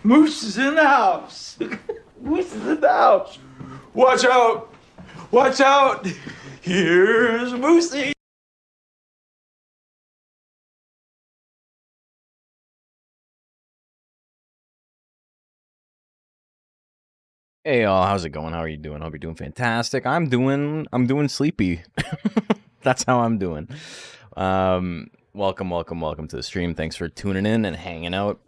Moose is in the house. Moose is in the house. Watch out. Watch out. Here's Moosey. Hey y'all, how's it going? How are you doing? Hope you're doing fantastic. I'm doing sleepy. That's how I'm doing. Welcome to the stream. Thanks for tuning in and hanging out.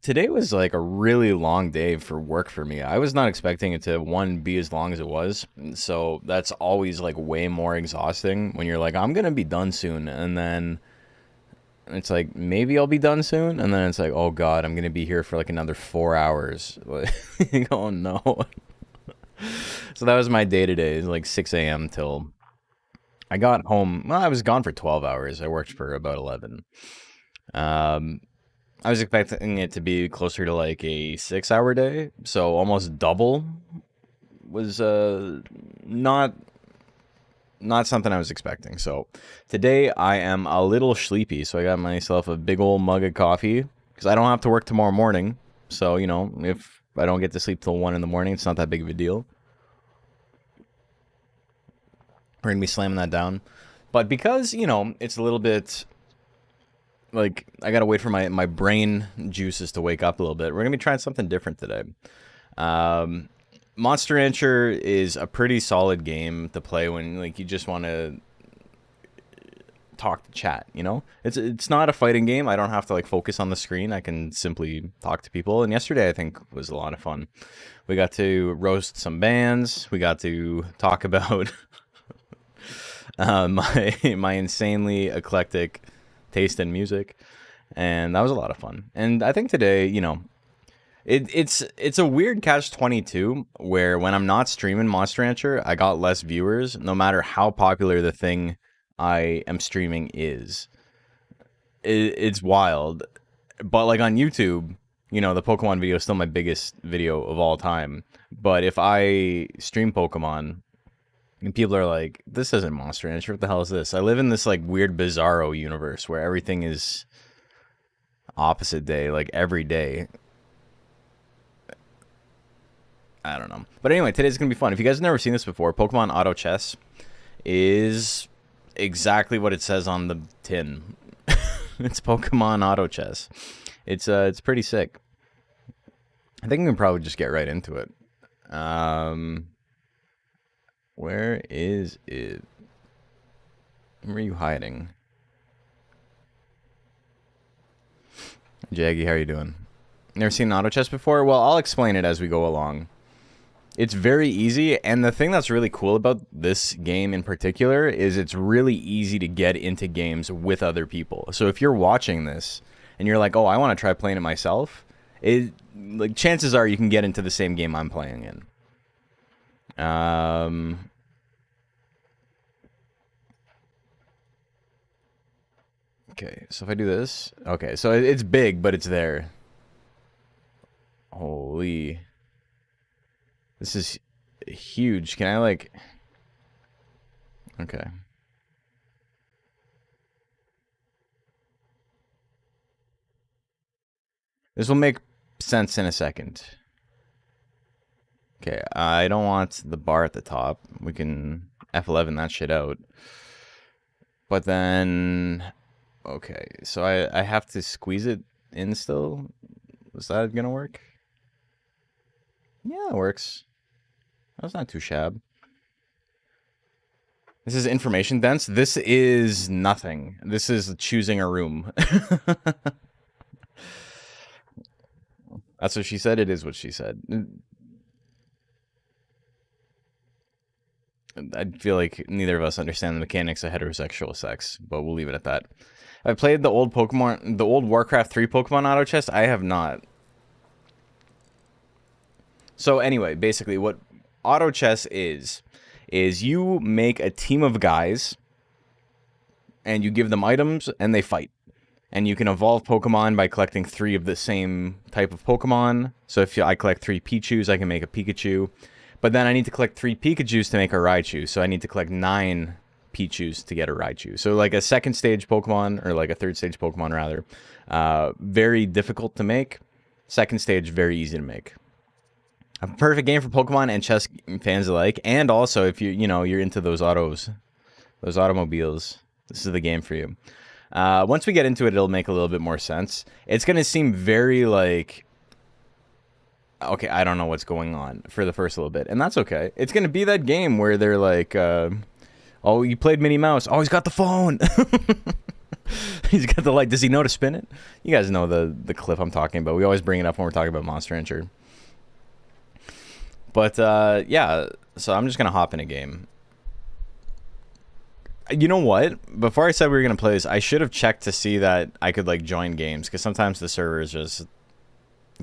Today was like a really long day for work for me. I was not expecting it to be as long as it was. So that's always like way more exhausting when you're like, I'm gonna be done soon, and then it's like maybe I'll be done soon, and then it's like, oh god, I'm gonna be here for like another 4 hours. Like, oh no. So that was my day today. It's like 6 a.m. till I got home. Well, I was gone for 12 hours. I worked for about 11. Um, I was expecting it to be closer to like a 6-hour day, so almost double was not something I was expecting. So today I am a little sleepy, so I got myself a big old mug of coffee because I don't have to work tomorrow morning. So, you know, if I don't get to sleep till 1 in the morning, it's not that big of a deal. We're gonna be slamming that down. But because, you know, it's a little bit like I gotta wait for my brain juices to wake up a little bit, we're gonna be trying something different today. Monster Rancher is a pretty solid game to play when like you just want to talk to chat, you know? It's not a fighting game. I don't have to like focus on the screen. I can simply talk to people. And yesterday I think was a lot of fun. We got to roast some bands. We got to talk about my insanely eclectic taste in music, and that was a lot of fun. And I think today, you know, it's a weird catch-22 where when I'm not streaming Monster Rancher, I got less viewers, no matter how popular the thing I am streaming is. It's wild, but like on YouTube, you know, the Pokemon video is still my biggest video of all time. But if I stream Pokemon, and people are like, this isn't Monster Rancher, what the hell is this? I live in this like weird bizarro universe where everything is opposite day, like every day. I don't know. But anyway, today's going to be fun. If you guys have never seen this before, Pokemon Autochess is exactly what it says on the tin. It's Pokemon Autochess. It's pretty sick. I think we can probably just get right into it. Where is it? Where are you hiding? Jaggy, how are you doing? Never seen Autochess before? Well, I'll explain it as we go along. It's very easy, and the thing that's really cool about this game in particular is it's really easy to get into games with other people. So if you're watching this and you're like, oh, I want to try playing it myself, like chances are you can get into the same game I'm playing in. Okay, so if I do this, okay, so it's big, but it's there. Holy. This is huge. Can I, like... Okay. This will make sense in a second. Okay, I don't want the bar at the top. We can F11 that shit out. But then... Okay, so I have to squeeze it in still? Is that gonna work? Yeah, it works. That's not too shabby. This is information dense. This is nothing. This is choosing a room. That's what she said. It is what she said. I feel like neither of us understand the mechanics of heterosexual sex, but we'll leave it at that. I played the old Pokemon, the old Warcraft 3 Pokemon Auto Chess. I have not. So anyway, basically what Auto Chess is you make a team of guys and you give them items and they fight. And you can evolve Pokemon by collecting 3 of the same type of Pokemon. So if I collect 3 Pichus, I can make a Pikachu. But then I need to collect 3 Pikachus to make a Raichu. So I need to collect 9 Pichus to get a Raichu. So like a second stage Pokemon, or like a third stage Pokemon rather. Very difficult to make. Second stage, very easy to make. A perfect game for Pokemon and chess fans alike, and also if you're into those automobiles, this is the game for you. Once we get into it, it'll make a little bit more sense. It's gonna seem very like, okay, I don't know what's going on for the first little bit, and that's okay. It's gonna be that game where they're like, oh, you played Minnie Mouse. Oh, he's got the phone. He's got the light. Does he know to spin it? You guys know the clip I'm talking about. We always bring it up when we're talking about Monster Rancher. But, yeah, so I'm just going to hop in a game. You know what? Before I said we were going to play this, I should have checked to see that I could, like, join games, because sometimes the server is just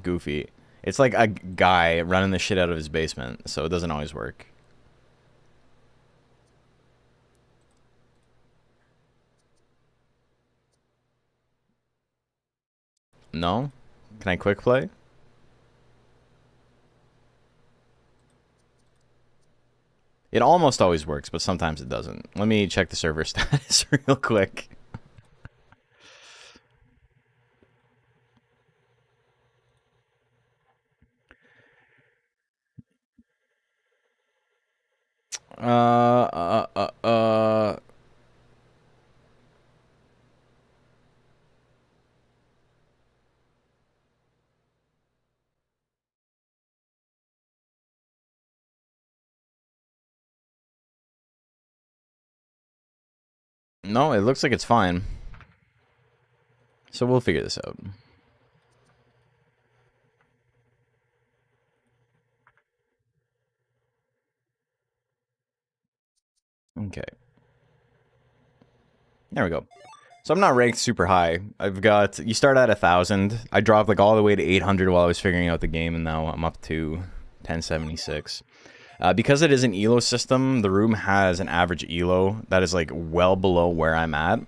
goofy. It's like a guy running the shit out of his basement, so it doesn't always work. No? Can I quick play? It almost always works, but sometimes it doesn't. Let me check the server status real quick. No, it looks like it's fine. So we'll figure this out. Okay. There we go. So I'm not ranked super high. I've got, you start at 1,000. I dropped like all the way to 800 while I was figuring out the game, and now I'm up to 1076. Because it is an elo system, the room has an average elo that is like well below where I'm at.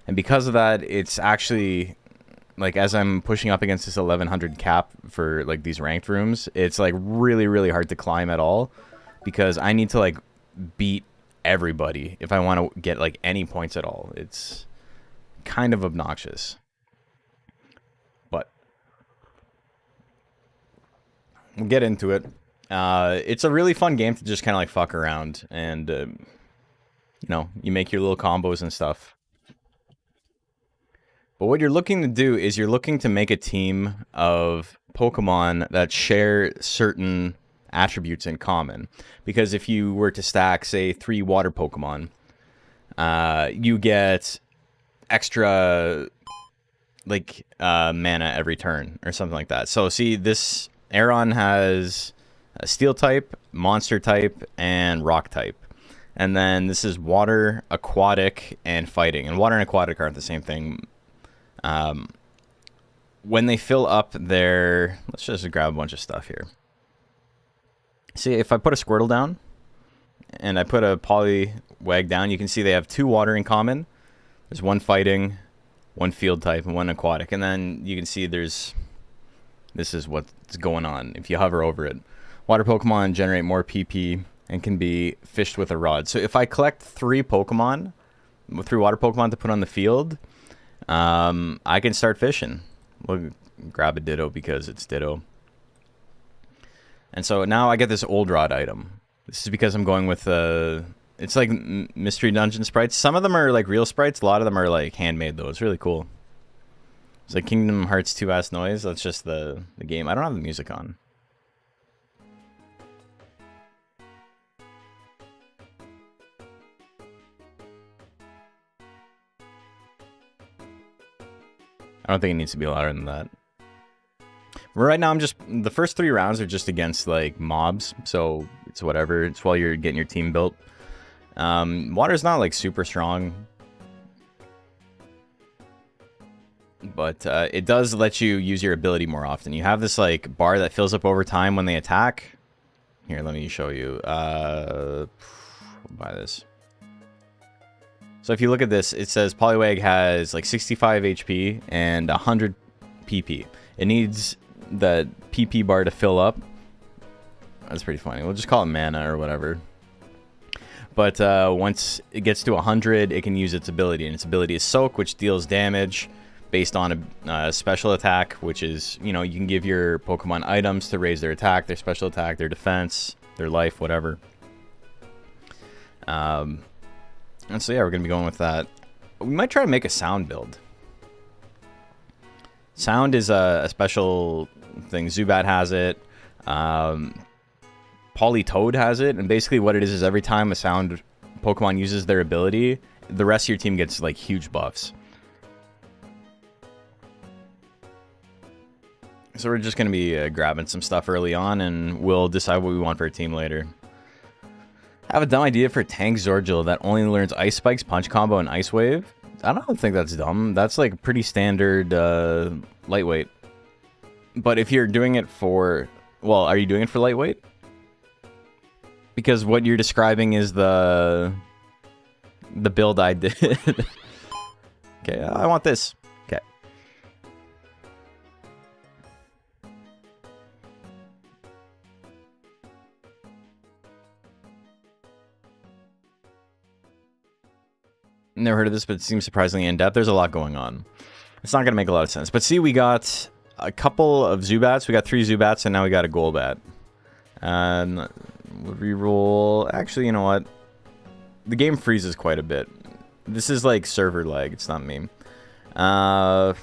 And because of that, it's actually, like, as I'm pushing up against this 1100 cap for like these ranked rooms, it's like really, really hard to climb at all, because I need to like beat everybody if I want to get like any points at all. It's kind of obnoxious, but we'll get into it. It's a really fun game to just kind of like fuck around, and you know, you make your little combos and stuff. But what you're looking to do is you're looking to make a team of Pokemon that share certain attributes in common. Because if you were to stack, say, 3 water Pokemon, you get extra, like, mana every turn or something like that. So, see, this Aeron has a Steel type, Monster type, and Rock type. And then this is Water, Aquatic, and Fighting. And Water and Aquatic aren't the same thing. When they fill up their... Let's just grab a bunch of stuff here. See, if I put a Squirtle down, and I put a Poliwag down, you can see they have 2 water in common. There's 1 fighting, 1 field type, and 1 aquatic. And then you can see there's... This is what's going on if you hover over it. Water Pokemon generate more PP and can be fished with a rod. So if I collect 3 Pokemon, 3 water Pokemon to put on the field... I can start fishing. We'll grab a Ditto because it's Ditto. And so now I get this Old Rod item. This is because I'm going with it's like Mystery Dungeon sprites. Some of them are like real sprites. A lot of them are like handmade though. It's really cool. It's like Kingdom Hearts 2 ass noise. That's just the game. I don't have the music on. I don't think it needs to be louder than that. Right now, the first 3 rounds are just against, like, mobs, so it's whatever. It's while you're getting your team built. Water's not, like, super strong. But it does let you use your ability more often. You have this, like, bar that fills up over time when they attack. Here, let me show you. I'll buy this. So if you look at this, it says Poliwag has like 65 HP and 100 PP. It needs the PP bar to fill up. That's pretty funny. We'll just call it mana or whatever. But once it gets to 100, it can use its ability. And its ability is Soak, which deals damage based on a special attack, which is, you know, you can give your Pokemon items to raise their attack, their special attack, their defense, their life, whatever. And so yeah, we're gonna be going with that. We might try to make a sound build. Sound is a special thing. Zubat has it. Politoed has it, and basically what it is every time a sound Pokemon uses their ability, the rest of your team gets like huge buffs. So we're just going to be grabbing some stuff early on, and we'll decide what we want for our team later. I have a dumb idea for Tank Zorgil that only learns Ice Spikes, Punch Combo, and Ice Wave. I don't think that's dumb. That's like pretty standard lightweight. But if you're doing it for... Well, are you doing it for lightweight? Because what you're describing is the build I did. Okay, I want this. Okay. Never heard of this, but it seems surprisingly in-depth. There's a lot going on. It's not going to make a lot of sense. But see, we got a couple of Zubats. We got 3 Zubats, and now we got a Golbat. And we'll reroll... Actually, you know what? The game freezes quite a bit. This is like server lag. It's not me. I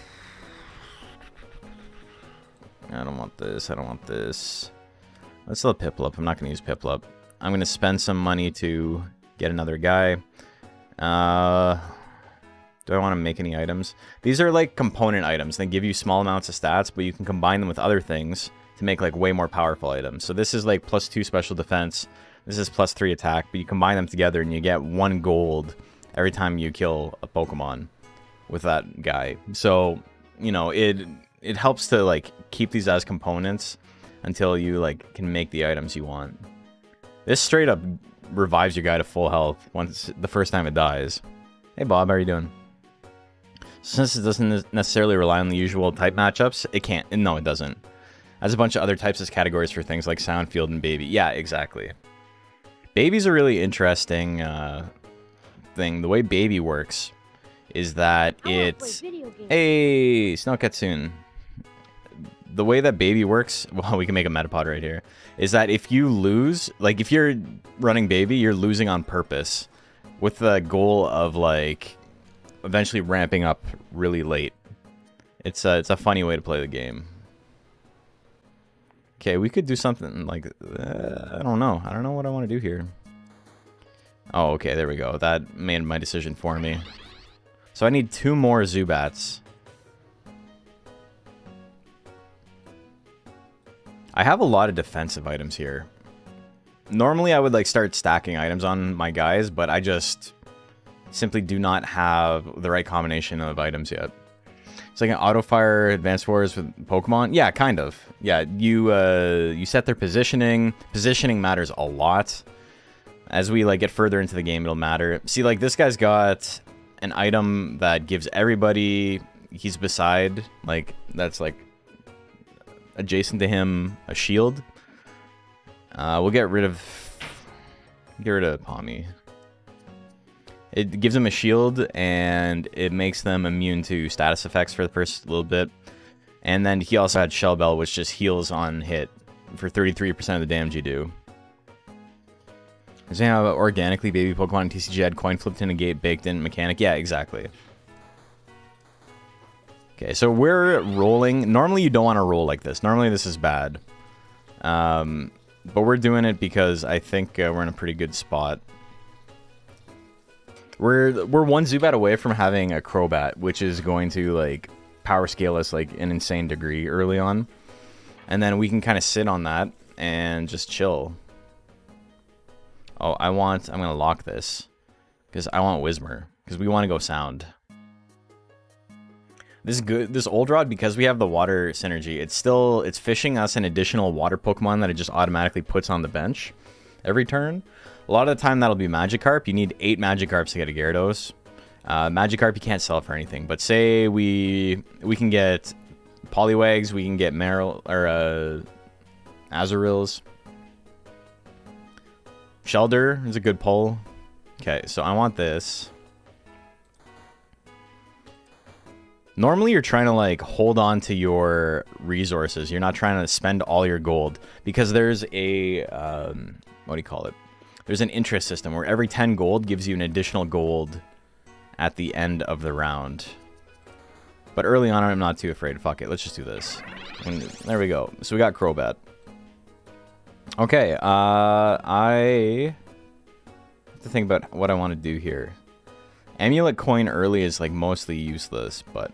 don't want this. I don't want this. Let's still Piplup. I'm not going to use Piplup. I'm going to spend some money to get another guy. Do I want to make any items? These are like component items. They give you small amounts of stats, but you can combine them with other things to make like way more powerful items. So this is like +2 special defense. This is +3 attack, but you combine them together and you get 1 gold every time you kill a Pokemon with that guy. So, you know, it helps to like keep these as components until you like can make the items you want. This straight up revives your guy to full health once the first time it dies. Hey Bob, how are you doing? Since it doesn't necessarily rely on the usual type matchups, it can't. No, it doesn't. Has a bunch of other types as categories for things like Sound, Field, and Baby. Yeah, exactly. Baby's a really interesting thing. The way Baby works is that it's... Hey, Snowkatsun. The way that Baby works... Well, we can make a Metapod right here. Is that if you lose... Like, if you're running Baby, you're losing on purpose. With the goal of, like... eventually ramping up really late. It's a funny way to play the game. Okay, we could do something like... I don't know. I don't know what I want to do here. Oh, okay, there we go. That made my decision for me. So I need 2 more Zubats. I have a lot of defensive items here. Normally I would like start stacking items on my guys, but I just simply do not have the right combination of items yet. It's like an auto fire Advanced Wars with Pokemon. Yeah, kind of. Yeah, you set their positioning. Positioning matters a lot. As we like get further into the game, it'll matter. See, like this guy's got an item that gives everybody he's beside, like that's like adjacent to him, a shield. We'll get rid of Palmy. It gives them a shield, and it makes them immune to status effects for the first little bit. And then he also had Shell Bell, which just heals on hit for 33% of the damage you do. Does he have organically Baby Pokemon and TCG had coin flipped in a gate baked in mechanic? Yeah, exactly. Okay, so we're rolling. Normally you don't want to roll like this. Normally this is bad. But we're doing it because I think we're in a pretty good spot. We're 1 Zubat away from having a Crobat, which is going to like power scale us like an insane degree early on. And then we can kind of sit on that and just chill. Oh, I'm going to lock this because I want Whismur because we want to go Sound. This is good. This Old Rod, because we have the water synergy, it's fishing us an additional water Pokemon that it just automatically puts on the bench every turn. A lot of the time that'll be Magikarp. You need 8 Magikarps to get a Gyarados. Magikarp you can't sell for anything, but say we can get Poliwags, we can get Azurils. Shelder is a good pull. Okay, so I want this. Normally, you're trying to like hold on to your resources. You're not trying to spend all your gold because there's a what do you call it? There's an interest system where every 10 gold gives you an additional gold at the end of the round. But early on, I'm not too afraid. Fuck it, let's just do this. And there we go. So we got Crobat. Okay, I have to think about what I want to do here. Amulet coin early is like mostly useless, but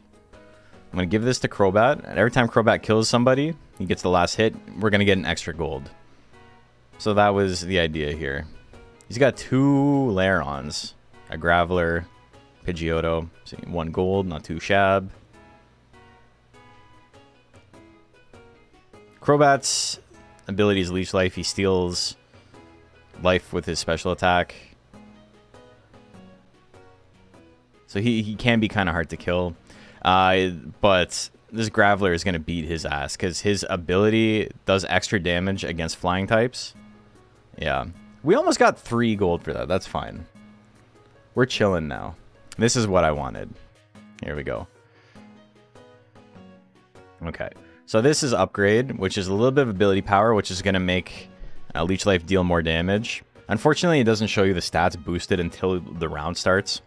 I'm going to give this to Crobat. And every time Crobat kills somebody, he gets the last hit, we're going to get an extra gold. So that was the idea here. He's got 2 Lairons. A Graveler, Pidgeotto. So 1 gold, not too shab. Crobat's ability is Leech Life. He steals life with his special attack. So he can be kind of hard to kill. But this Graveler is going to beat his ass because his ability does extra damage against flying types. Yeah. We almost got 3 gold for that. That's fine. We're chilling now. This is what I wanted. Here we go. Okay. So this is Upgrade, which is a little bit of ability power, which is going to make Leech Life deal more damage. Unfortunately, it doesn't show you the stats boosted until the round starts.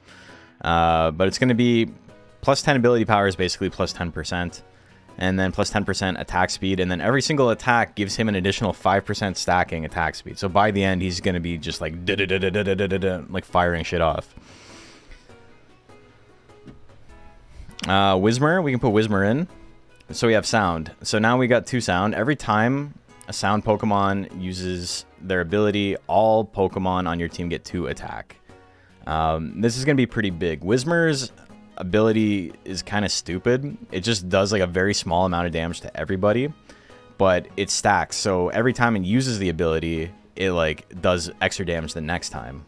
But it's going to be plus 10 ability power is basically plus 10%. And then plus 10% attack speed. And then every single attack gives him an additional 5% stacking attack speed. So by the end, he's going to be just like like firing shit off. Whismur, we can put Whismur in. So we have Sound. So now we got 2 Sound. Every time a Sound Pokemon uses their ability, all Pokemon on your team get 2 attack. This is going to be pretty big. Whismur's ability is kind of stupid. It just does like a very small amount of damage to everybody, but it stacks. So every time it uses the ability, it like does extra damage the next time.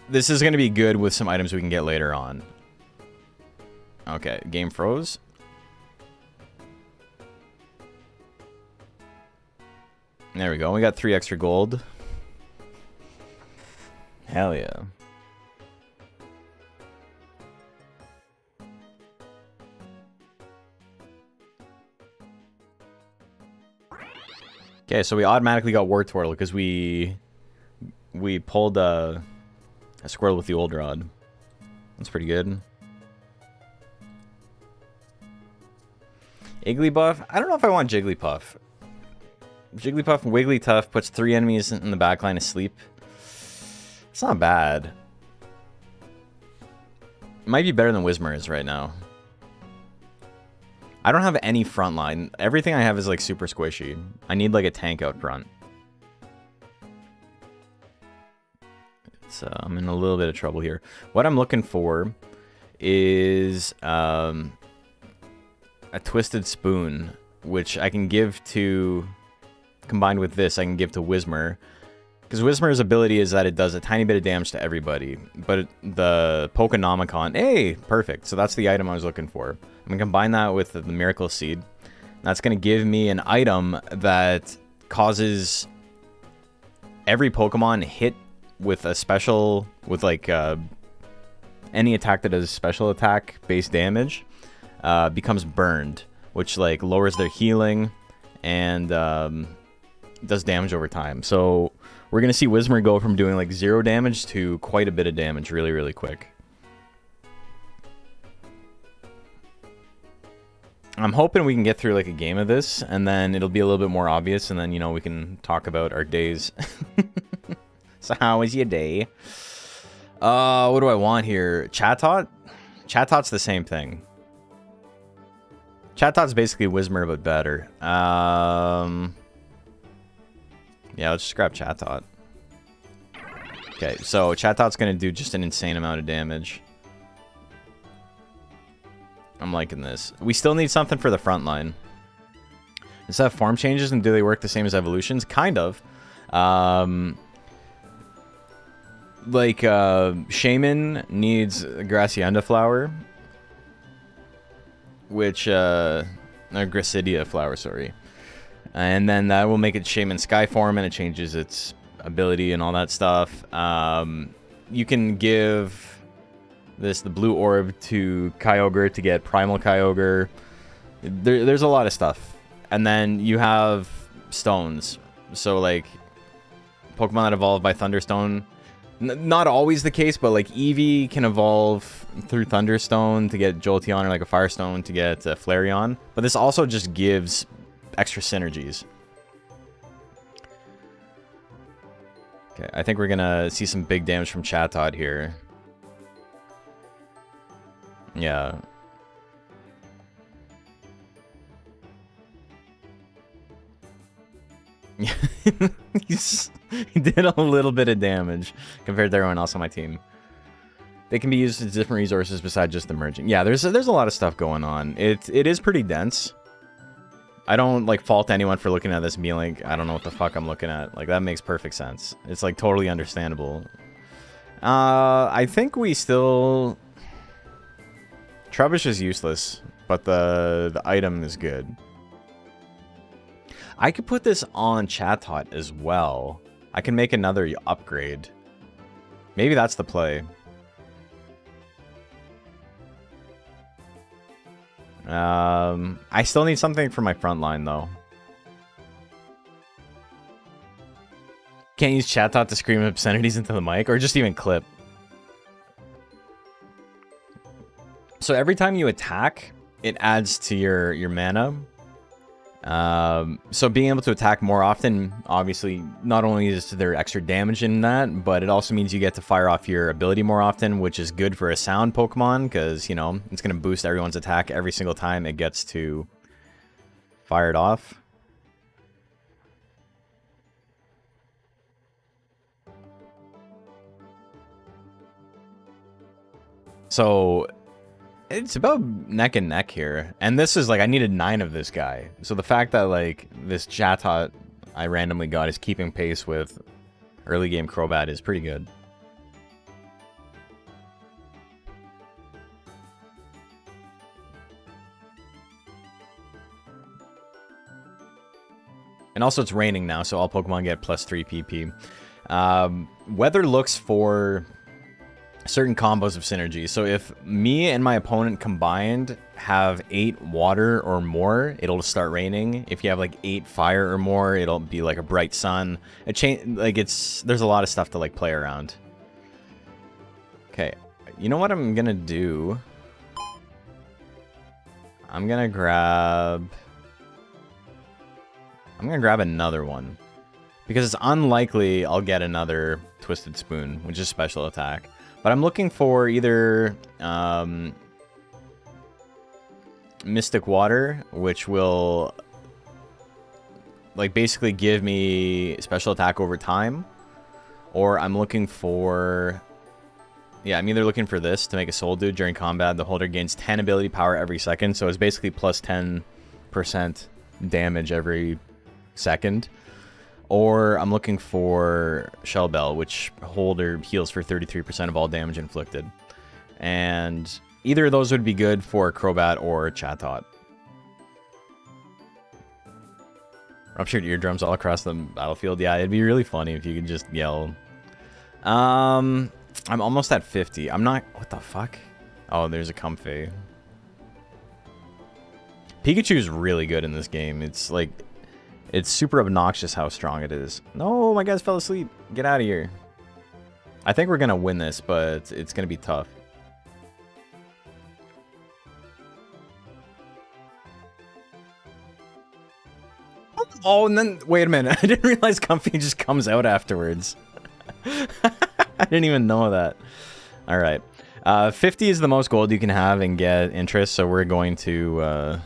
This is going to be good with some items we can get later on. Okay, game froze. There we go. We got 3 extra gold. Hell yeah. Okay, so we automatically got Wartortle because we pulled a Squirtle with the Old Rod. That's pretty good. Igglybuff? I don't know if I want Jigglypuff. Jigglypuff and Wigglytuff puts 3 enemies in the backline asleep. It's not bad. It might be better than Whismur is right now. I don't have any front line. Everything I have is like super squishy. I need like a tank out front. So I'm in a little bit of trouble here. What I'm looking for is a Twisted Spoon, which I can give to, combined with this, I can give to Whismur. Because Whismur's ability is that it does a tiny bit of damage to everybody. But the Pokenomicon, hey, perfect. So that's the item I was looking for. I'm going to combine that with the Miracle Seed. That's going to give me an item that causes every Pokemon hit with a special, with like any attack that does special attack based damage becomes burned, which like lowers their healing and does damage over time. So we're going to see Whismur go from doing like 0 damage to quite a bit of damage really, really quick. I'm hoping we can get through like a game of this and then it'll be a little bit more obvious and then, you know, we can talk about our days. So how was your day? What do I want here? Chatot? Chatot's the same thing. Chatot's basically Whismur but better. Yeah, let's just grab Chatot. Okay, so Chatot's gonna do just an insane amount of damage. I'm liking this. We still need something for the front line. Does that have form changes and do they work the same as evolutions? Kind of. Like, Shaman needs a Gracienda flower. Which, a Gracidia flower, sorry. And then that will make it Shaman Sky form and it changes its ability and all that stuff. You can give the blue orb to Kyogre to get Primal Kyogre. There's a lot of stuff. And then you have stones. So, like, Pokemon that evolve by Thunderstone. Not always the case, but, like, Eevee can evolve through Thunderstone to get Jolteon, or, like, a Firestone to get Flareon. But this also just gives extra synergies. Okay, I think we're gonna see some big damage from Chatot here. Yeah. He did a little bit of damage compared to everyone else on my team. They can be used as different resources besides just the merging. Yeah, there's a lot of stuff going on. It is pretty dense. I don't, like, fault anyone for looking at this and being like, I don't know what the fuck I'm looking at. Like, that makes perfect sense. It's, like, totally understandable. I think we still... Trubbish is useless, but the item is good. I could put this on Chatot as well. I can make another upgrade. Maybe that's the play. I still need something for my front line, though. Can't use Chatot to scream obscenities into the mic, or just even clip. So every time you attack, it adds to your mana. So being able to attack more often, obviously, not only is there extra damage in that, but it also means you get to fire off your ability more often, which is good for a sound Pokemon, because, you know, it's going to boost everyone's attack every single time it gets to fire it off. So it's about neck and neck here. And this is like, I needed 9 of this guy. So the fact that, like, this Chatot I randomly got is keeping pace with early game Crobat is pretty good. And also it's raining now, so all Pokemon get +3 PP. Weather looks for certain combos of synergy. So if me and my opponent combined have 8 water or more, it'll start raining. If you have like 8 fire or more, it'll be like a bright sun. There's a lot of stuff to like play around. Okay, you know what I'm gonna do? I'm gonna grab another one, because it's unlikely I'll get another Twisted Spoon, which is special attack. But I'm looking for either Mystic Water, which will like basically give me special attack over time, or I'm looking for, yeah, I'm either looking for this to make a Soul Dude during combat. The holder gains 10 ability power every second, so it's basically plus 10% damage every second. Or I'm looking for Shell Bell, which holder heals for 33% of all damage inflicted. And either of those would be good for Crobat or Chatot. Ruptured eardrums all across the battlefield. Yeah, it'd be really funny if you could just yell. I'm almost at 50. I'm not... What the fuck? Oh, there's a Comfey. Pikachu's really good in this game. It's like... It's super obnoxious how strong it is. No, my guys fell asleep. Get out of here. I think we're going to win this, but it's going to be tough. Oh, and then... Wait a minute. I didn't realize Comfey just comes out afterwards. I didn't even know that. All right. 50 is the most gold you can have and get interest, so we're going to...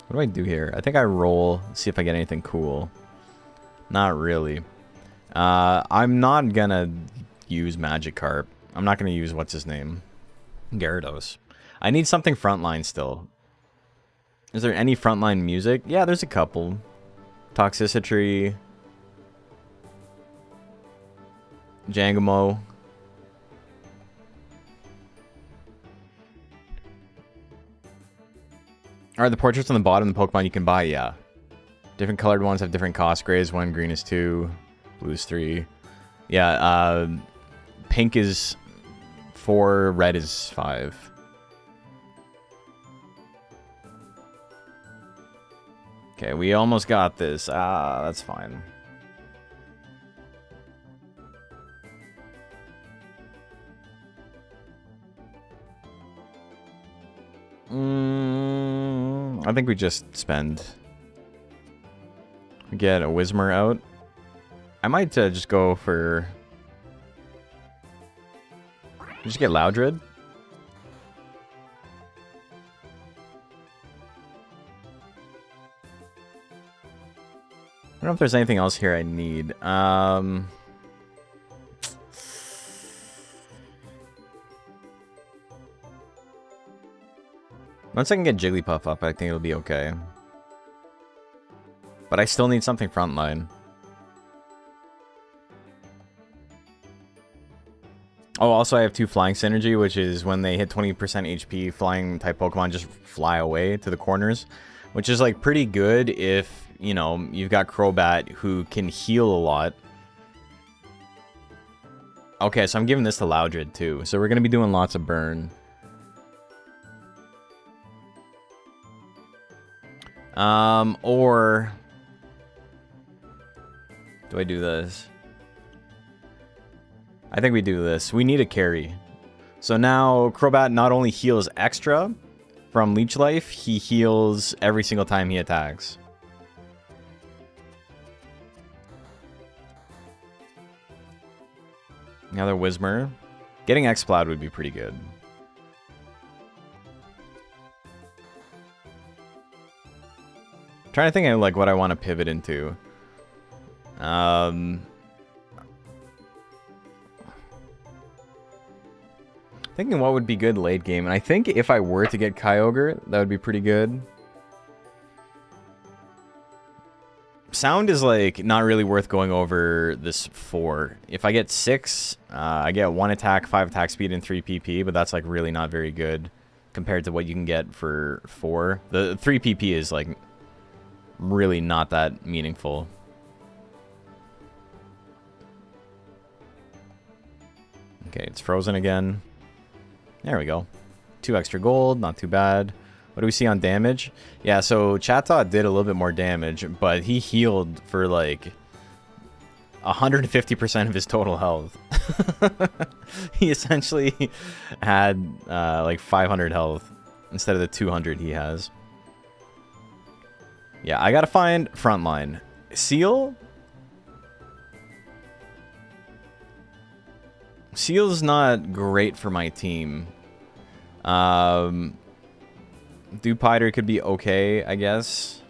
What do I do here? I think I roll, see if I get anything cool. Not really. I'm not gonna use Magikarp. I'm not gonna use, what's his name? Gyarados. I need something frontline still. Is there any frontline music? Yeah, there's a couple. Toxicity. Jangamo. Alright, the portraits on the bottom of the Pokemon you can buy, yeah. Different colored ones have different cost. Gray is 1, green is 2, blue is 3. Yeah, pink is 4, red is 5. Okay, we almost got this. That's fine. I think we just spend. We get a Whismer out. I might just go for... Just get Loudred. I don't know if there's anything else here I need. Once I can get Jigglypuff up, I think it'll be okay. But I still need something frontline. Oh, also I have 2 Flying Synergy, which is when they hit 20% HP, flying type Pokemon just fly away to the corners. Which is like pretty good if, you know, you've got Crobat who can heal a lot. Okay, so I'm giving this to Loudred too. So we're going to be doing lots of burn. Or... do I do this? I think we do this. We need a carry. So now Crobat not only heals extra from Leech Life, he heals every single time he attacks. Another Whismer. Getting Exploud would be pretty good. Trying to think of like what I want to pivot into. Thinking what would be good late game, and I think if I were to get Kyogre, that would be pretty good. Sound is like not really worth going over this 4. If I get 6, I get 1 attack, 5 attack speed, and 3 PP, but that's like really not very good compared to what you can get for 4. The 3 PP is like really not that meaningful. Okay, it's frozen again. There we go. 2 extra gold, not too bad. What do we see on damage? Yeah, so Chatot did a little bit more damage, but he healed for like 150% of his total health. He essentially had like 500 health instead of the 200 he has. Yeah, I gotta find frontline. Seal? Seal's not great for my team. Dewpider could be okay, I guess.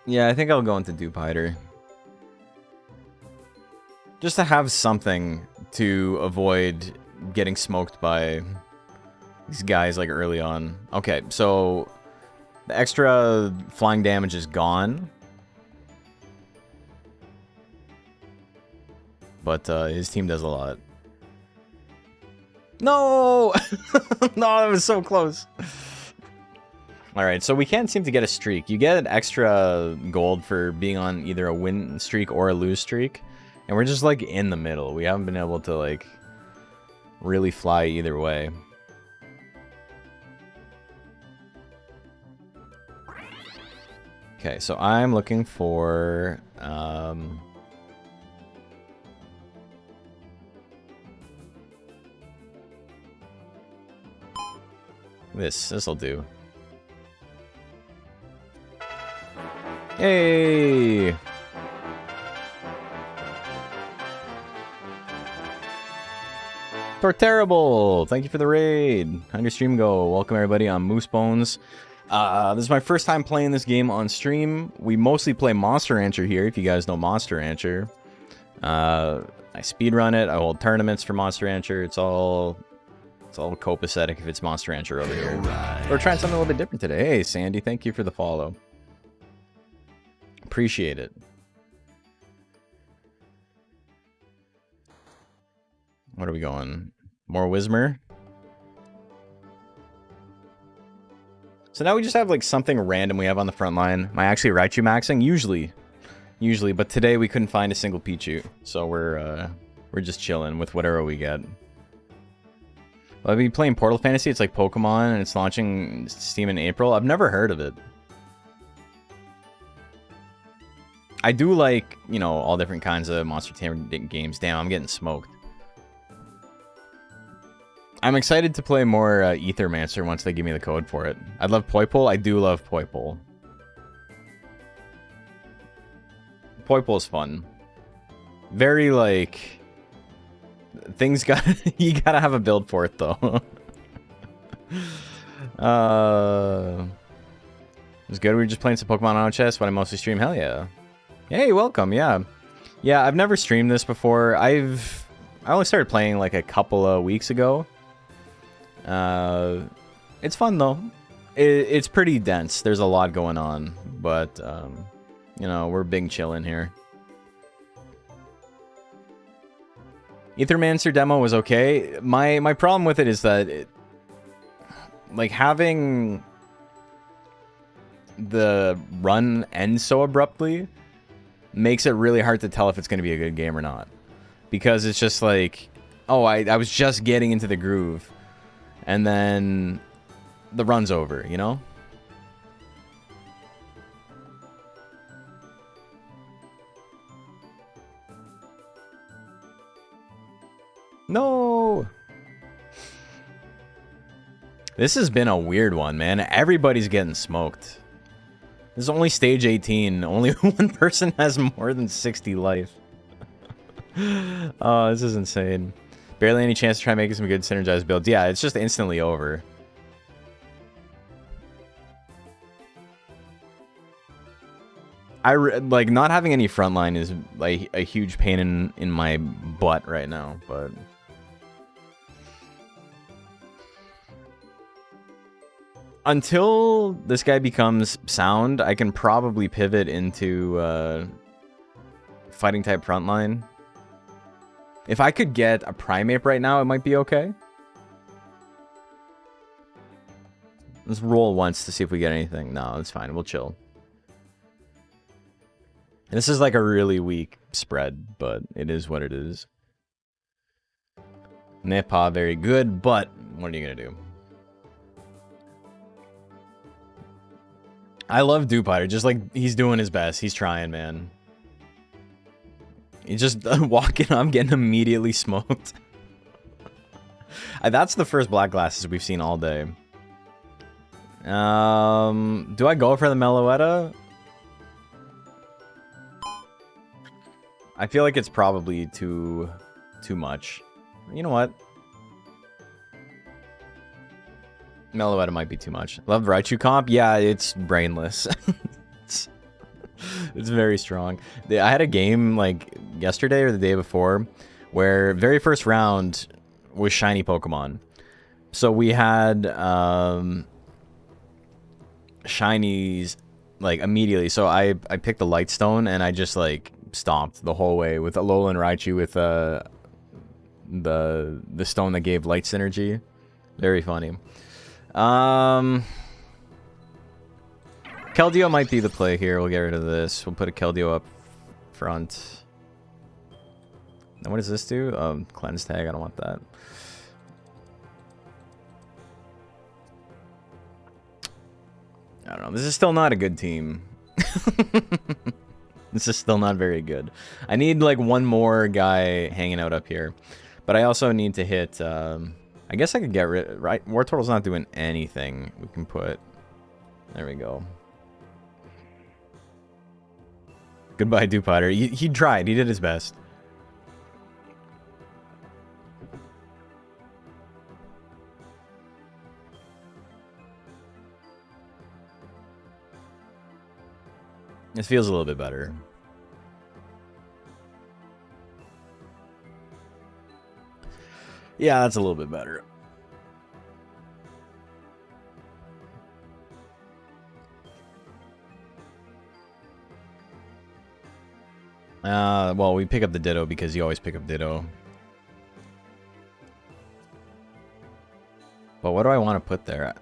Yeah, I think I'll go into Dewpider. Just to have something to avoid getting smoked by these guys like early on. Okay, so the extra flying damage is gone. But his team does a lot. No! No, that was so close. Alright, so we can't seem to get a streak. You get extra gold for being on either a win streak or a lose streak. And we're just like in the middle. We haven't been able to like really fly either way. Okay, so I'm looking for this'll do. Hey! Torterrible! Thank you for the raid. How'd your stream go? Welcome everybody on Moose Bones. This is my first time playing this game on stream. We mostly play Monster Rancher here, if you guys know Monster Rancher. I speedrun it, I hold tournaments for Monster Rancher. It's all copacetic if it's Monster Rancher over here. We're trying something a little bit different today. Hey, Sandy, thank you for the follow. Appreciate it. What are we going? More Whismer? So now we just have like something random we have on the front line. Am I actually Raichumaxxing? Usually, but today we couldn't find a single Pichu, so we're just chilling with whatever we get. Well, I've been playing Portal Fantasy. It's like Pokemon, and it's launching Steam in April. I've never heard of it. I do like, you know, all different kinds of Monster Tamer games. Damn, I'm getting smoked. I'm excited to play more Ethermancer once they give me the code for it. I love Poipole. I do love Poipole. Poipole is fun. Very, like... Things got... you gotta have a build for it, though. It's good. We were just playing some Pokemon Autochess, but I mostly stream. Hell yeah. Hey, welcome. Yeah. Yeah, I've never streamed this before. I only started playing like a couple of weeks ago. It's fun though. It's pretty dense. There's a lot going on, but you know, we're big chillin' here. Ethermancer demo was okay. My problem with it is that like having the run end so abruptly makes it really hard to tell if it's going to be a good game or not. Because it's just like, oh, I was just getting into the groove. And then the run's over, you know? No! This has been a weird one, man. Everybody's getting smoked. This is only stage 18. Only one person has more than 60 life. Oh, this is insane. Barely any chance to try making some good synergized builds. Yeah, it's just instantly over. Like, not having any frontline is like a huge pain in my butt right now, but... Until this guy becomes sound, I can probably pivot into fighting type frontline. If I could get a Primeape right now, it might be okay. Let's roll once to see if we get anything. No, it's fine. We'll chill. This is like a really weak spread, but it is what it is. Nepa, very good, but what are you going to do? I love Dewpider. Just like, he's doing his best. He's trying, man. He's just walking. I'm getting immediately smoked. That's the first black glasses we've seen all day. Do I go for the Meloetta? I feel like it's probably too much. You know what? Meloetta might be too much. Love Raichu comp? Yeah, it's brainless. it's very strong. I had a game like yesterday or the day before where very first round was shiny Pokemon. So we had shinies like immediately. So I picked the Lightstone and I just like stomped the whole way with Alolan Raichu with the stone that gave light synergy. Very funny. Keldeo might be the play here. We'll get rid of this. We'll put a Keldeo up front. Now what does this do? Cleanse tag. I don't want that. I don't know. This is still not a good team. This is still not very good. I need like one more guy hanging out up here. But I also need to hit... I guess I could get rid... Right? War Turtle's not doing anything. We can put... There we go. Goodbye, Dewpider. He tried. He did his best. This feels a little bit better. Yeah, that's a little bit better. Well, we pick up the Ditto because you always pick up Ditto. But what do I want to put there?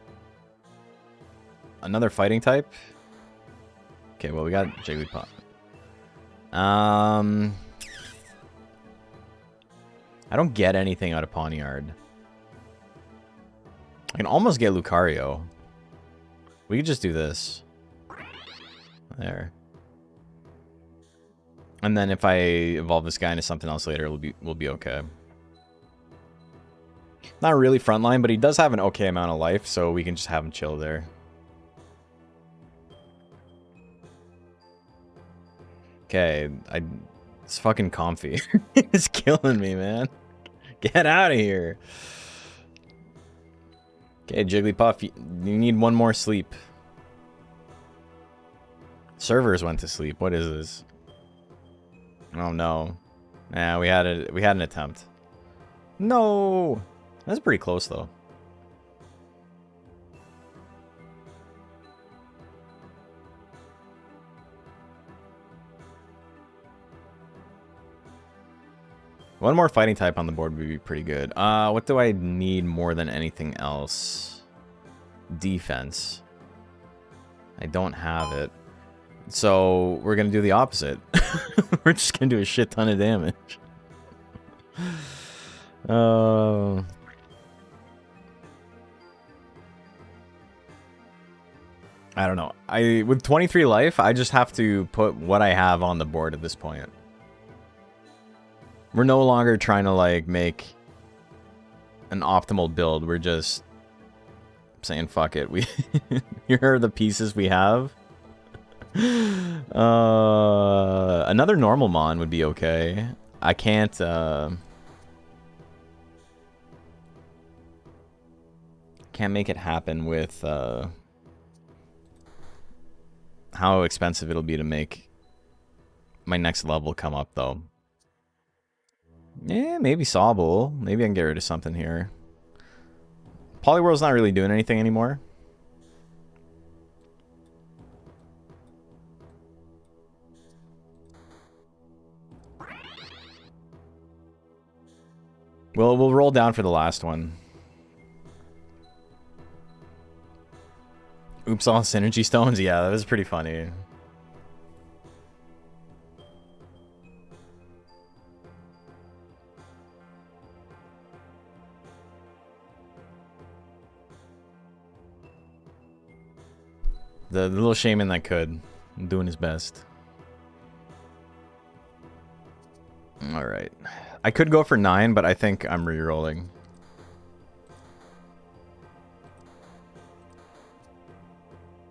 Another fighting type? Okay, well, we got Jigglypuff. I don't get anything out of Pawniard. I can almost get Lucario. We could just do this. There. And then if I evolve this guy into something else later, we'll be okay. Not really frontline, but he does have an okay amount of life, so we can just have him chill there. Okay, it's fucking comfy. It's killing me, man. Get out of here. Okay, Jigglypuff, you need one more sleep. Servers went to sleep. What is this? Oh no. Nah, we had an attempt. No. That's pretty close though. One more fighting type on the board would be pretty good. What do I need more than anything else? Defense. I don't have it. So we're gonna do the opposite. We're just gonna do a shit ton of damage. I don't know. With 23 life, I just have to put what I have on the board at this point. We're no longer trying to like make an optimal build. We're just saying fuck it. Here are the pieces we have. Another normal mon would be okay. I can't make it happen with how expensive it'll be to make my next level come up though. Yeah, maybe Sobble. Maybe I can get rid of something here. Poliwhirl's not really doing anything anymore. Well, we'll roll down for the last one. Oops, all synergy stones? Yeah, that was pretty funny. The little shaman that could. Doing his best. Alright. I could go for 9, but I think I'm re-rolling.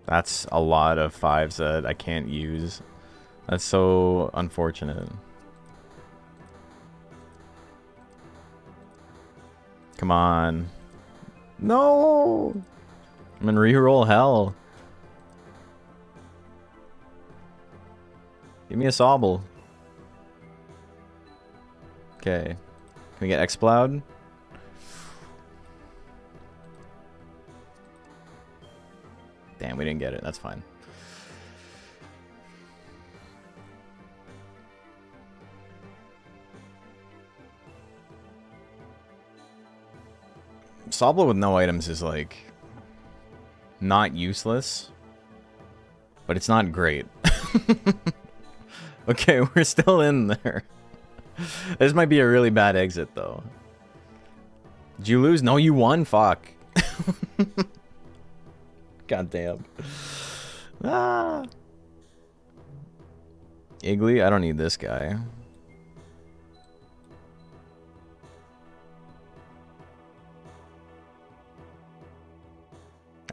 That's a lot of 5s that I can't use. That's so unfortunate. Come on. No! I'm in re-roll hell. Give me a Sobble. Okay. Can we get Exploud? Damn, we didn't get it. That's fine. Sobble with no items is like not useless, but it's not great. Okay, we're still in there. This might be a really bad exit, though. Did you lose? No, you won. Fuck. God damn. Ah. Iggly? I don't need this guy.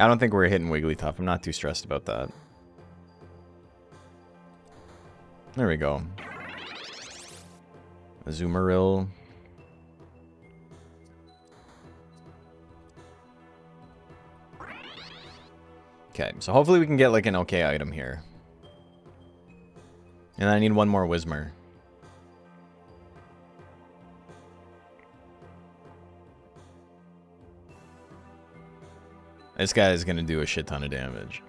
I don't think we're hitting Wigglytuff. I'm not too stressed about that. There we go. Azumarill. Okay, so hopefully we can get like an okay item here. And I need one more Whismur. This guy is gonna do a shit ton of damage.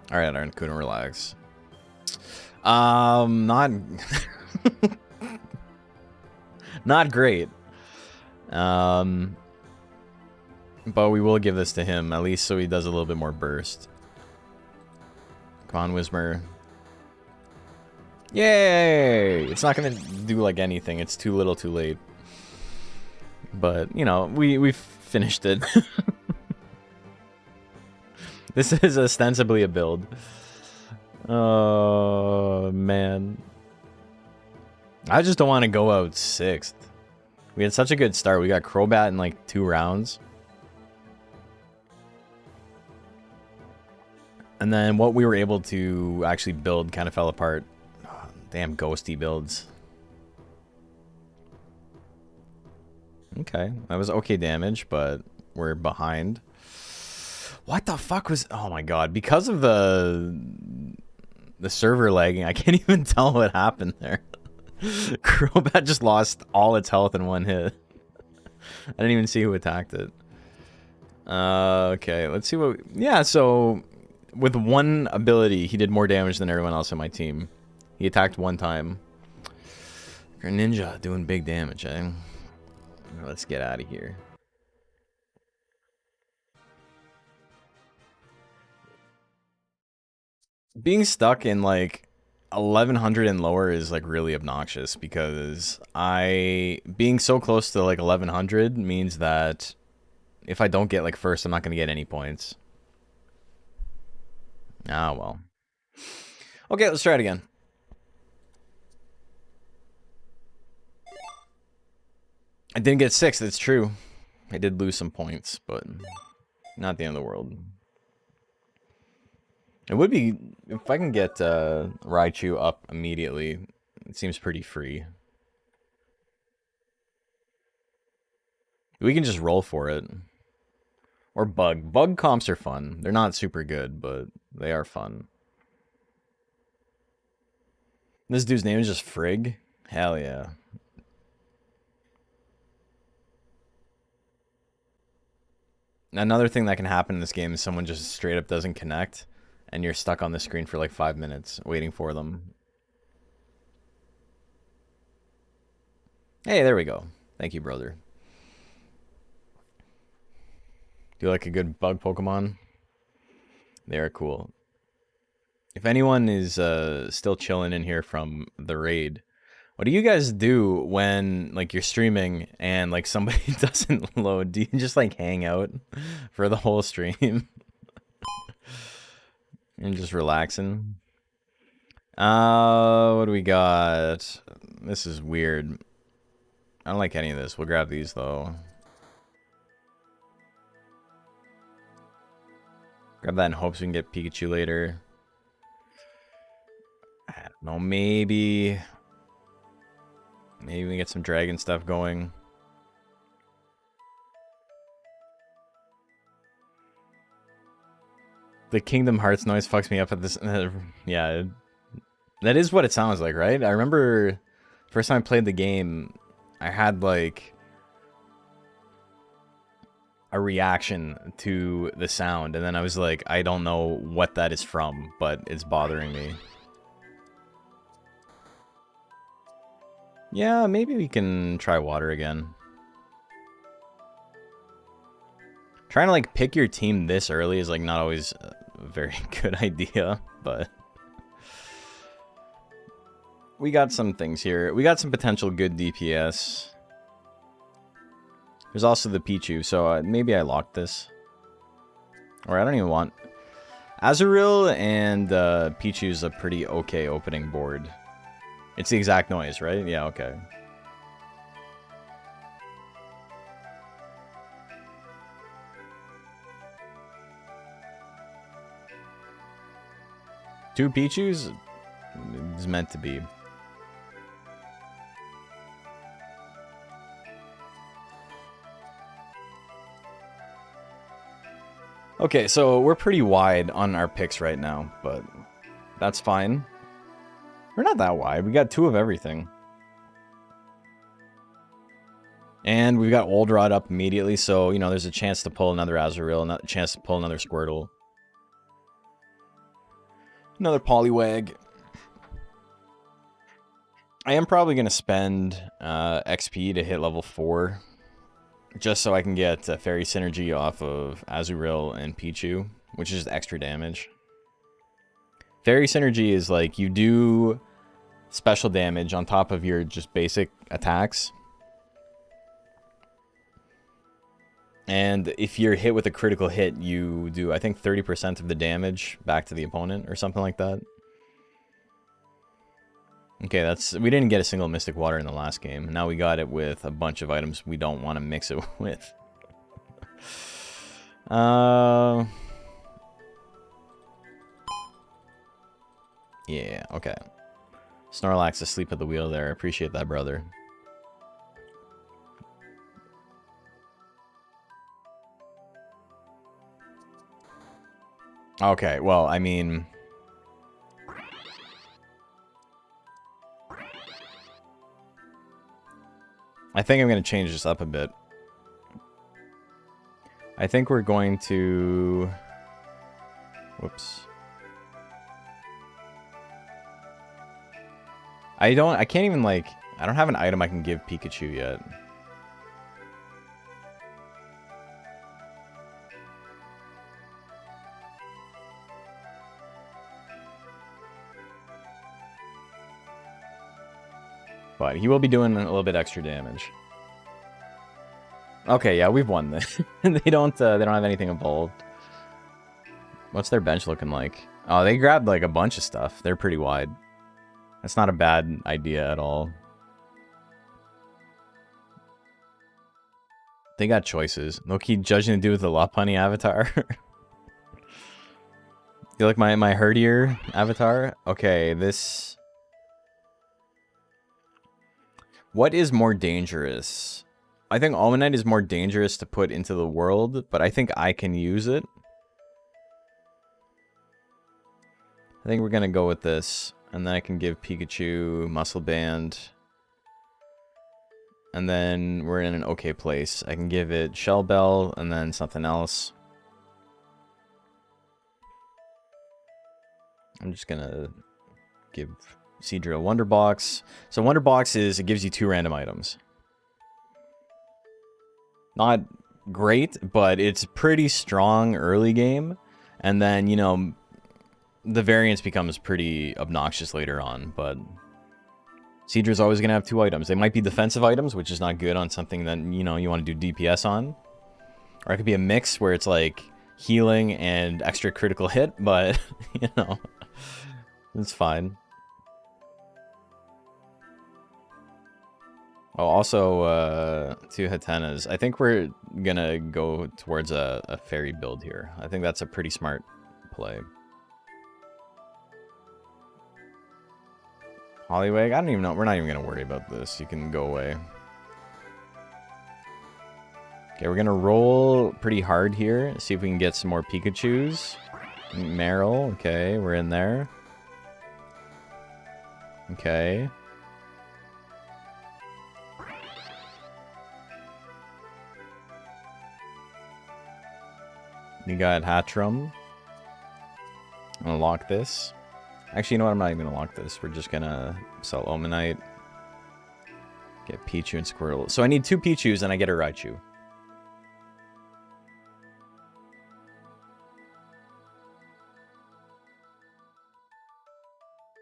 Alright, Arncuna, relax. Not... not great. But we will give this to him, at least so he does a little bit more burst. Come on, Whismer. Yay! It's not gonna do, like, anything. It's too little too late. But, you know, we finished it. This is ostensibly a build. Oh, man. I just don't want to go out 6th. We had such a good start. We got Crobat in, like, 2 rounds. And then what we were able to actually build kind of fell apart. Oh, damn ghosty builds. Okay, that was okay damage, but we're behind. What the fuck was... Oh my god, because of the server lagging, I can't even tell what happened there. Crobat just lost all its health in one hit. I didn't even see who attacked it. Okay, let's see what... Yeah, so... With one ability, he did more damage than everyone else in my team. He attacked 1 time. Greninja doing big damage, eh? Let's get out of here. Being stuck in, like, 1100 and lower is, like, really obnoxious because being so close to, like, 1100 means that if I don't get, like, first, I'm not going to get any points. Ah, well. Okay, let's try it again. I didn't get 6th, it's true. I did lose some points, but not the end of the world. It would be... If I can get Raichu up immediately, it seems pretty free. We can just roll for it. Or Bug. Bug comps are fun. They're not super good, but they are fun. This dude's name is just Frigg? Hell yeah. Another thing that can happen in this game is someone just straight up doesn't connect, and you're stuck on the screen for like 5 minutes waiting for them. Hey, there we go. Thank you, brother. Do you like a good bug Pokemon? They're cool. If anyone is still chilling in here from the raid, what do you guys do when, like, you're streaming and, like, somebody doesn't load? Do you just, like, hang out for the whole stream? And just relaxing? What do we got? This is weird. I don't like any of this. We'll grab these, though. Grab that in hopes we can get Pikachu later. I don't know, maybe... Maybe we can get some dragon stuff going. The Kingdom Hearts noise fucks me up at this... yeah, that is what it sounds like, right? I remember first time I played the game, I had, like, a reaction to the sound, and then I was like, I don't know what that is from, but it's bothering me. Yeah, maybe we can try water again. Trying to, like, pick your team this early is, like, not always a very good idea, but... We got some things here. We got some potential good DPS. There's also the Pichu, so maybe I locked this. Or I don't even want... Azurill and Pichu's a pretty okay opening board. It's the exact noise, right? Yeah, okay. Two Pichus is meant to be. Okay, so we're pretty wide on our picks right now, but that's fine. We're not that wide. We got 2 of everything. And we've got Old Rod up immediately, so, you know, there's a chance to pull another Azurill, a chance to pull another Squirtle. Another Poliwag. I am probably going to spend XP to hit level 4. just so I can get Fairy Synergy off of Azurill and Pichu, which is extra damage. Fairy Synergy is like you do special damage on top of your just basic attacks. And if you're hit with a critical hit, you do, I think, 30% of the damage back to the opponent or something like that. Okay, we didn't get a single Mystic Water in the last game. Now we got it with a bunch of items we don't want to mix it with. Yeah, okay. Snorlax asleep at the wheel there. Appreciate that, brother. Okay, well, I mean... I think I'm going to change this up a bit. I think we're going to... Whoops. I can't even, like... I don't have an item I can give Pikachu yet. But he will be doing a little bit extra damage. Okay, yeah, we've won this. They don't have anything evolved. What's their bench looking like? Oh, they grabbed like a bunch of stuff. They're pretty wide. That's not a bad idea at all. They got choices. Low-key judging to do with the Lopunny avatar. You like my herdier avatar? Okay, this... What is more dangerous? I think Almanite is more dangerous to put into the world, but I think I can use it. I think we're gonna go with this. And then I can give Pikachu Muscle Band. And then we're in an okay place. I can give it Shell Bell and then something else. I'm just gonna give Seadrill Wonder Box. So Wonder Box is, it gives you 2 random items. Not great, but it's pretty strong early game. And then, you know, the variance becomes pretty obnoxious later on, but Seadrill's always going to have 2 items. They might be defensive items, which is not good on something that, you know, you want to do DPS on. Or it could be a mix where it's like healing and extra critical hit, but, you know, it's fine. Oh, also, 2 Hatenas. I think we're going to go towards a fairy build here. I think that's a pretty smart play. Hollywag? I don't even know. We're not even going to worry about this. You can go away. Okay, we're going to roll pretty hard here. See if we can get some more Pikachus. Meryl. Okay, we're in there. Okay. We got Hatchrum. I'm going to lock this. Actually, you know what? I'm not even going to lock this. We're just going to sell Omanite. Get Pichu and Squirtle. So I need 2 Pichus and I get a Raichu.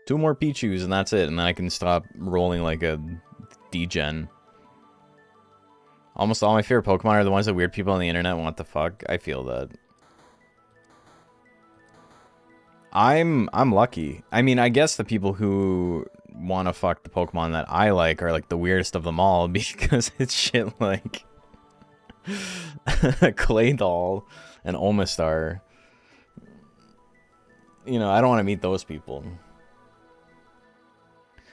Two more Pichus and that's it. And then I can stop rolling like a degen. Almost all my favorite Pokemon are the ones that weird people on the internet want the fuck. I feel that. I'm lucky. I mean, I guess the people who want to fuck the Pokemon that I like are like the weirdest of them all because it's shit like Claydol and Omastar. You know, I don't want to meet those people.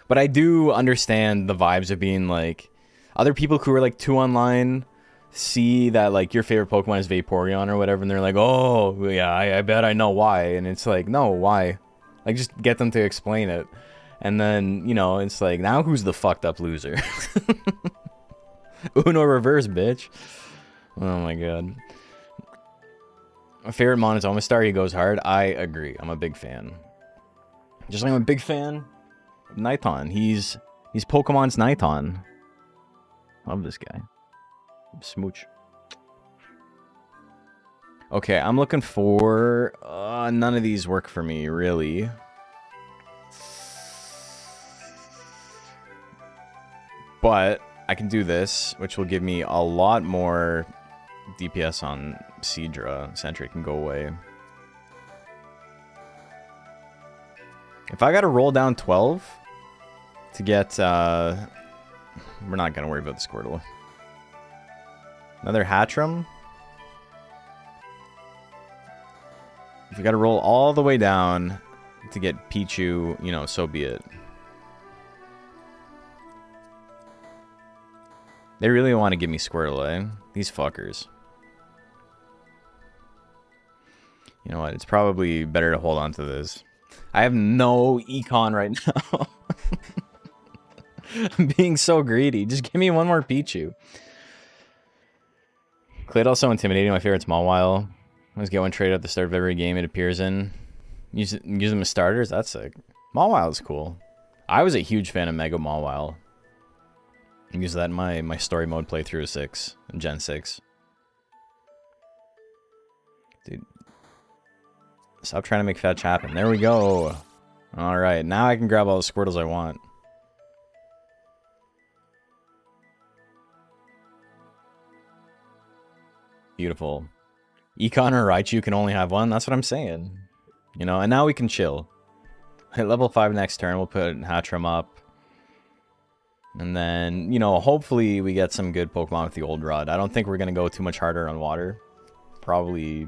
But I do understand the vibes of being like other people who are like too online see that like your favorite Pokemon is Vaporeon or whatever, and they're like, oh yeah, I bet I know why. And it's like, no, why? Like, just get them to explain it. And then, you know, it's like, now who's the fucked up loser? Uno reverse, bitch. Oh my god. My favorite mon is Omastar. He goes hard. I agree. I'm a big fan. Just like I'm a big fan of Nighton. He's Pokemon's Nighton. Love this guy. Smooch. Okay, I'm looking for... none of these work for me, really. But I can do this, which will give me a lot more DPS on Seadra. Sentry can go away. If I gotta roll down 12 to get... we're not gonna worry about the Squirtle. Another Hatchram. If we gotta roll all the way down to get Pichu, you know, so be it. They really want to give me Squirtle, eh? These fuckers. You know what? It's probably better to hold on to this. I have no econ right now. I'm being so greedy. Just give me one more Pichu. Claydol's so intimidating. My favorite Mawile. Let's get one trade at the start of every game it appears in. Use them as starters? That's sick. Mawile is cool. I was a huge fan of Mega Mawile. I use that in my story mode playthrough of 6. Gen 6. Dude. Stop trying to make fetch happen. There we go. Alright, now I can grab all the Squirtles I want. Beautiful. Econ or Raichu can only have one. That's what I'm saying. You know, and now we can chill. Hit level 5 next turn. We'll put Hatchram up. And then, you know, hopefully we get some good Pokemon with the Old Rod. I don't think we're going to go too much harder on water. Probably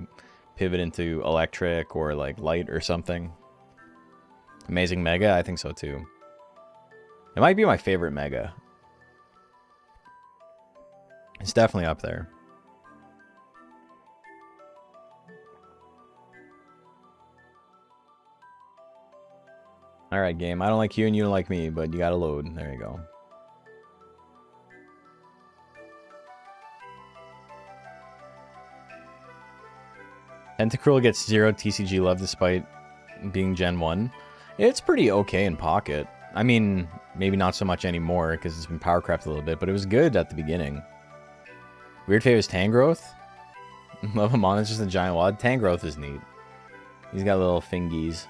pivot into electric or like light or something. Amazing Mega? I think so too. It might be my favorite Mega. It's definitely up there. Alright, game. I don't like you and you don't like me, but you gotta load. There you go. Tentacruel gets 0 TCG love despite being Gen 1. It's pretty okay in Pocket. I mean, maybe not so much anymore because it's been power crafted a little bit, but it was good at the beginning. Weird Favor's Tangrowth. Love him on, it's just a giant wad. Tangrowth is neat. He's got little fingies.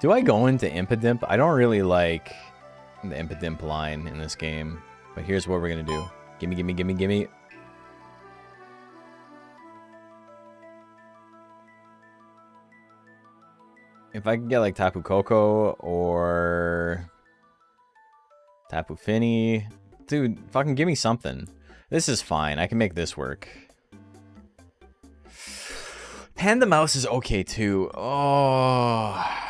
Do I go into Impidimp? I don't really like the Impidimp line in this game, but here's what we're gonna do. Gimme, gimme, gimme, gimme. If I can get like Tapu Koko or Tapu Fini, dude, fucking give me something. This is fine. I can make this work. Panda Mouse is okay too. Oh.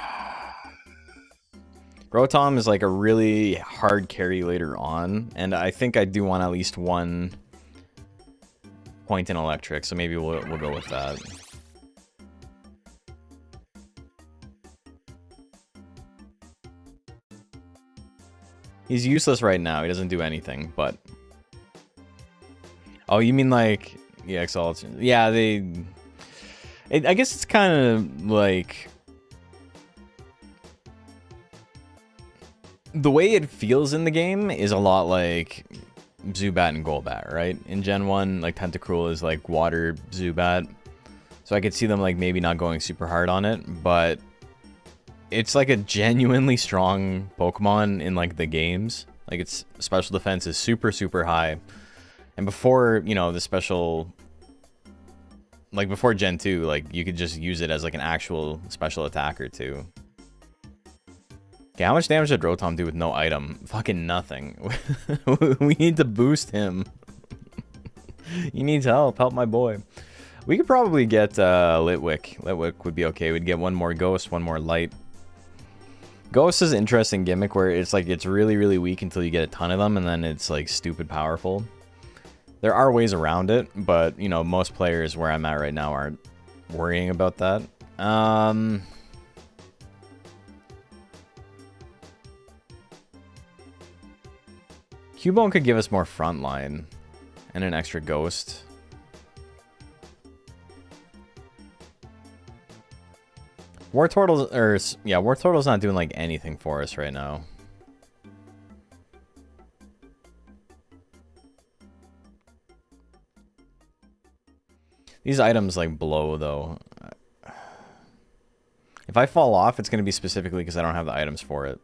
Rotom is like a really hard carry later on, and I think I do want at least one point in electric, so maybe we'll go with that. He's useless right now. He doesn't do anything, but... Oh, you mean like... Yeah, Exalt. Yeah, I guess it's kind of like... The way it feels in the game is a lot like Zubat and Golbat, right? In Gen 1, like Tentacruel is like water Zubat. So I could see them like maybe not going super hard on it, but it's like a genuinely strong Pokemon in like the games. Like its special defense is super, super high. And before, you know, the special... Like before Gen 2, like you could just use it as like an actual special attacker too. Okay, how much damage did Rotom do with no item? Fucking nothing. We need to boost him. He needs help. Help my boy. We could probably get Litwick. Litwick would be okay. We'd get one more Ghost, one more Light. Ghost is an interesting gimmick where it's like it's really, really weak until you get a ton of them, and then it's like stupid powerful. There are ways around it, but you know, most players where I'm at right now aren't worrying about that. Cubone could give us more frontline and an extra Ghost. Wartortle's not doing like anything for us right now. These items like blow though. If I fall off, it's going to be specifically because I don't have the items for it.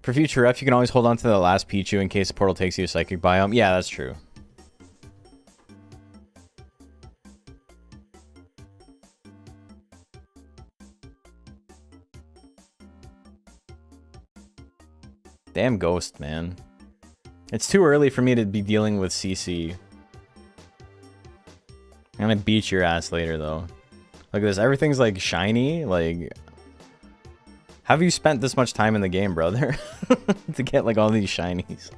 For future ref, you can always hold on to the last Pichu in case the portal takes you to Psychic Biome. Yeah, that's true. Damn Ghost, man. It's too early for me to be dealing with CC. I'm gonna beat your ass later, though. Look at this. Everything's, like, shiny. Like, have you spent this much time in the game, brother? To get, like, all these shinies.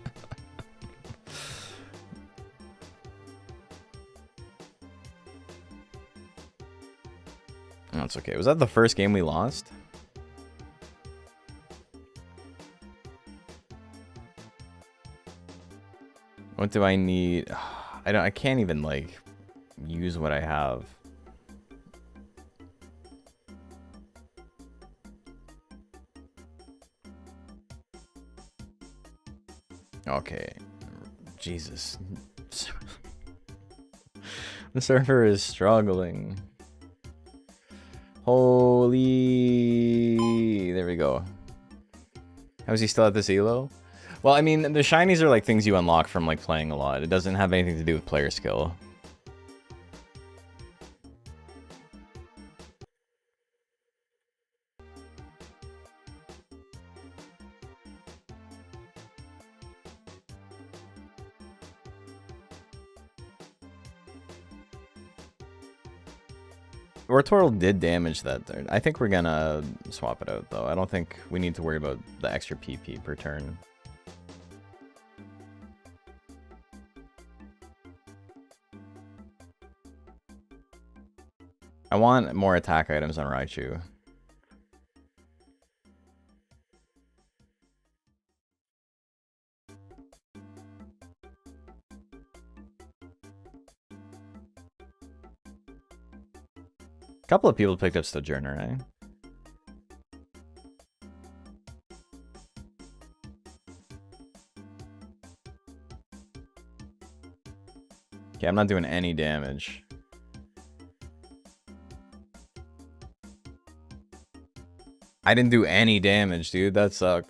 That's okay. Was that the first game we lost? What do I need? I can't even, like, use what I have. Okay. Jesus. The server is struggling. Holy... There we go. How is he still at this elo? Well, I mean, the shinies are like things you unlock from like playing a lot. It doesn't have anything to do with player skill. Rotorl did damage that. I think we're gonna swap it out though. I don't think we need to worry about the extra PP per turn. I want more attack items on Raichu. A couple of people picked up Sojourner, eh? Okay, I'm not doing any damage. I didn't do any damage, dude. That sucked.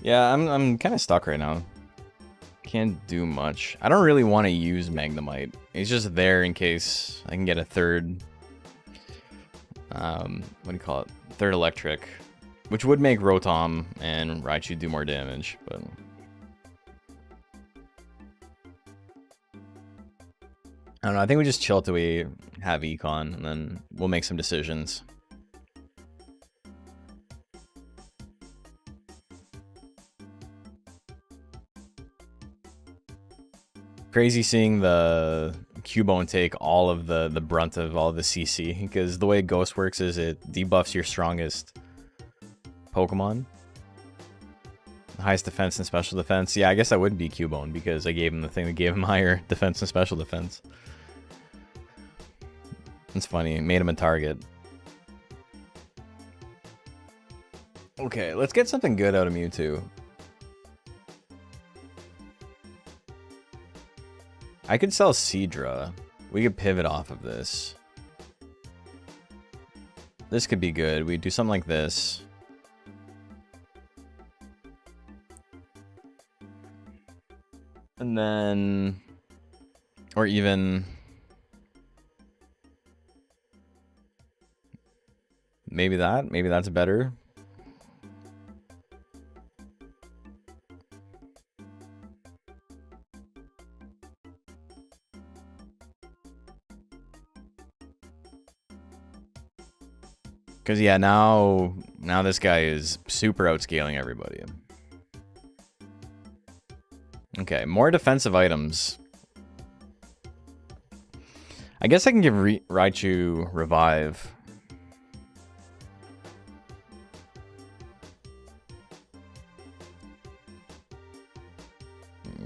Yeah, I'm kind of stuck right now. Can't do much. I don't really want to use Magnemite. It's just there in case I can get a third... what do you call it? Third electric. Which would make Rotom and Raichu do more damage, but... I don't know, I think we just chill till we have Econ, and then we'll make some decisions. Crazy seeing the Cubone take all of the brunt of all the CC, because the way Ghost works is it debuffs your strongest Pokemon. Highest defense and special defense. Yeah, I guess that would be Cubone, because I gave him the thing that gave him higher defense and special defense. It's funny, it made him a target. Okay, let's get something good out of Mewtwo. I could sell Seadra. We could pivot off of this. This could be good. We do something like this. And then... Or even... Maybe that? Maybe that's better. Because, yeah, now this guy is super outscaling everybody. Okay, more defensive items. I guess I can give Raichu Revive.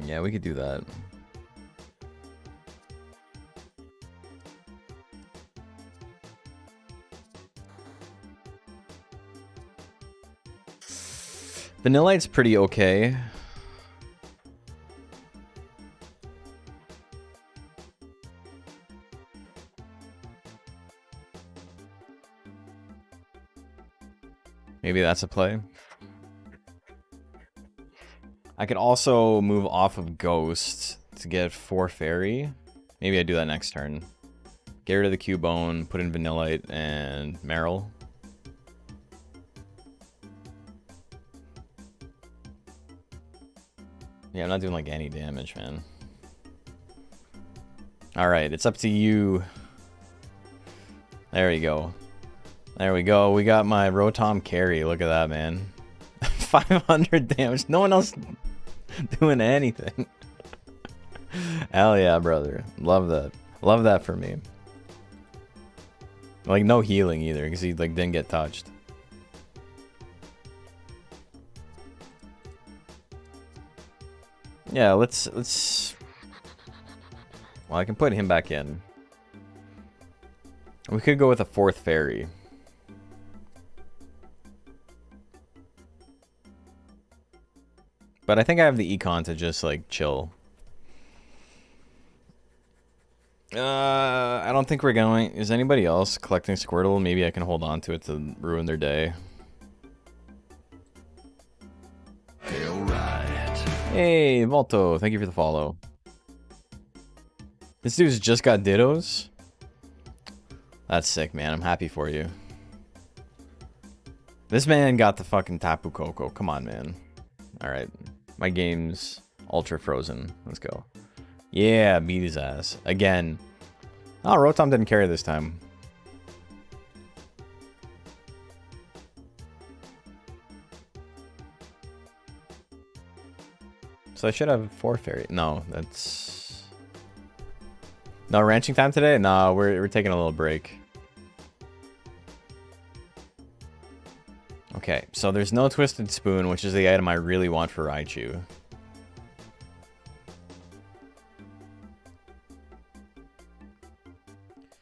Yeah, we could do that. Vanillite's pretty okay. Maybe that's a play. I could also move off of Ghost to get 4 Fairy. Maybe I do that next turn. Get rid of the Cubone, put in Vanillite and Meryl. Yeah, I'm not doing like any damage, man. Alright, it's up to you. There we go. There we go. We got my Rotom carry. Look at that, man. 500 damage. No one else doing anything. Hell yeah, brother. Love that. Love that for me. Like, no healing either, because he like didn't get touched. Yeah, let's well, I can put him back in. We could go with a 4th fairy. But I think I have the econ to just like chill. I don't think we're going. Is anybody else collecting Squirtle? Maybe I can hold on to it to ruin their day. Hey, Volto, thank you for the follow. This dude's just got Dittos. That's sick, man. I'm happy for you. This man got the fucking Tapu Koko. Come on, man. Alright. My game's ultra frozen. Let's go. Yeah, beat his ass. Again. Oh, Rotom didn't carry this time. So I should have 4 fairy. No, that's... No ranching time today? No, we're taking a little break. Okay, so there's no Twisted Spoon, which is the item I really want for Raichu.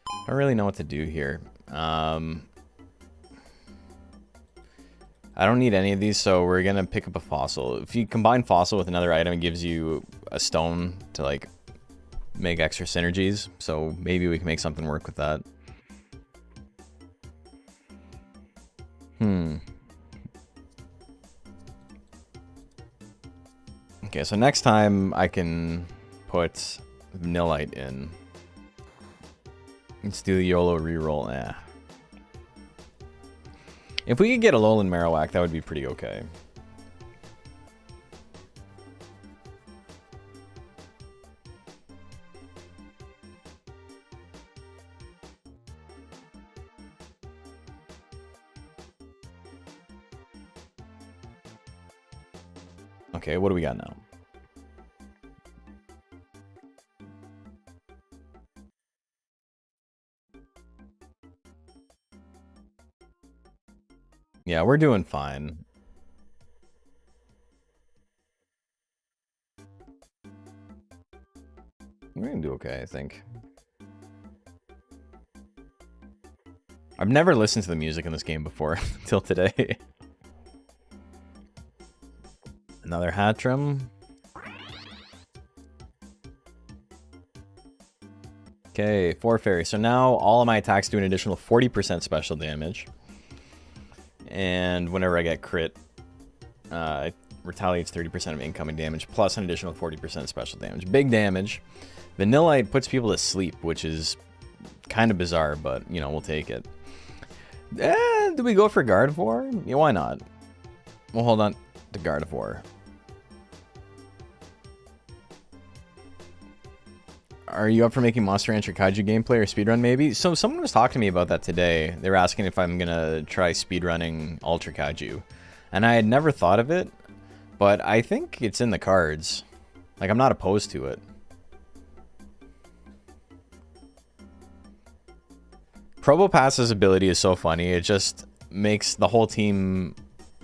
I don't really know what to do here. I don't need any of these, so we're gonna pick up a fossil. If you combine fossil with another item, it gives you a stone to like make extra synergies. So maybe we can make something work with that. Okay, so next time I can put Vanillite in. Let's do the YOLO reroll. Eh. If we could get a Alolan Marowak, that would be pretty okay. Okay, what do we got now? Yeah, we're doing fine. We're gonna do okay, I think. I've never listened to the music in this game before until today. Another Hatchram. Okay, 4 fairy. So now all of my attacks do an additional 40% special damage. And whenever I get crit, it retaliates 30% of incoming damage, plus an additional 40% special damage. Big damage. Vanillite puts people to sleep, which is kind of bizarre, but, you know, we'll take it. Do we go for Gardevoir? Yeah, why not? We'll hold on to Gardevoir. Are you up for making Monster Rancher Kaiju gameplay or speedrun maybe? So someone was talking to me about that today. They were asking if I'm gonna try speedrunning Ultra Kaiju. And I had never thought of it, but I think it's in the cards. Like, I'm not opposed to it. Probopass's ability is so funny. It just makes the whole team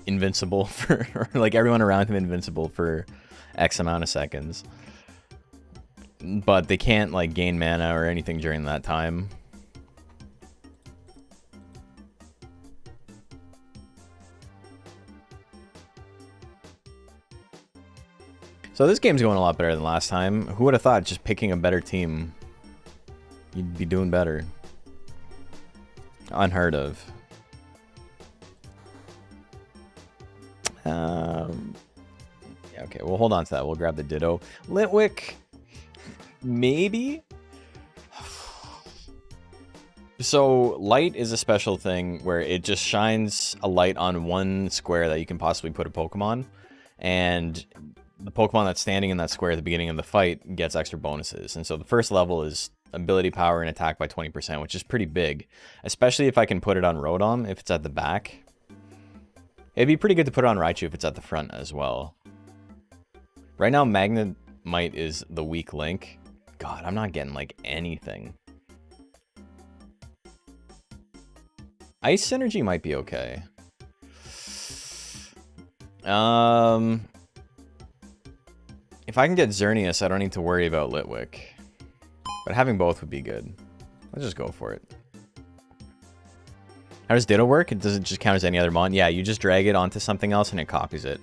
invincible for, or like everyone around him invincible for X amount of seconds. But they can't like gain mana or anything during that time. So this game's going a lot better than last time. Who would have thought just picking a better team, you'd be doing better? Unheard of. Yeah, okay, we'll hold on to that. We'll grab the Ditto. Litwick, maybe? So light is a special thing where it just shines a light on one square that you can possibly put a Pokemon, and the Pokemon that's standing in that square at the beginning of the fight gets extra bonuses. And so the first level is ability power and attack by 20%, which is pretty big, especially if I can put it on Rotom if it's at the back. It'd be pretty good to put it on Raichu if it's at the front as well. Right now, Magnemite is the weak link. God, I'm not getting like anything. Ice Energy might be okay. If I can get Xerneas, I don't need to worry about Litwick. But having both would be good. Let's just go for it. How does Ditto work? Does it just count as any other mon? Yeah, you just drag it onto something else and it copies it.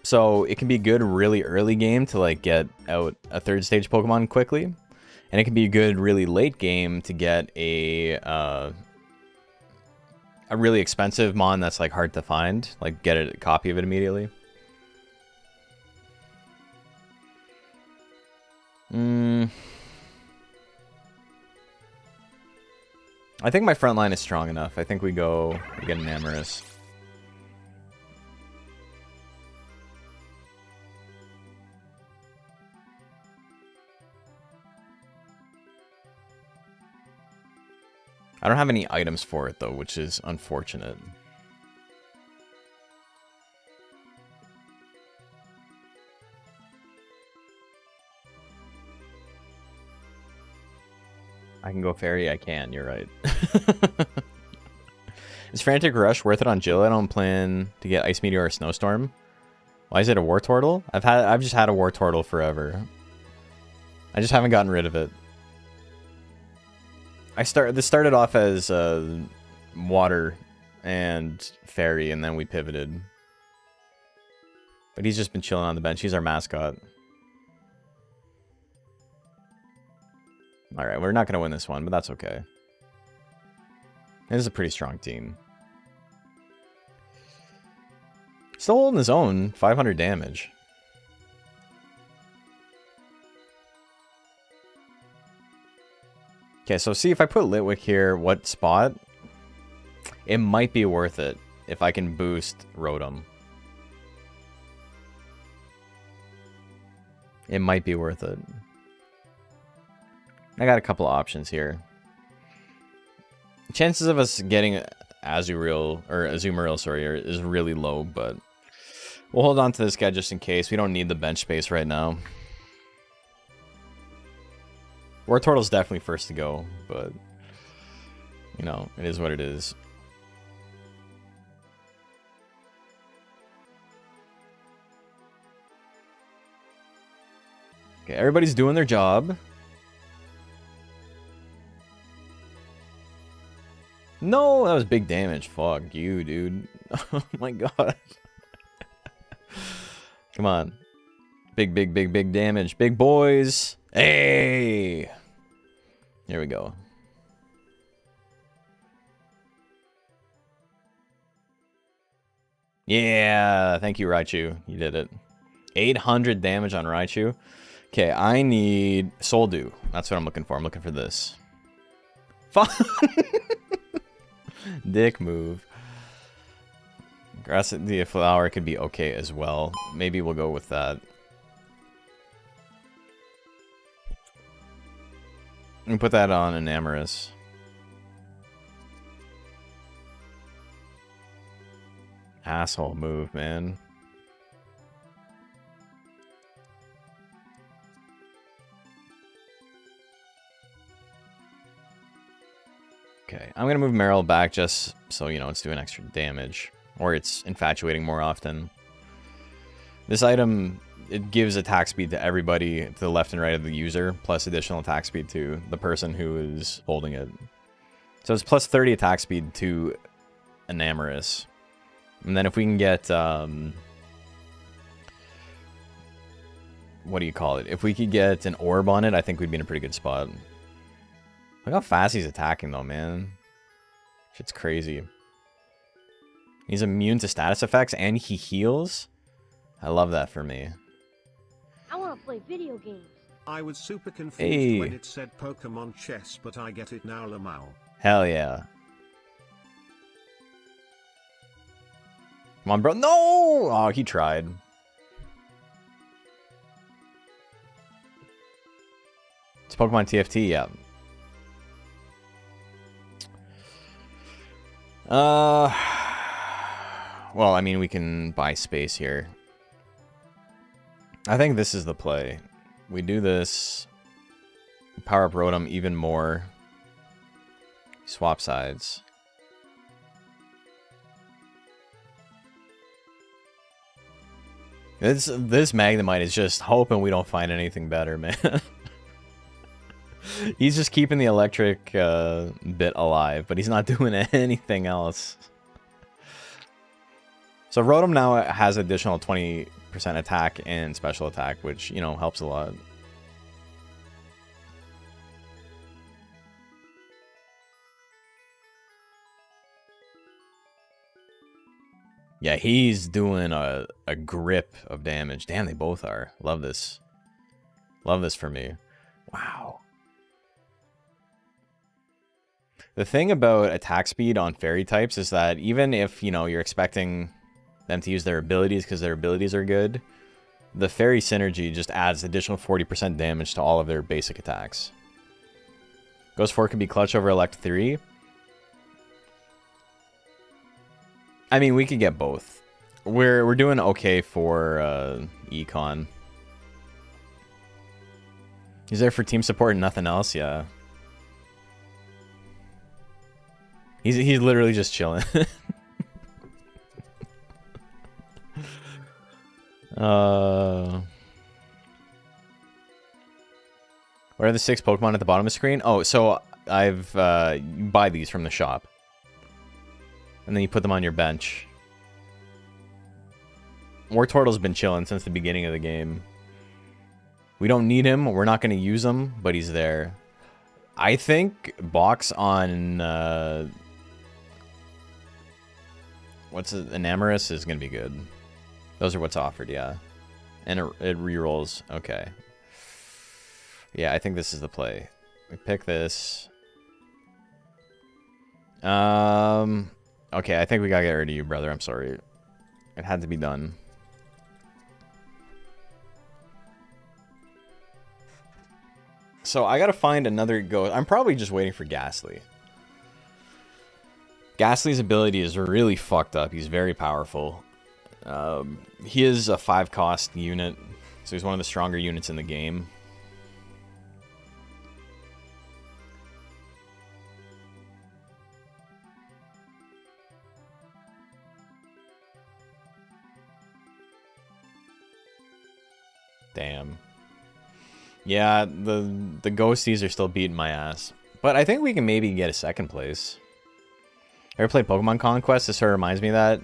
So it can be good really early game to like get out a third stage Pokemon quickly. And it can be good really late game to get a really expensive mon that's like hard to find. Like get a copy of it immediately. I think my front line is strong enough. I think we get an Amorous. I don't have any items for it though, which is unfortunate. I can go fairy, I can, you're right. Is Frantic Rush worth it on Jill? I don't plan to get Ice Meteor or Snowstorm. Why is it a Wartortle? I've just had a Wartortle forever. I just haven't gotten rid of it. This started off as water and fairy, and then we pivoted. But he's just been chilling on the bench. He's our mascot. Alright, we're not going to win this one, but that's okay. It is a pretty strong team. Still holding his own, 500 damage. Okay, so see if I put Litwick here, what spot? It might be worth it if I can boost Rotom. It might be worth it. I got a couple of options here. Chances of us getting Azumarill, sorry, is really low, but we'll hold on to this guy just in case. We don't need the bench space right now. Wartortle's definitely first to go, but you know, it is what it is. Okay, everybody's doing their job. No, that was big damage. Fuck you, dude. Oh my god. Come on. Big damage. Big boys. Hey! Here we go. Yeah, thank you, Raichu. You did it. 800 damage on Raichu. Okay, I need Soul Dew. That's what I'm looking for. I'm looking for this. Fun! Dick move. Grassy Flower could be okay as well. Maybe we'll go with that. And put that on an Amorous. Asshole move, man. Okay, I'm gonna move Meryl back just so, you know, it's doing extra damage. Or it's infatuating more often. This item, it gives attack speed to everybody to the left and right of the user, plus additional attack speed to the person who is holding it. So it's plus 30 attack speed to an Amorous. And then if we can get what do you call it? If we could get an orb on it, I think we'd be in a pretty good spot. Look how fast he's attacking, though, man. Shit's crazy. He's immune to status effects, and he heals. I love that for me. I want to play video games. I was super confused when it said Pokemon chess, but I get it now, Lamau. Hell yeah. Come on, bro. No! Oh, he tried. It's Pokemon TFT, yeah. Well, I mean, we can buy space here. I think this is the play. We do this. Power up Rotom even more. Swap sides. This Magnemite is just hoping we don't find anything better, man. He's just keeping the electric bit alive, but he's not doing anything else. So Rotom now has additional 20% attack and special attack, which, you know, helps a lot. Yeah, he's doing a grip of damage. Damn, they both are. Love this. Love this for me. Wow. The thing about attack speed on fairy types is that even if, you know, you're expecting them to use their abilities because their abilities are good, the fairy synergy just adds additional 40% damage to all of their basic attacks. Ghost 4 could be clutch over Elect 3. I mean, we could get both. We're doing okay for Econ. He's there for team support and nothing else, yeah. He's literally just chilling. What are the 6 Pokemon at the bottom of the screen? Oh, so I've you buy these from the shop. And then you put them on your bench. Wartortle's been chilling since the beginning of the game. We don't need him. We're not going to use him, but he's there. I think box on... what's it? Enamorous is going to be good. Those are what's offered, yeah. And it rerolls. Okay. Yeah, I think this is the play. We pick this. Okay, I think we gotta get rid of you, brother. I'm sorry. It had to be done. So I gotta find another ghost. I'm probably just waiting for Ghastly. Ghastly's ability is really fucked up. He's very powerful. He is a 5-cost unit, so he's one of the stronger units in the game. Damn. Yeah, the ghosties are still beating my ass. But I think we can maybe get a 2nd place. Ever played Pokemon Conquest? This sort of reminds me of that.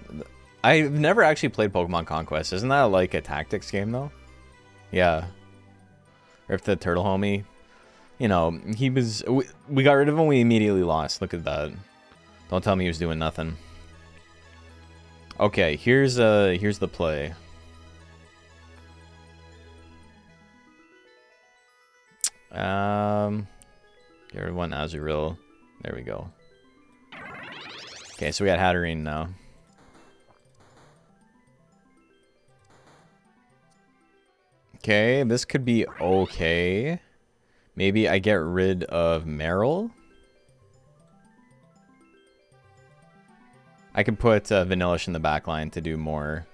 I've never actually played Pokemon Conquest. Isn't that like a tactics game, though? Yeah. Or if the turtle homie... You know, he was... We got rid of him, we immediately lost. Look at that. Don't tell me he was doing nothing. Okay, here's the play. Get rid of one Azurill. There we go. Okay, so we got Hatterene now. Okay, this could be okay. Maybe I get rid of Meryl. I could put Vanillish in the back line to do more.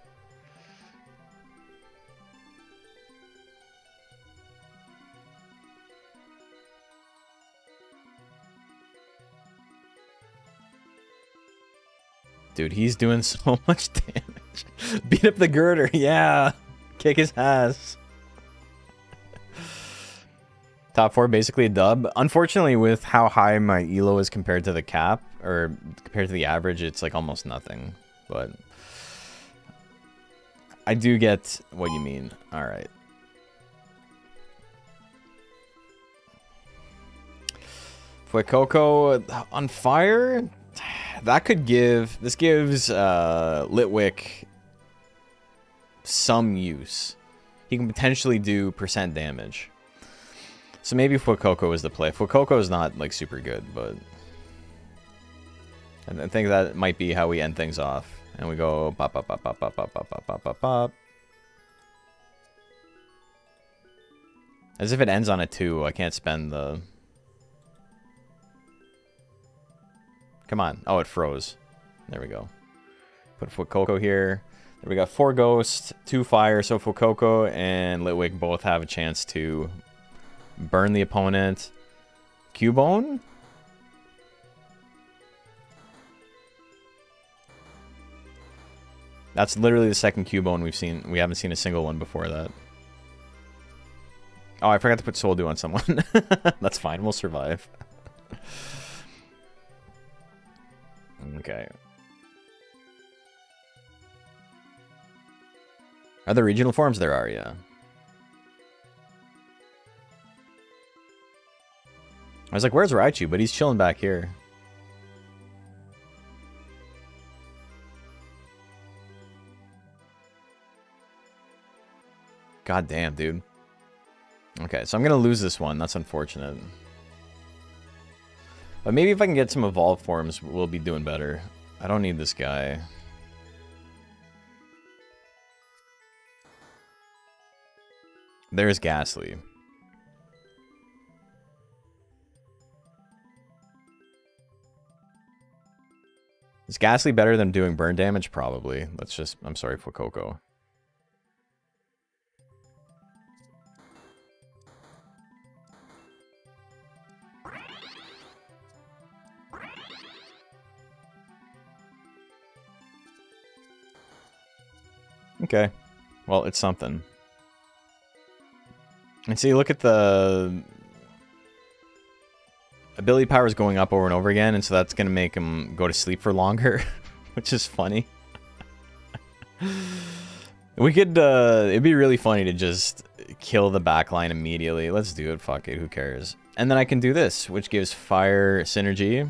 Dude, he's doing so much damage. Beat up the girder, yeah. Kick his ass. Top 4, basically a dub. Unfortunately, with how high my elo is compared to the cap, or compared to the average, it's like almost nothing. But I do get what you mean. Alright. Fuecoco on fire? That could give... This gives Litwick some use. He can potentially do % damage. So maybe Fuecoco is the play. Fuecoco is not, like, super good, but... I think that might be how we end things off. And we go... Pop, pop, pop, pop, pop, pop, pop, pop, pop, pop, pop. As if it ends on a 2. I can't spend the... Come on. Oh, it froze. There we go. Put Fuecoco here. There we got 4 ghosts, 2 fire, so Fuecoco and Litwick both have a chance to burn the opponent. Cubone? That's literally the second Cubone we've seen. We haven't seen a single one before that. Oh, I forgot to put Soul Dew on someone. That's fine, we'll survive. Okay. Are there regional forms? There are, yeah. I was like, where's Raichu? But he's chilling back here. God damn, dude. Okay, so I'm gonna lose this one. That's unfortunate. But maybe if I can get some evolved forms, we'll be doing better. I don't need this guy. There's Ghastly. Is Ghastly better than doing burn damage? Probably. Let's just... I'm sorry, Fuecoco. Okay. Well, it's something. And see, look at the... ability power is going up over and over again, and so that's going to make him go to sleep for longer, which is funny. We could, it'd be really funny to just kill the backline immediately. Let's do it, fuck it, who cares? And then I can do this, which gives fire synergy.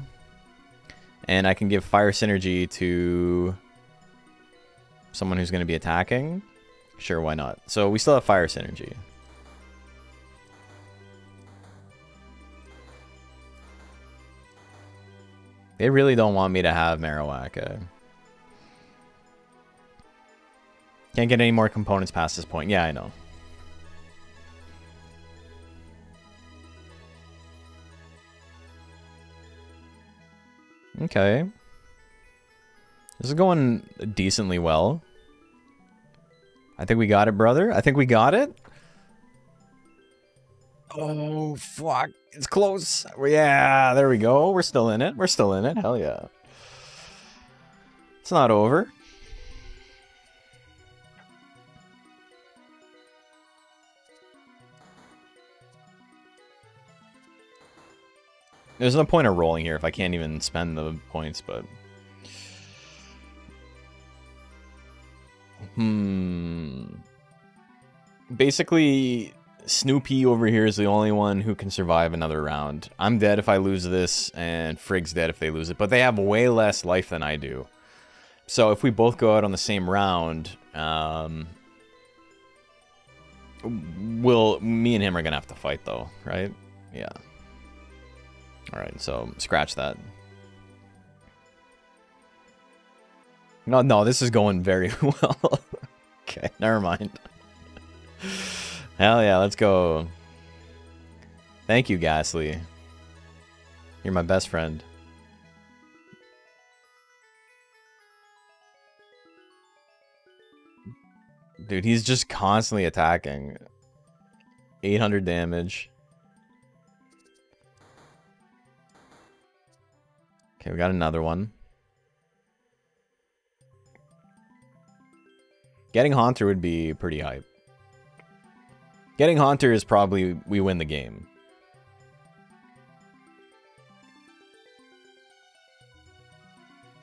And I can give fire synergy to someone who's going to be attacking. Sure, why not? So we still have fire synergy. They really don't want me to have Marowak. Can't get any more components past this point. Yeah, I know. Okay. This is going decently well. I think we got it, brother. I think we got it. Oh, fuck. It's close. Yeah, there we go. We're still in it. We're still in it. Hell yeah. It's not over. There's no point of rolling here if I can't even spend the points, but... Basically... Snoopy over here is the only one who can survive another round. I'm dead if I lose this, and Frig's dead if they lose it. But they have way less life than I do. So if we both go out on the same round, me and him are gonna have to fight though, right? Yeah. Alright, so scratch that. No, this is going very well. Okay, never mind. Hell yeah, let's go. Thank you, Ghastly. You're my best friend. Dude, he's just constantly attacking. 800 damage. Okay, we got another one. Getting Haunter would be pretty hype. Getting Haunter is probably we win the game.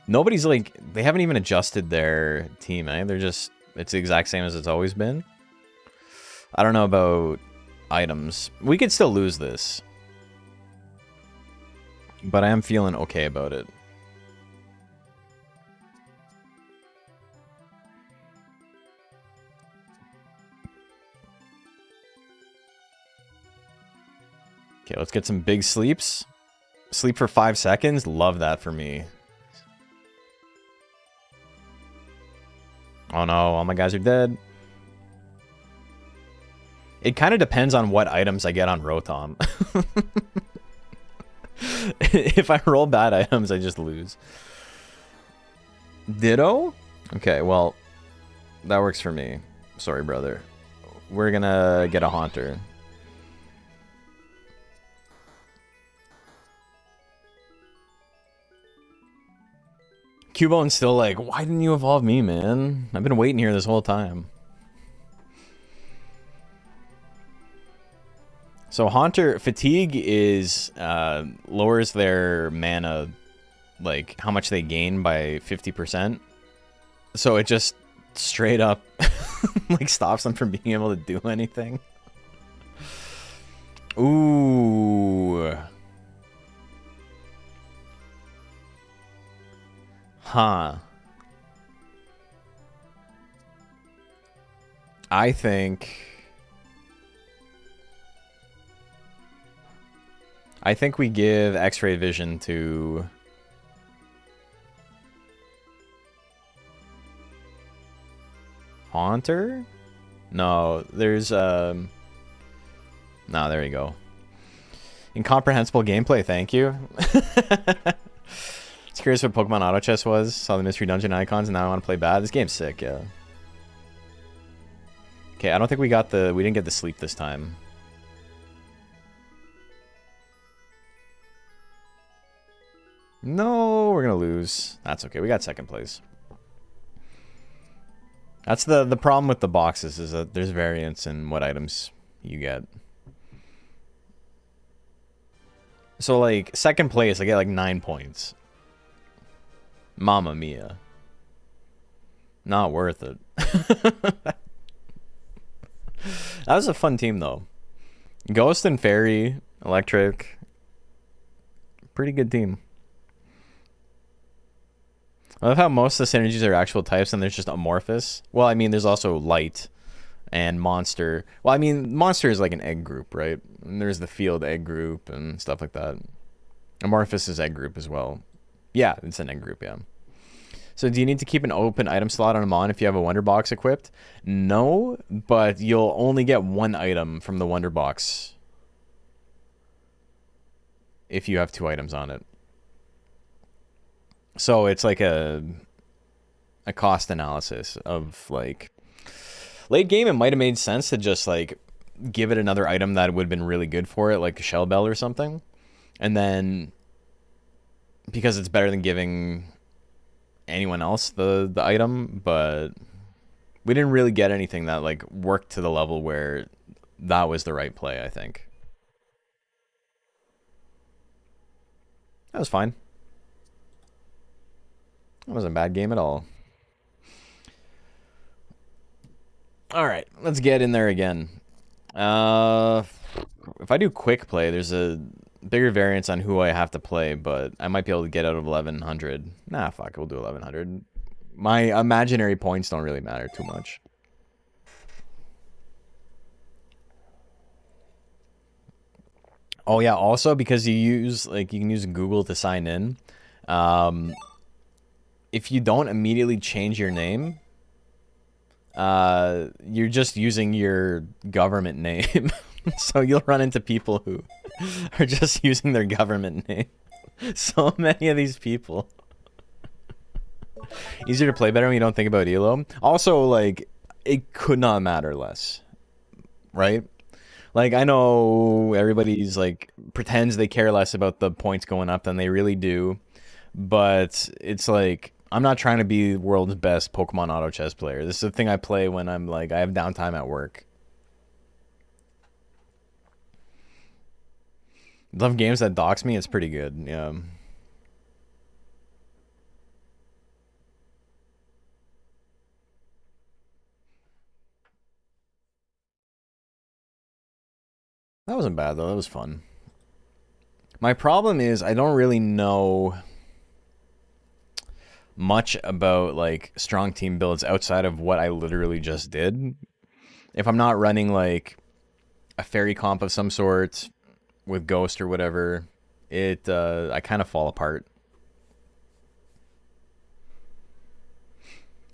Nobody's like, they haven't even adjusted their team, eh? They're just, it's the exact same as it's always been. I don't know about items. We could still lose this. but I am feeling okay about it. Okay, let's get some big sleeps. Sleep for 5 seconds. Love that for me. Oh no, all my guys are dead. It kind of depends on what items I get on Rotom. If I roll bad items, I just lose. Ditto? Okay, well, that works for me. Sorry, brother. We're gonna get a Haunter. Cubone's still like, why didn't you evolve me, man? I've been waiting here this whole time. So Haunter fatigue is lowers their mana, like how much they gain by 50%. So it just straight up like stops them from being able to do anything. Ooh. Huh. I think we give X-ray vision to Haunter? No, there's no, there you go. Incomprehensible gameplay, thank you. It's curious what Pokemon Autochess was. Saw the mystery dungeon icons and now I want to play bad. This game's sick, yeah. Okay, I don't think we didn't get the sleep this time. No, we're gonna lose. That's okay, we got second place. That's the problem with the boxes, is that there's variance in what items you get. So like, second place, I get like 9 points. Mamma mia. Not worth it. That was a fun team though. Ghost and Fairy, Electric. Pretty good team. I love how most of the synergies are actual types and there's just amorphous. Well, I mean, there's also Light and Monster. Well, I mean, Monster is like an egg group, right? And there's the Field egg group and stuff like that. Amorphous is egg group as well. Yeah, it's an egg group, yeah. So do you need to keep an open item slot on a Mon if you have a Wonder Box equipped? No, but you'll only get one item from the Wonder Box if you have 2 items on it. So it's like a cost analysis of like late game. It might have made sense to just like give it another item that would have been really good for it, like a Shell Bell or something, and then because it's better than giving anyone else the item, but we didn't really get anything that like worked to the level where that was the right play. I think that was fine. That wasn't a bad game at all. All right, let's get in there again. If I do quick play, there's a bigger variance on who I have to play, but I might be able to get out of 1100. Nah, fuck, we'll do 1100. My imaginary points don't really matter too much. Oh yeah, also because you can use Google to sign in. If you don't immediately change your name, you're just using your government name. So you'll run into people who are just using their government name. So many of these people. Easier to play better when you don't think about ELO. Also, like, it could not matter less. Right? Like, I know everybody's, like, pretends they care less about the points going up than they really do. But it's like, I'm not trying to be the world's best Pokemon Auto Chess player. This is the thing I play when I'm like, I have downtime at work. Love games that dox me. It's pretty good. Yeah. That wasn't bad though. That was fun. My problem is I don't really know much about like strong team builds outside of what I literally just did. If I'm not running like a fairy comp of some sort with Ghost or whatever, I kind of fall apart.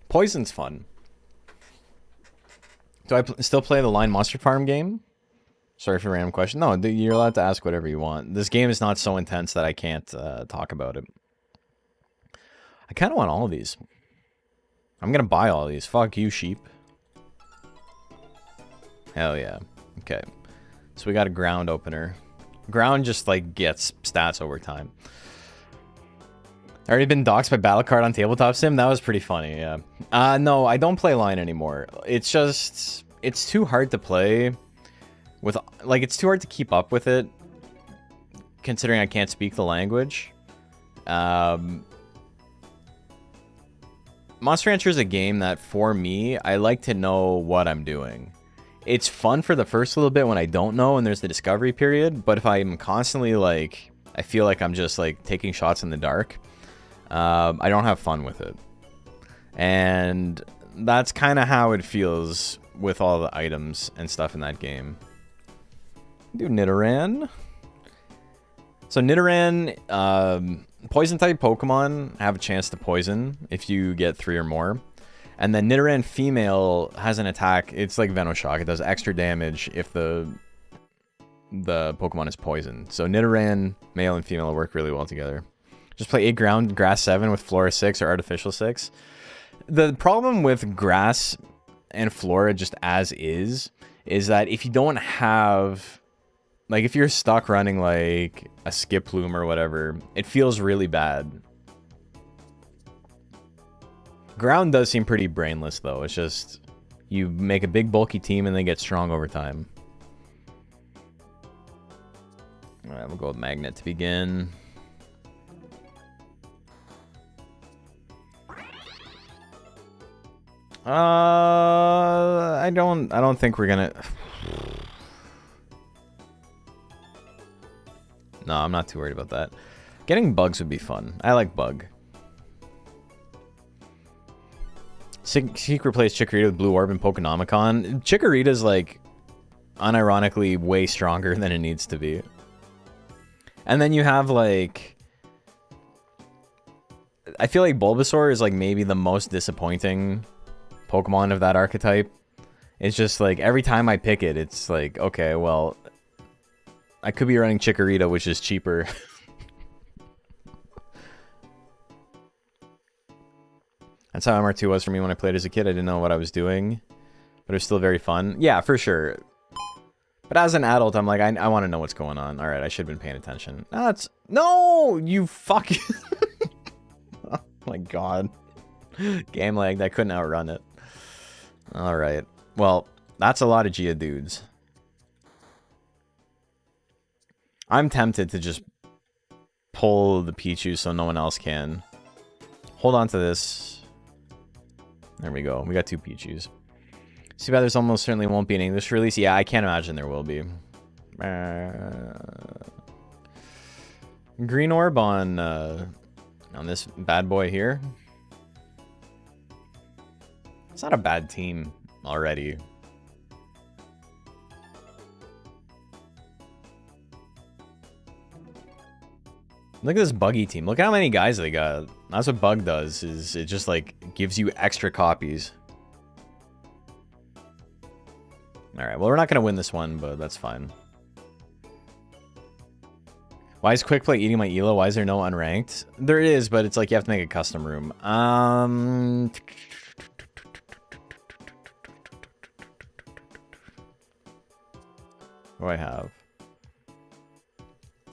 Poison's fun. Do I still play the Line Monster Farm game? Sorry for a random question. No, you're allowed to ask whatever you want. This game is not so intense that I can't talk about it. I kind of want all of these. I'm going to buy all of these. Fuck you, sheep. Hell yeah. Okay. So we got a ground opener. Ground just, like, gets stats over time. Already been doxed by Battle Card on Tabletop Sim? That was pretty funny, yeah. No, I don't play Line anymore. It's just... It's too hard to play with... Like, it's too hard to keep up with it, considering I can't speak the language. Monster Rancher is a game that, for me, I like to know what I'm doing. It's fun for the first little bit when I don't know and there's the discovery period, but if I'm constantly, like, I feel like I'm just, like, taking shots in the dark, I don't have fun with it. And that's kind of how it feels with all the items and stuff in that game. Do Nidoran. So Nidoran, Poison-type Pokemon have a chance to poison if you get 3 or more. And then Nidoran female has an attack. It's like Venoshock. It does extra damage if the Pokemon is poisoned. So Nidoran, male and female, work really well together. Just play 8 ground, grass 7 with Flora 6 or Artificial 6. The problem with grass and Flora just as is that if you don't have... Like, if you're stuck running, like, a Skip Plume or whatever, it feels really bad. Ground does seem pretty brainless, though. It's just, you make a big, bulky team and they get strong over time. Alright, we'll go with Magnet to begin. I don't think we're gonna... No, I'm not too worried about that. Getting bugs would be fun. I like bug. Seek replace Chikorita with Blue Orb and Pokenomicon. Chikorita's, like, unironically way stronger than it needs to be. And then you have, like... I feel like Bulbasaur is, like, maybe the most disappointing Pokemon of that archetype. It's just, like, every time I pick it, it's like, okay, well... I could be running Chikorita, which is cheaper. That's how MR2 was for me when I played as a kid. I didn't know what I was doing, but it was still very fun. Yeah, for sure. But as an adult, I'm like, I want to know what's going on. All right, I should have been paying attention. No, you fucking... Oh my god. Game lagged. I couldn't outrun it. All right. Well, that's a lot of Geodudes. I'm tempted to just pull the Pichu so no one else can. Hold on to this. There we go. We got 2 Pichus. See, there's almost certainly won't be an English release. Yeah, I can't imagine there will be. Green Orb on this bad boy here. It's not a bad team already. Look at this buggy team. Look how many guys they got. That's what bug does, is it just, like, gives you extra copies. Alright, well, we're not going to win this one, but that's fine. Why is Quick Play eating my Elo? Why is there no unranked? There is, but it's like you have to make a custom room. What do I have?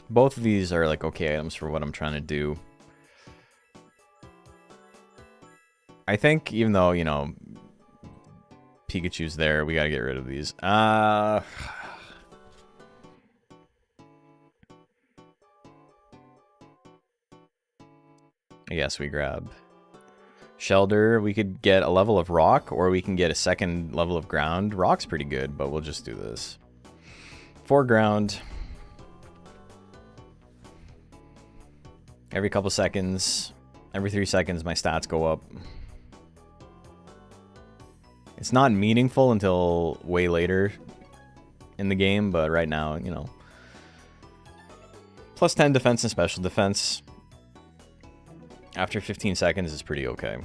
Both of these are, like, okay items for what I'm trying to do. I think, even though, you know, Pikachu's there, we gotta get rid of these. I guess we grab Shelder. We could get a level of Rock, or we can get a second level of Ground. Rock's pretty good, but we'll just do this. 4 Ground. Every couple seconds, every 3 seconds, my stats go up. It's not meaningful until way later in the game, but right now, you know. Plus 10 defense and special defense after 15 seconds is pretty okay.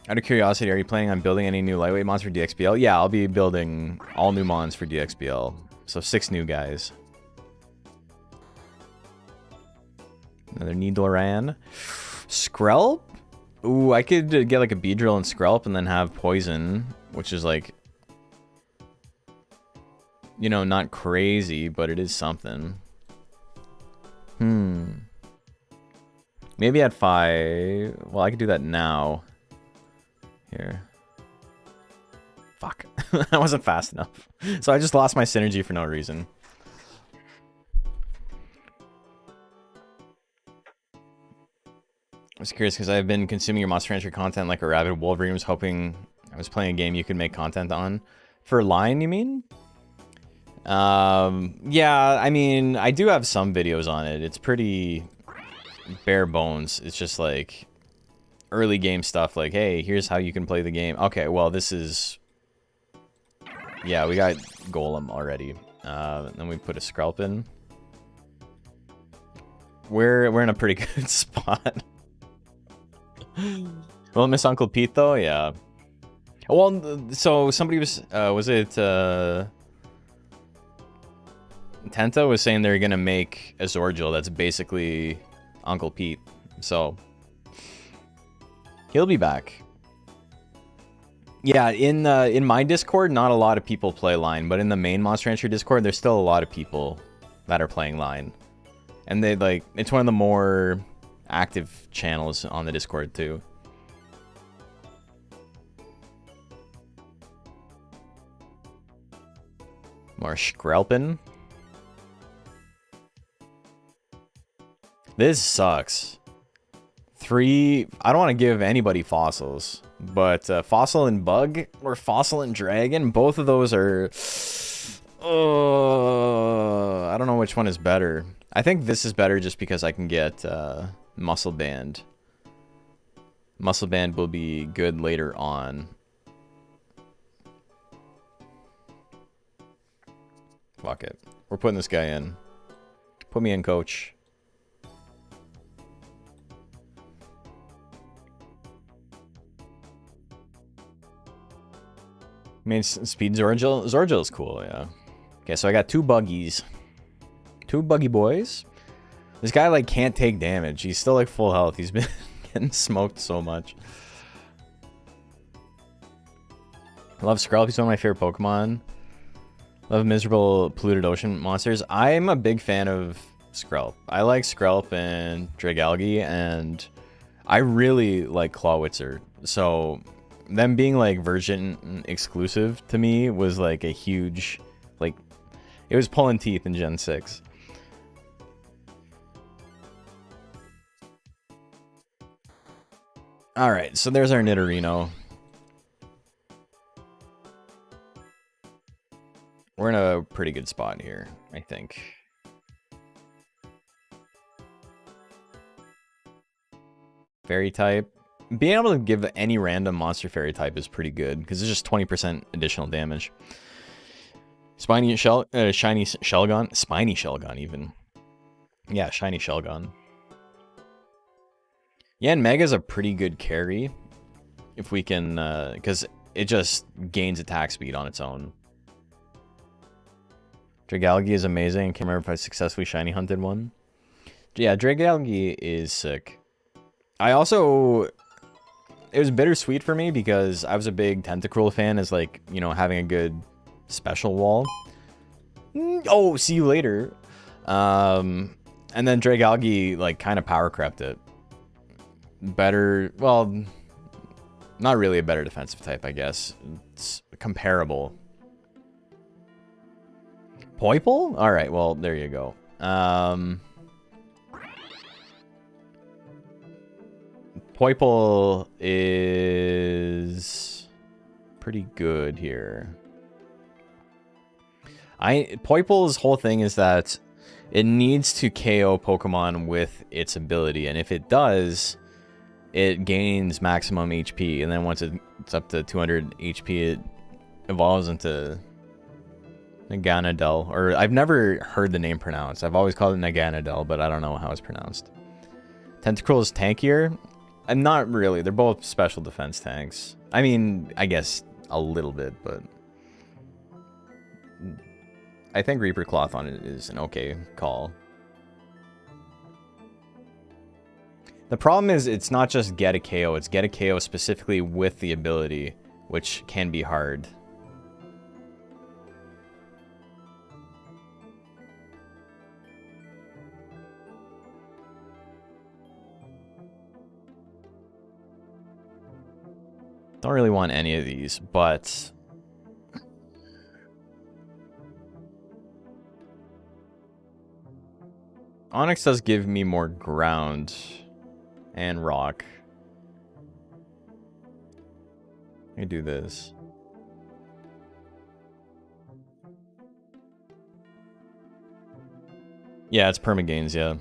Out of curiosity, are you planning on building any new lightweight mons for DXBL? Yeah, I'll be building all new mons for DXBL. So 6 new guys. Another Nidoran. Skrelp? Ooh, I could get like a Beedrill and Skrelp and then have Poison, which is like, you know, not crazy, but it is something. Maybe at 5. Well, I could do that now. Here. Fuck. I wasn't fast enough. So I just lost my synergy for no reason. I was curious because I've been consuming your Monster Rancher content like a rabid. Wolverine was hoping I was playing a game you could make content on. For Lion, you mean? Yeah, I mean, I do have some videos on it. It's pretty bare bones. It's just like early game stuff like, hey, here's how you can play the game. Okay, well, this is... Yeah, we got Golem already. Then we put a Skrelp in. We're in a pretty good spot. Well, miss Uncle Pete, though? Yeah. Well, so somebody was it... Tenta was saying they're gonna make a Zorgil that's basically Uncle Pete, so he'll be back. Yeah, in my Discord, not a lot of people play Line, but in the main Monster Rancher Discord, there's still a lot of people that are playing Line, and they like it's one of the more active channels on the Discord too. More Skrelpin. This sucks. 3... I don't want to give anybody fossils, but Fossil and Bug or Fossil and Dragon, both of those are... I don't know which one is better. I think this is better just because I can get Muscle Band. Muscle Band will be good later on. Fuck it. We're putting this guy in. Put me in, coach. I mean, speed Zorgil. Zorgil is cool, yeah. Okay, so I got 2 buggies. 2 buggy boys. This guy, like, can't take damage. He's still, like, full health. He's been getting smoked so much. I love Skrelp. He's one of my favorite Pokemon. Love miserable polluted ocean monsters. I'm a big fan of Skrelp. I like Skrelp and Dragalge, and I really like Clawitzer. So... them being like version exclusive to me was like a huge, like, it was pulling teeth in Gen 6. Alright, so there's our Nidorino. We're in a pretty good spot here, I think. Fairy type. Being able to give any random monster fairy type is pretty good, because it's just 20% additional damage. Shiny Shelgon? Spiny Shelgon, even. Yeah, Shiny Shelgon. Yeah, and Mega's a pretty good carry. If we can, because it just gains attack speed on its own. Dragalge is amazing. I can't remember if I successfully shiny hunted one. Yeah, Dragalge is sick. I also... It was bittersweet for me because I was a big Tentacruel fan as, like, you know, having a good special wall. Oh, see you later. And then Dragalge, like, kind of power crept it. Better, well, not really a better defensive type, I guess. It's comparable. Poipole? Alright, well, there you go. Poipole is pretty good here. Poipole's whole thing is that It needs to KO Pokemon with its ability, and if it does, it gains maximum HP, and then once it's up to 200 HP, it evolves into Naganadel. Or I've never heard the name pronounced. I've always called it Naganadel, but I don't know how it's pronounced. Tentacruel is tankier? Not really. They're both special defense tanks. I mean, I guess a little bit, but I think Reaper Cloth on it is an okay call. The problem is it's not just get a KO, it's get a KO specifically with the ability, which can be hard. Don't really want any of these, but Onyx does give me more ground and rock. Let me do this. Yeah, it's permagains, yeah.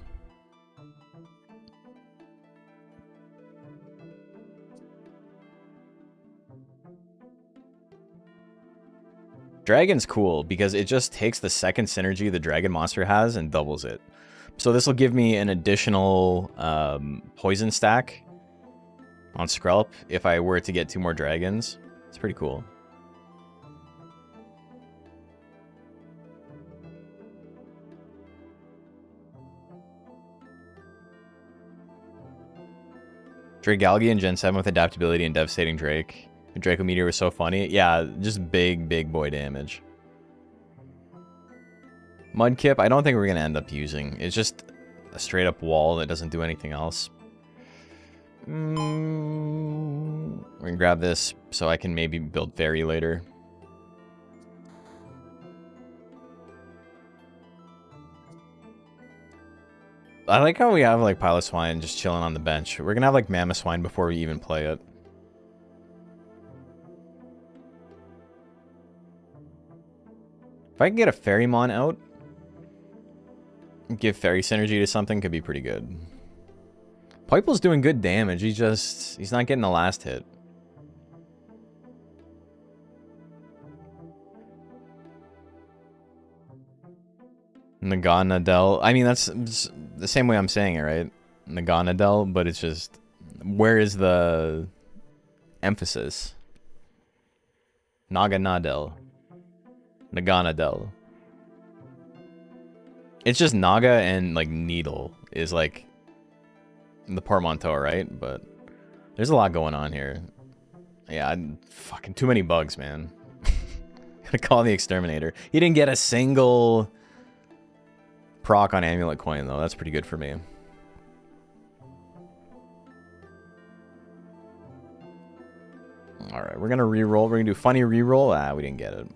Dragon's cool because it just takes the second synergy the dragon monster has and doubles it. So this will give me an additional poison stack on Skrelp if I were to get 2 more dragons. It's pretty cool. Dragalge in Gen 7 with adaptability and devastating Drake. The Draco Meteor was so funny. Yeah, just big boy damage. Mudkip, I don't think we're going to end up using. It's just a straight up wall that doesn't do anything else. We're going to grab this so I can maybe build Fairy later. I like how we have like Piloswine just chilling on the bench. We're going to have like Mamoswine before we even play it. If I can get a Fairymon out, give Fairy Synergy to something, could be pretty good. Poiple's doing good damage, he's not getting the last hit. Naganadel, I mean that's the same way I'm saying it, right? Naganadel, but it's just, where is the emphasis? Naganadel. Naganadel. It's just Naga and like Needle is like the portmanteau, right? But there's a lot going on here. Yeah, fucking too many bugs, man. Gotta call the exterminator. He didn't get a single proc on Amulet Coin though. That's pretty good for me. Alright, we're gonna reroll. We're gonna do funny reroll. Ah, we didn't get it.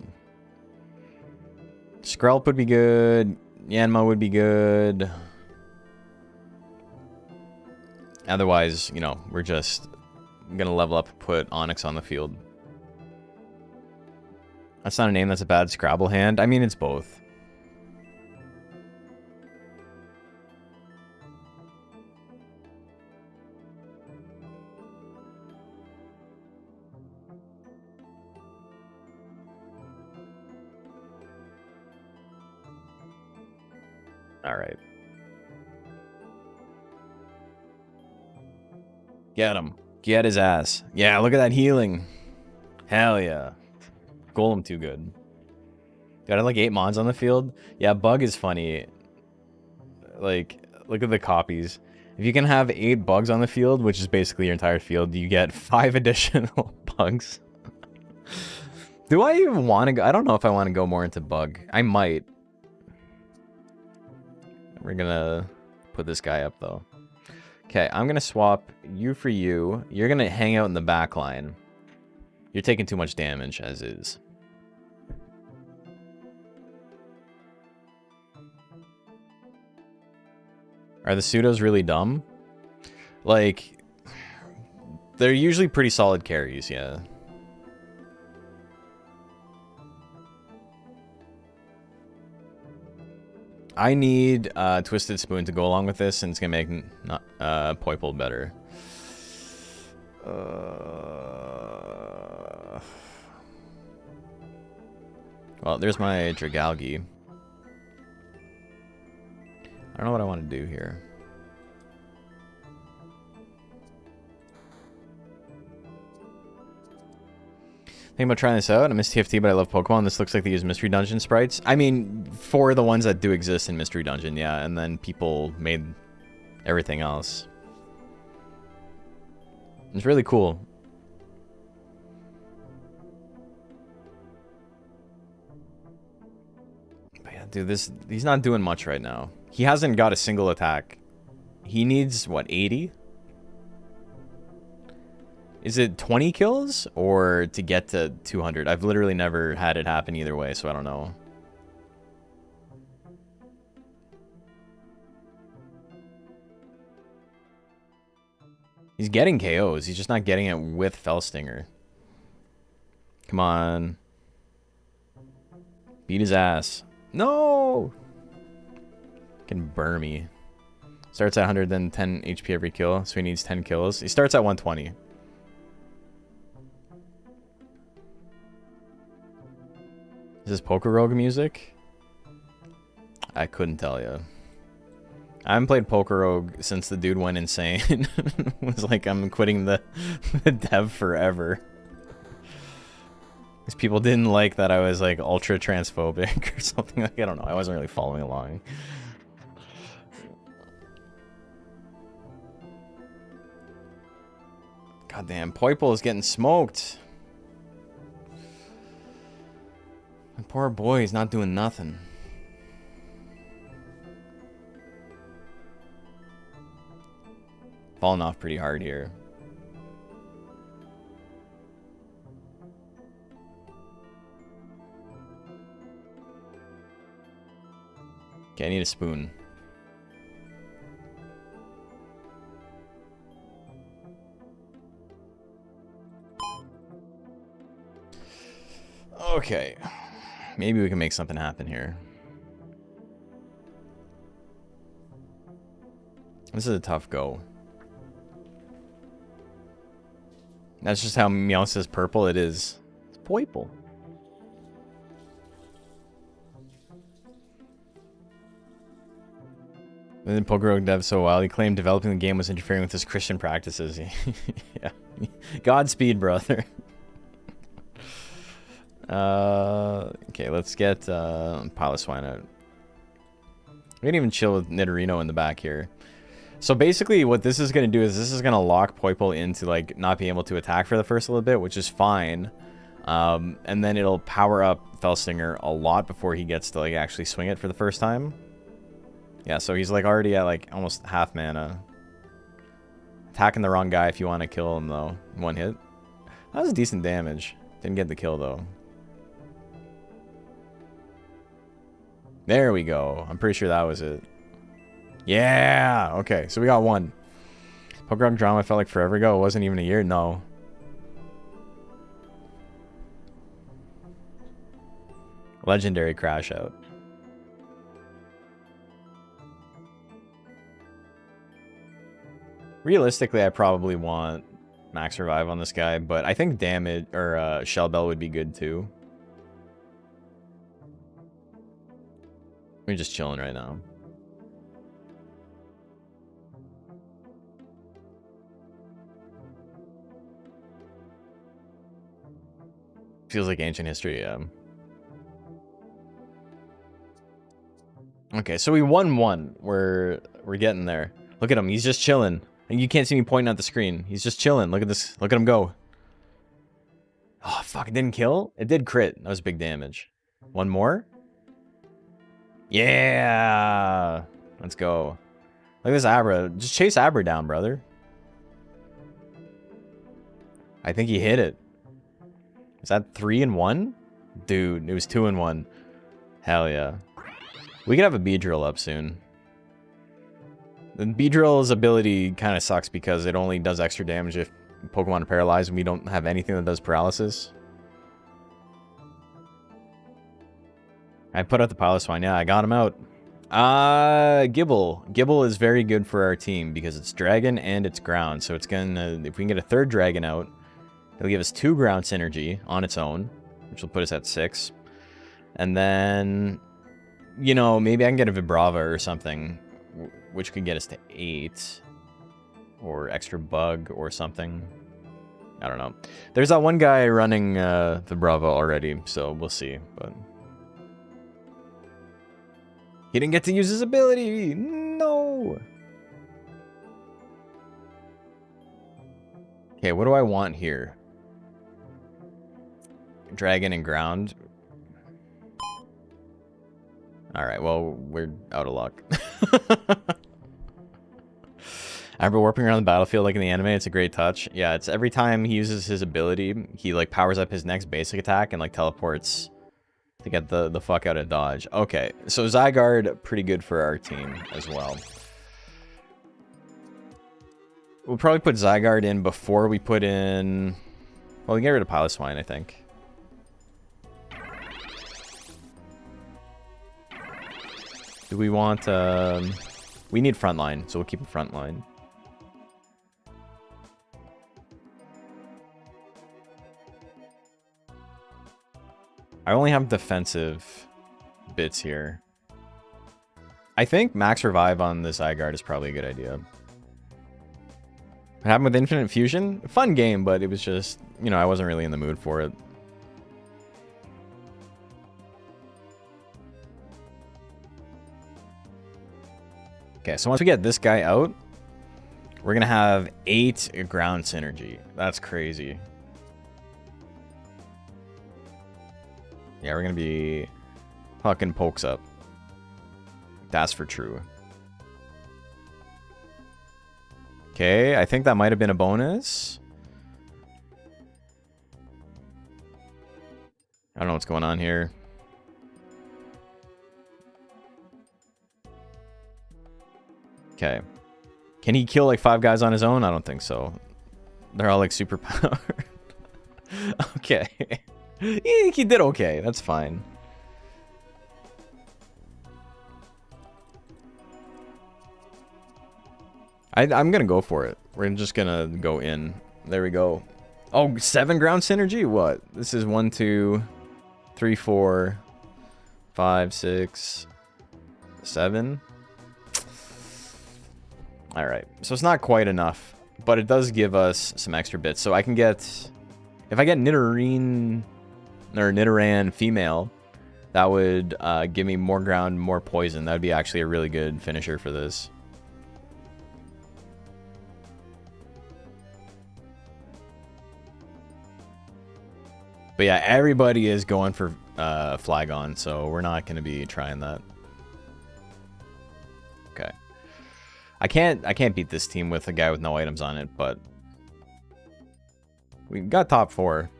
Skrelp would be good. Yanma would be good. Otherwise, you know, we're just gonna level up and put Onyx on the field. That's not a name, that's a bad Scrabble hand. I mean, it's both. Alright. Get him. Get his ass. Yeah, look at that healing. Hell yeah. Golem too good. Got like 8 mons on the field. Yeah, Bug is funny. Like, look at the copies. If you can have 8 bugs on the field, which is basically your entire field, you get 5 additional bugs. Do I even want to go? I don't know if I want to go more into Bug. I might. We're gonna put this guy up though. Okay, I'm gonna swap you for you. You're gonna hang out in the back line. You're taking too much damage as is. Are the pseudos really dumb? Like, they're usually pretty solid carries, yeah. I need Twisted Spoon to go along with this, and it's gonna make not Poiple better. Well, there's my Dragalge. I don't know what I want to do here. Thinking about trying this out. I miss TFT, but I love Pokemon. This looks like they use Mystery Dungeon sprites. I mean, for the ones that do exist in Mystery Dungeon, yeah. And then people made everything else. It's really cool. But yeah, dude, he's not doing much right now. He hasn't got a single attack. He needs, what, 80? Is it 20 kills or to get to 200? I've literally never had it happen either way, so I don't know. He's getting KOs. He's just not getting it with Fellstinger. Come on. Beat his ass. No! Can burn me. Starts at 110 HP every kill, so he needs 10 kills. He starts at 120. Is this Poker Rogue music? I couldn't tell you. I haven't played Poker Rogue since the dude went insane. Was like, I'm quitting the dev forever. Because people didn't like that I was like ultra transphobic or something. Like, I don't know. I wasn't really following along. Goddamn, Poiple is getting smoked. My poor boy, he's not doing nothing. Falling off pretty hard here. Okay, I need a spoon. Okay. Maybe we can make something happen here. This is a tough go. That's just how Meow says purple it is. It's Poiple. And then Poker Rogue dev so wild, he claimed developing the game was interfering with his Christian practices. Yeah. Godspeed, brother. Okay, let's get Pile of Swine out. We can even chill with Nidorino in the back here. So basically what this is going to do is this is going to lock Poiple into like not being able to attack for the first little bit, which is fine. And then it'll power up Fellstinger a lot before he gets to like actually swing it for the first time. Yeah, so he's like already at like almost half mana. Attacking the wrong guy if you want to kill him though. One hit. That was decent damage. Didn't get the kill though. There we go. I'm pretty sure that was it. Yeah! Okay, so we got one. Pokemon Drama felt like forever ago. It wasn't even a year. No. Legendary crash out. Realistically, I probably want max revive on this guy, but I think damage or Shell Bell would be good too. We're just chilling right now. Feels like ancient history, yeah. Okay, so we won one. We're getting there. Look at him, he's just chilling. And you can't see me pointing at the screen. He's just chilling. Look at this. Look at him go. Oh, fuck, it didn't kill? It did crit. That was big damage. One more? Yeah! Let's go. Look at this Abra. Just chase Abra down, brother. I think he hit it. Is that 3 in 1? Dude, it was 2 in 1. Hell yeah. We could have a Beedrill up soon. The Beedrill's ability kind of sucks because it only does extra damage if Pokemon are paralyzed and we don't have anything that does paralysis. I put out the Pile of Swine. Yeah, I got him out. Gibble. Gibble is very good for our team because it's dragon and it's ground. So it's gonna, if we can get a third dragon out, it'll give us 2 ground synergy on its own, which will put us at 6. And then, you know, maybe I can get a Vibrava or something, which could get us to 8. Or extra bug or something. I don't know. There's that one guy running Vibrava already, so we'll see. But he didn't get to use his ability. No. Okay, what do I want here? Dragon and ground. Alright, well, we're out of luck. I remember warping around the battlefield like in the anime. It's a great touch. Yeah, it's every time he uses his ability, he like powers up his next basic attack and like teleports to get the fuck out of dodge. Okay, so Zygarde, pretty good for our team as well. We'll probably put Zygarde in before we put in... Well, we can get rid of Piloswine, I think. Do we want... we need frontline, so we'll keep a frontline. I only have defensive bits here. I think max revive on this Zygarde is probably a good idea. What happened with Infinite Fusion? Fun game, but it was just, you know, I wasn't really in the mood for it. Okay, so once we get this guy out, we're gonna have 8 ground synergy. That's crazy. Yeah, we're gonna be fucking pokes up. That's for true. Okay, I think that might have been a bonus. I don't know what's going on here. Okay. Can he kill like 5 guys on his own? I don't think so. They're all like super powered. Okay. He did okay. That's fine. I'm gonna go for it. We're just gonna go in. There we go. Oh, 7 ground synergy? What? This is 1, 2, 3, 4, 5, 6, 7. Alright. So it's not quite enough. But it does give us some extra bits. So I can get... If I get Nidoran female, that would give me more ground, more poison. That would be actually a really good finisher for this. But yeah, everybody is going for Flygon, so we're not going to be trying that. Okay. I can't beat this team with a guy with no items on it, but we got top 4.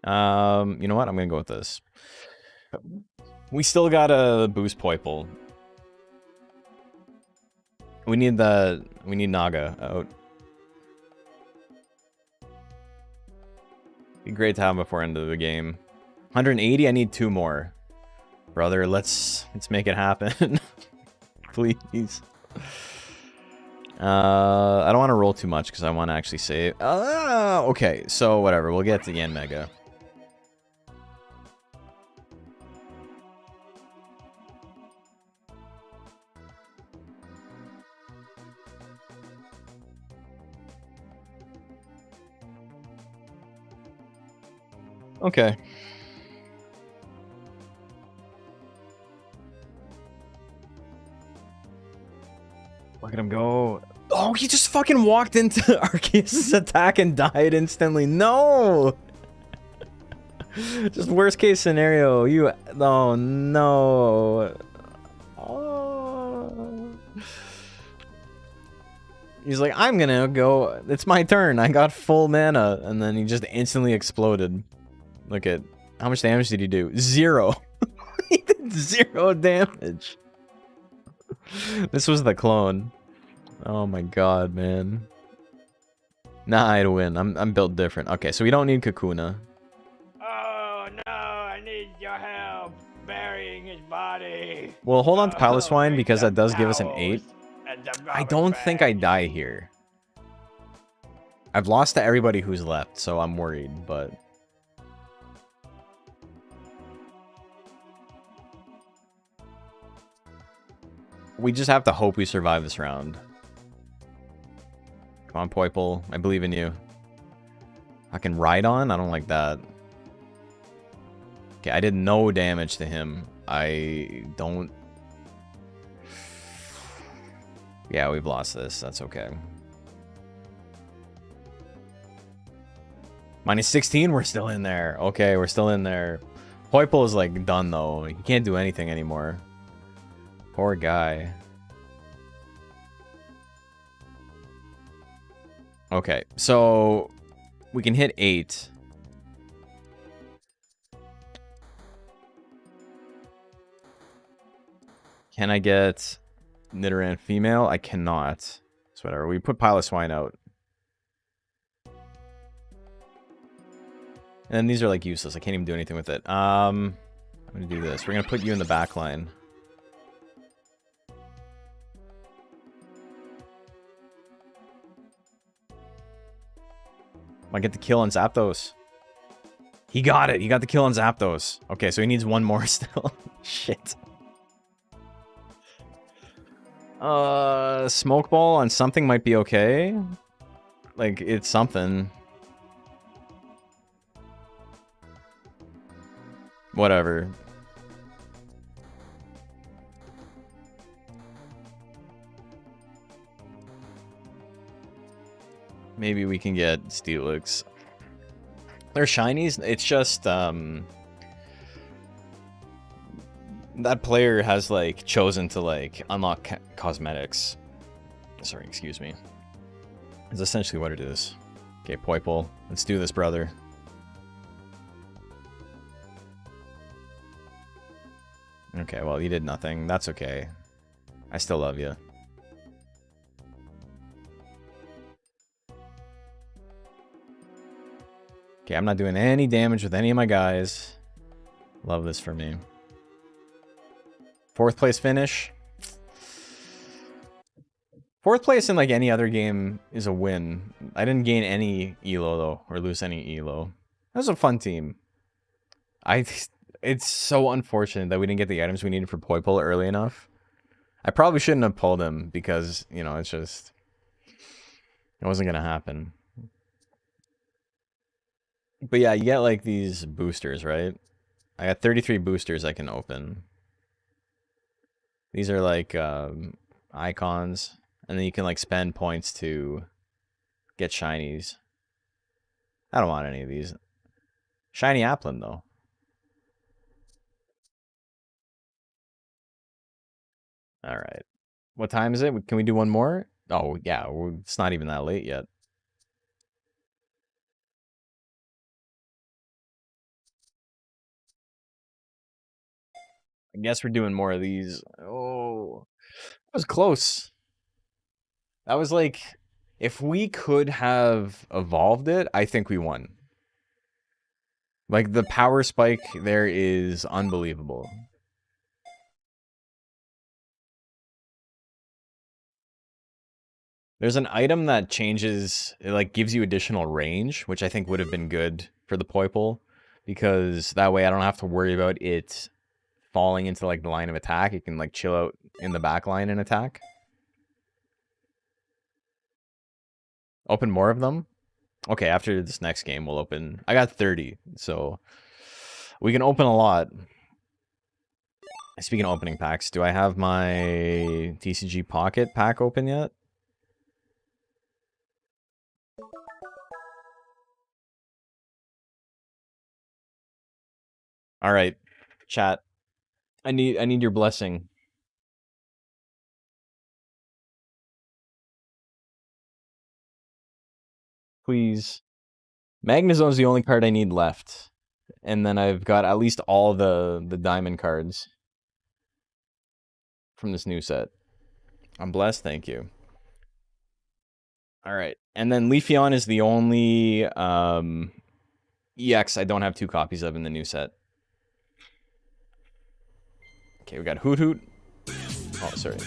You know what? I'm gonna go with this. We still gotta boost Poiple. We need Naga out. Be great to have him before end of the game. 180. I need 2 more, brother. Let's make it happen, please. I don't want to roll too much because I want to actually save. Okay, so whatever. We'll get to Yanmega. Okay. Look at him go. Oh, he just fucking walked into Arceus' attack and died instantly. No! Just worst case scenario. You... Oh, no. Oh. He's like, I'm gonna go... It's my turn. I got full mana. And then he just instantly exploded. Look at... How much damage did he do? 0. He did 0 damage. This was the clone. Oh my god, man. Nah, I'd win. I'm built different. Okay, so we don't need Kakuna. Oh no, I need your help burying his body. Well, hold on to Piloswine Bring because some that does give us an towels 8. and some I garbage don't think I bags. die here. I've lost to everybody who's left, so I'm worried, but... we just have to hope we survive this round. Come on, Poiple. I believe in you. I can ride on? I don't like that. Okay, I did no damage to him. I don't... yeah, we've lost this. That's okay. Minus 16? We're still in there. Okay, we're still in there. Poiple is, like, done, though. He can't do anything anymore. Poor guy. Okay, so... we can hit 8. Can I get Nidoran female? I cannot. So whatever. We put Piloswine out. And these are like useless. I can't even do anything with it. I'm gonna do this. We're gonna put you in the back line. I get the kill on Zapdos. He got it. He got the kill on Zapdos. Okay, so he needs one more still. Shit. Smoke ball on something might be okay. Like, it's something. Whatever. Maybe we can get Steelix. They're shinies. It's just, that player has, like, chosen to, like, unlock cosmetics. Sorry, excuse me. It's essentially what it is. Okay, Poiple. Let's do this, brother. Okay, well, you did nothing. That's okay. I still love you. Okay, I'm not doing any damage with any of my guys. Love this for me. 4th place finish. 4th place in, like, any other game is a win. I didn't gain any elo, though, or lose any elo. That was a fun team. It's so unfortunate that we didn't get the items we needed for Poiple early enough. I probably shouldn't have pulled him because, you know, it's just... it wasn't going to happen. But yeah, you get, like, these boosters, right? I got 33 boosters I can open. These are, like, icons. And then you can, like, spend points to get shinies. I don't want any of these. Shiny Applin, though. Alright. What time is it? Can we do one more? Oh, yeah. It's not even that late yet. I guess we're doing more of these. Oh, that was close. That was like, if we could have evolved it, I think we won. Like, the power spike there is unbelievable. There's an item that changes, it like gives you additional range, which I think would have been good for the Poiple, because that way I don't have to worry about it falling into like the line of attack. It can like chill out in the back line and attack. Open more of them? Okay, after this next game we'll open... I got 30, so we can open a lot. Speaking of opening packs, do I have my TCG Pocket pack open yet? All right, chat. I need your blessing. Please. Magnezone's the only card I need left. And then I've got at least all the diamond cards from this new set. I'm blessed, thank you. All right. And then Leafeon is the only EX I don't have 2 copies of in the new set. Okay, we got Hoot Hoot. Oh, sorry.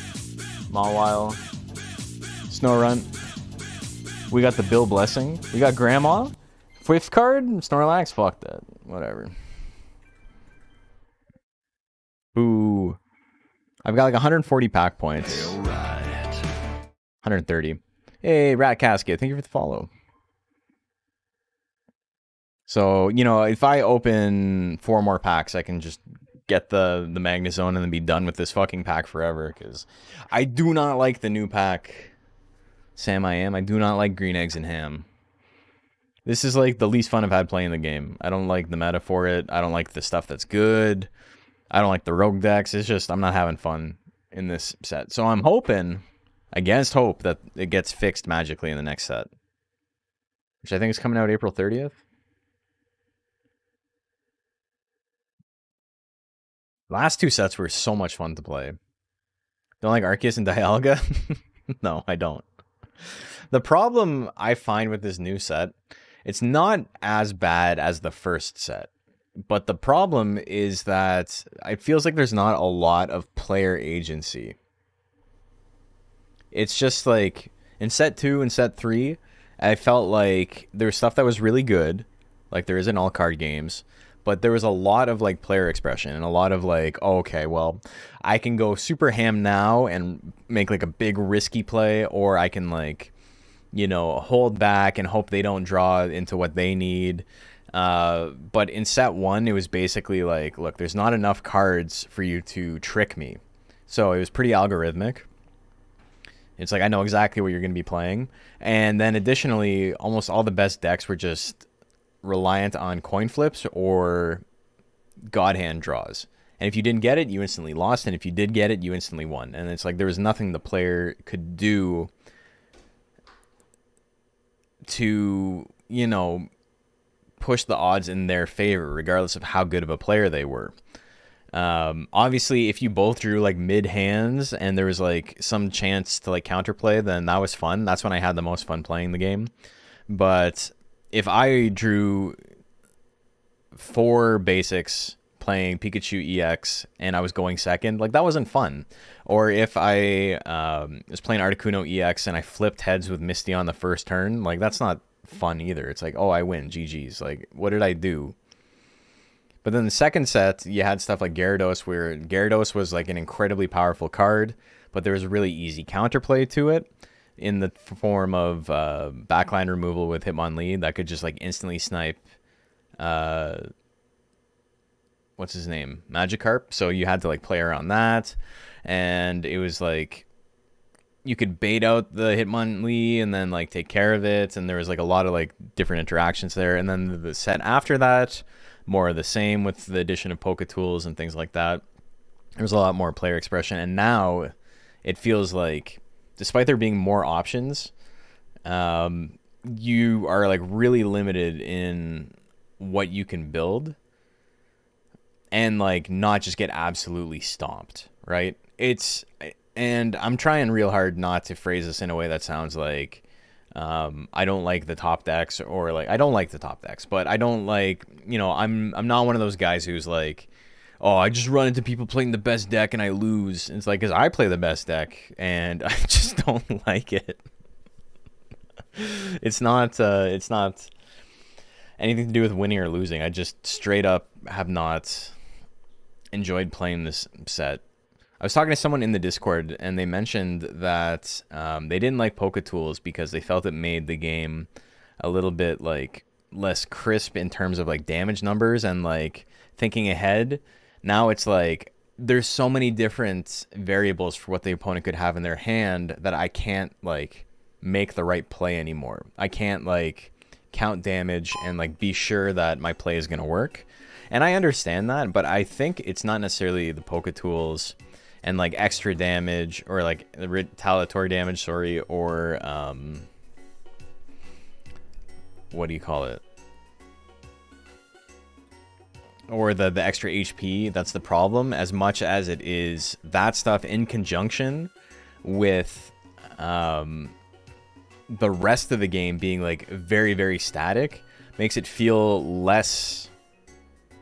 Mawile. Snorunt. We got the Bill Blessing. We got Grandma. 5th card? Snorlax? Fuck that. Whatever. Ooh. I've got like 140 pack points. 130. Hey, Rat Casket. Thank you for the follow. So, you know, if I open 4 more packs, I can just get the Magnezone and then be done with this fucking pack forever. Because I do not like the new pack. Sam I am. I do not like green eggs and ham. This is like the least fun I've had playing the game. I don't like the meta for it. I don't like the stuff that's good. I don't like the rogue decks. It's just, I'm not having fun in this set. So I'm hoping, against hope, that it gets fixed magically in the next set. Which I think is coming out April 30th. Last 2 sets were so much fun to play. Don't like Arceus and Dialga? No, I don't. The problem I find with this new set, it's not as bad as the first set. But the problem is that it feels like there's not a lot of player agency. It's just like, in set 2 and set 3, I felt like there was stuff that was really good, like there is in all card games, but there was a lot of like player expression and a lot of like, oh, okay, well, I can go super ham now and make like a big risky play, or I can like, you know, hold back and hope they don't draw into what they need. But in set 1, it was basically like, look, there's not enough cards for you to trick me. So it was pretty algorithmic. It's like, I know exactly what you're going to be playing. And then additionally, almost all the best decks were just reliant on coin flips or God Hand draws. And if you didn't get it, you instantly lost. And if you did get it, you instantly won. And it's like there was nothing the player could do to, you know, push the odds in their favor, regardless of how good of a player they were. Obviously, if you both drew like mid hands and there was like some chance to like counterplay, then that was fun. That's when I had the most fun playing the game. But if I drew 4 basics playing Pikachu EX and I was going second, like that wasn't fun. Or if I was playing Articuno EX and I flipped heads with Misty on the first turn, like that's not fun either. It's like, oh, I win, GG's. Like, what did I do? But then the second set, you had stuff like Gyarados, where Gyarados was like an incredibly powerful card, but there was a really easy counterplay to it in the form of backline removal with Hitmonlee that could just like instantly snipe what's his name? Magikarp. So you had to like play around that. And it was like you could bait out the Hitmonlee and then like take care of it. And there was like a lot of like different interactions there. And then the set after that, more of the same with the addition of Poké Tools and things like that. There was a lot more player expression. And now it feels like, despite there being more options, you are like really limited in what you can build and like not just get absolutely stomped, right? And I'm trying real hard not to phrase this in a way that sounds like I don't like the top decks, or like I don't like the top decks, but I don't like, you know, I'm not one of those guys who's like, oh, I just run into people playing the best deck and I lose. It's like, because I play the best deck and I just don't like it. It's not anything to do with winning or losing. I just straight up have not enjoyed playing this set. I was talking to someone in the Discord and they mentioned that they didn't like Poké Tools because they felt it made the game a little bit like less crisp in terms of like damage numbers and like thinking ahead. Now it's like there's so many different variables for what the opponent could have in their hand that I can't like make the right play anymore. I can't like count damage and like be sure that my play is going to work. And I understand that, but I think it's not necessarily the Poké Tools and like extra damage or like retaliatory damage, sorry, or what do you call it? Or the extra HP that's the problem, as much as it is that stuff in conjunction with the rest of the game being like very, very static makes it feel less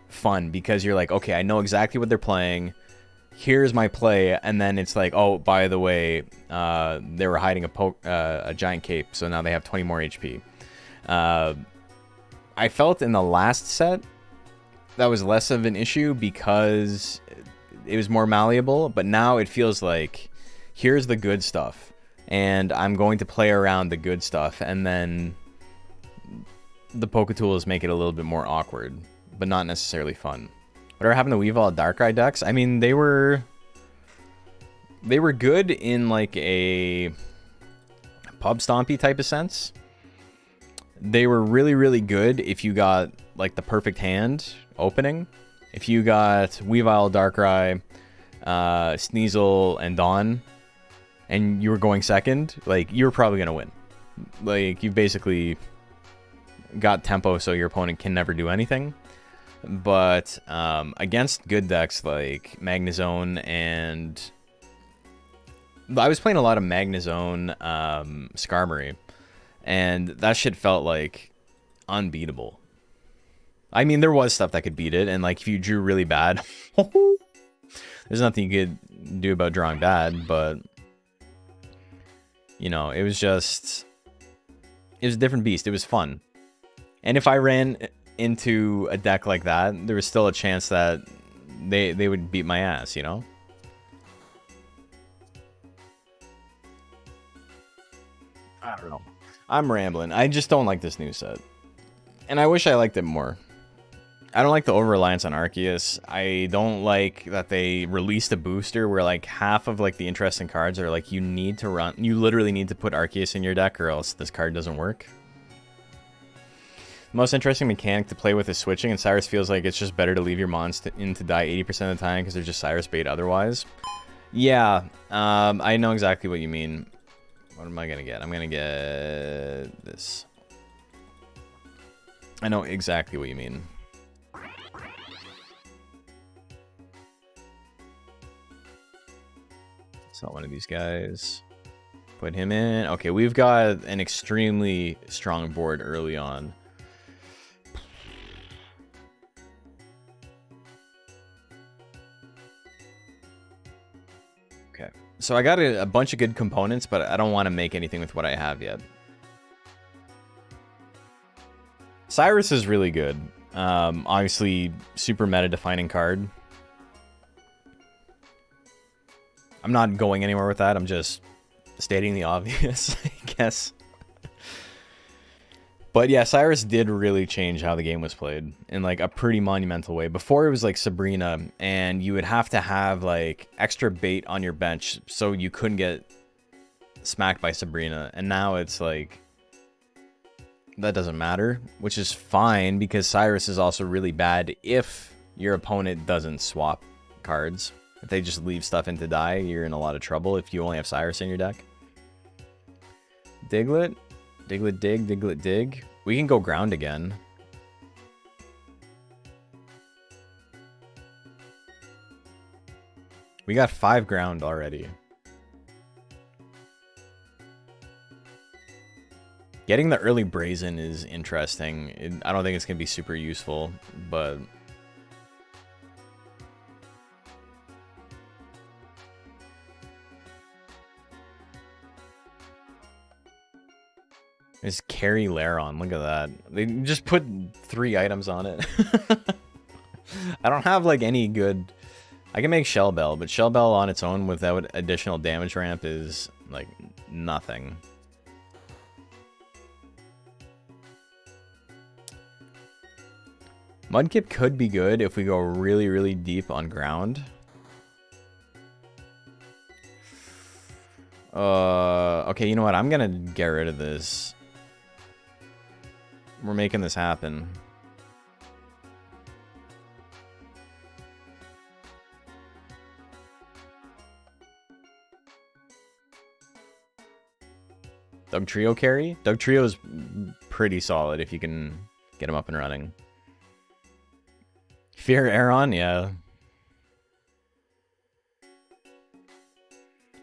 fun, because you're like, okay, I know exactly what they're playing. Here's my play, and then it's like, oh, by the way, they were hiding a giant cape, so now they have 20 more HP. I felt in the last set that was less of an issue because it was more malleable, but now it feels like, here's the good stuff, and I'm going to play around the good stuff, and then the Poketools make it a little bit more awkward, but not necessarily fun. Whatever happened to Weavile Darkrai decks? I mean, they were good in like a pub stompy type of sense. They were really, really good if you got like the perfect hand opening. If you got Weavile, Darkrai, Sneasel, and Dawn, and you were going second, like, you were probably gonna win. Like, you basically got tempo so your opponent can never do anything. But against good decks like Magnezone, and I was playing a lot of Magnezone Skarmory, and that shit felt like unbeatable. I mean, there was stuff that could beat it, and like if you drew really bad, there's nothing you could do about drawing bad, but you know, it was a different beast. It was fun. And if I ran into a deck like that, there was still a chance that they would beat my ass, you know? I don't know. I'm rambling. I just don't like this new set. And I wish I liked it more. I don't like the over-reliance on Arceus. I don't like that they released a booster where like half of like the interesting cards are like, you literally need to put Arceus in your deck or else this card doesn't work. The most interesting mechanic to play with is switching, and Cyrus feels like it's just better to leave your mons in to die 80% of the time because they're just Cyrus bait otherwise. Yeah, I know exactly what you mean. What am I going to get? I'm going to get this. I know exactly what you mean. It's not one of these guys. Put him in. Okay, we've got an extremely strong board early on. Okay, so I got a bunch of good components, but I don't want to make anything with what I have yet. Cyrus is really good. Obviously, super meta-defining card. I'm not going anywhere with that. I'm just stating the obvious, I guess. But yeah, Cyrus did really change how the game was played in like a pretty monumental way. Before it was like Sabrina, and you would have to have like extra bait on your bench so you couldn't get smacked by Sabrina. And now it's like, that doesn't matter, which is fine because Cyrus is also really bad if your opponent doesn't swap cards. If they just leave stuff in to die, you're in a lot of trouble if you only have Cyrus in your deck. Diglett. Diglett dig, Diglett dig. We can go ground again. We got 5 ground already. Getting the early Brazen is interesting. I don't think it's going to be super useful, but... Is carry Laron. Look at that. They just put 3 items on it. I don't have like any good... I can make Shell Bell, but Shell Bell on its own without additional damage ramp is like nothing. Mudkip could be good if we go really, really deep on ground. Okay, you know what? I'm gonna get rid of this. We're making this happen. Dugtrio carry? Dugtrio is pretty solid if you can get him up and running. Fear Aeron? Yeah.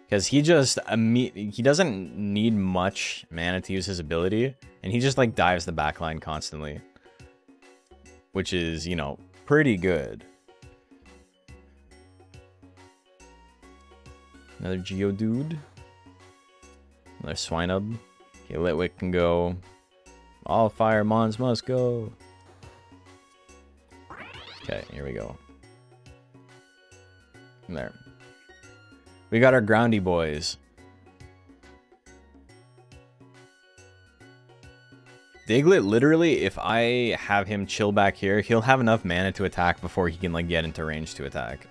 Because he just he doesn't need much mana to use his ability, and he just like dives the backline constantly, which is, you know, pretty good. Another Geodude. Another Swinub. Okay, Litwick can go. All fire mons must go. Okay, here we go. There. We got our groundy boys. Diglett, literally, if I have him chill back here, he'll have enough mana to attack before he can like get into range to attack.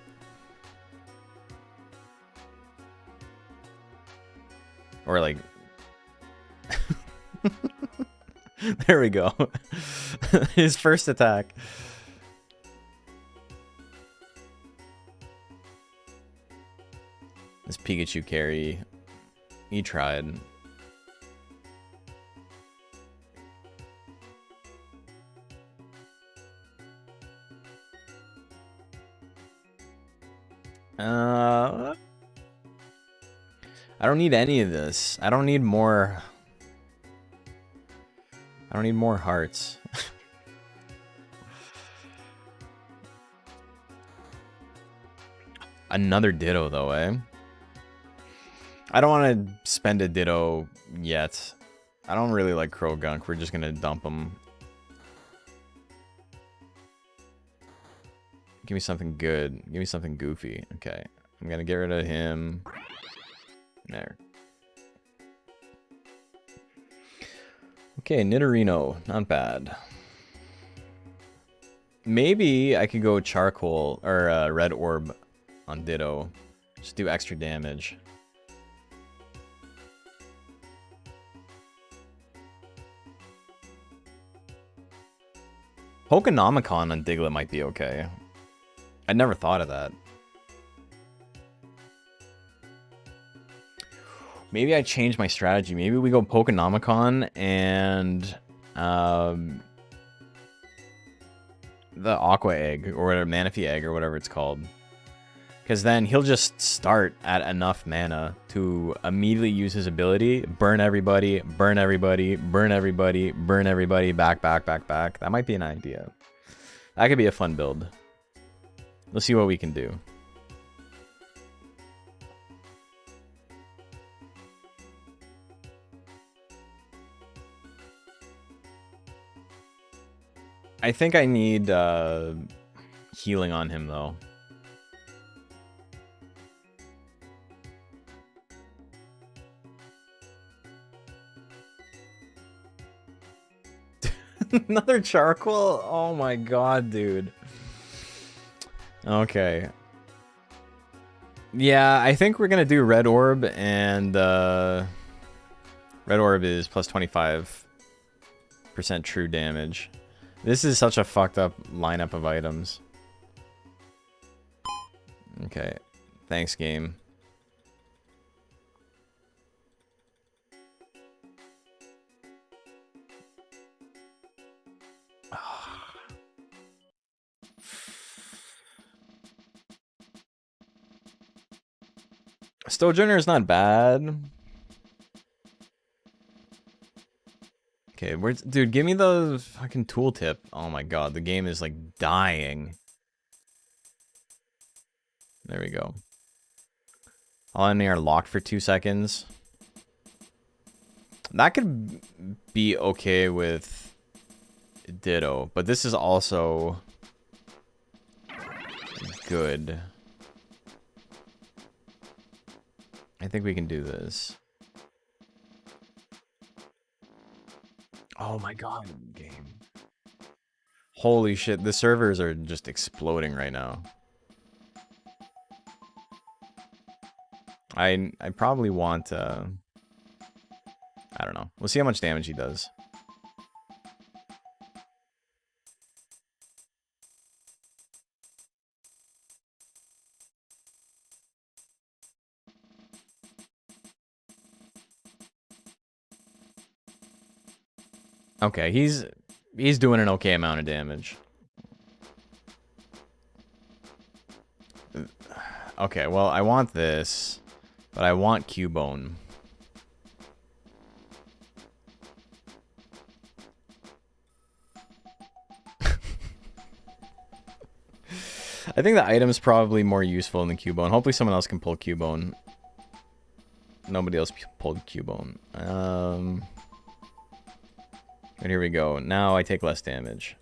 Or like... There we go. His first attack. This Pikachu carry, he tried. I don't need any of this. I don't need more. I don't need more hearts. Another Ditto though, eh? I don't want to spend a Ditto yet. I don't really like Krogunk. We're just going to dump him. Give me something good. Give me something goofy. Okay. I'm going to get rid of him. There. Okay, Nidorino. Not bad. Maybe I could go Charcoal or Red Orb on Ditto. Just do extra damage. Pokenomicon on Diglett might be okay. I never thought of that. Maybe I change my strategy. Maybe we go Pokenomicon and the Aqua Egg or whatever, Manaphy Egg or whatever it's called. Because then he'll just start at enough mana to immediately use his ability, burn everybody, burn everybody, burn everybody, burn everybody, back, back, back, back. That might be an idea. That could be a fun build. Let's see what we can do. I think I need healing on him though. Another Charcoal? Oh my god, dude. Okay. Yeah, I think we're gonna do Red Orb, and Red Orb is plus 25% true damage. This is such a fucked up lineup of items. Okay. Thanks, game. Sojourner is not bad. Okay, where's... Dude, give me the fucking tooltip. Oh my god, the game is, like, dying. There we go. All in are locked for 2 seconds. That could be okay with Ditto, but this is also good. I think we can do this. Oh my god, game. Holy shit, the servers are just exploding right now. I probably want I don't know. We'll see how much damage he does. Okay, he's doing an okay amount of damage. Okay, well, I want this, But I want Cubone. I think the item's probably more useful than the Cubone. Hopefully someone else can pull Cubone. Nobody else pulled Cubone. And here we go. Now I take less damage.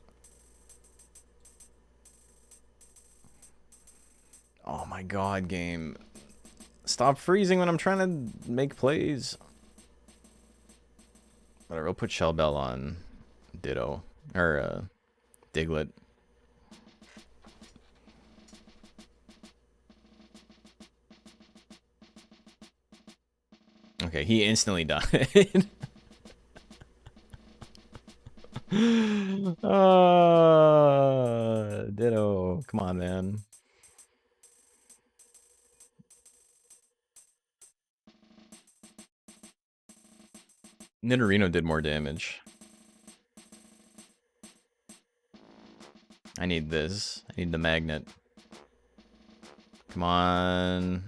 Oh my god, game. Stop freezing when I'm trying to make plays. But I will put Shell Bell on Ditto. Or, Diglett. Okay, he instantly died. Ditto. Come on, man. Nidorino did more damage. I need this. I need the magnet. Come on.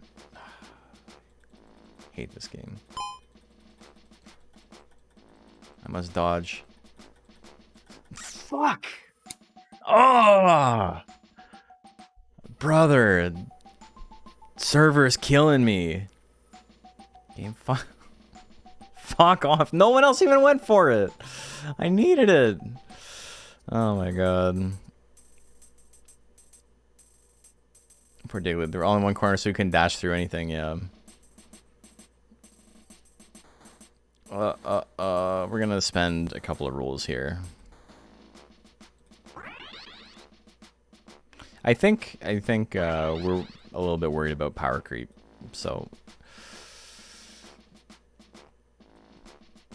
Hate this game. I must dodge. Fuck! Oh! Brother! Server's killing me. Game fuck. Fuck off. No one else even went for it. I needed it. Oh my god. Poor Diglett. They're all in one corner so you can dash through anything, yeah. We're gonna spend a couple of rules here. I think we're a little bit worried about power creep, so.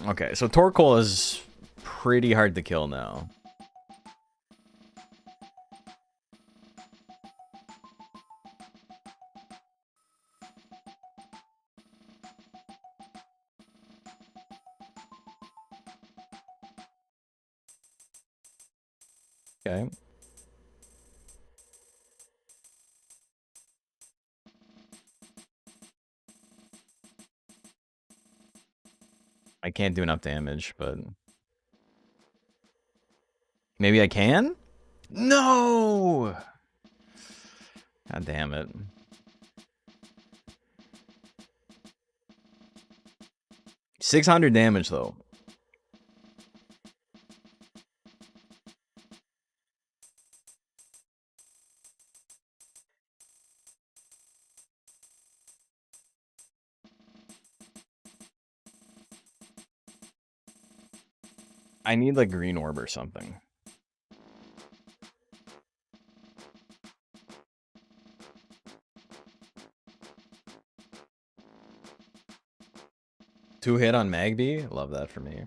Okay, so Torkoal is pretty hard to kill now. Okay. I can't do enough damage, but maybe I can? No! God damn it. $600 damage though. I need like green orb or something. Two hit on Magby? Love that for me.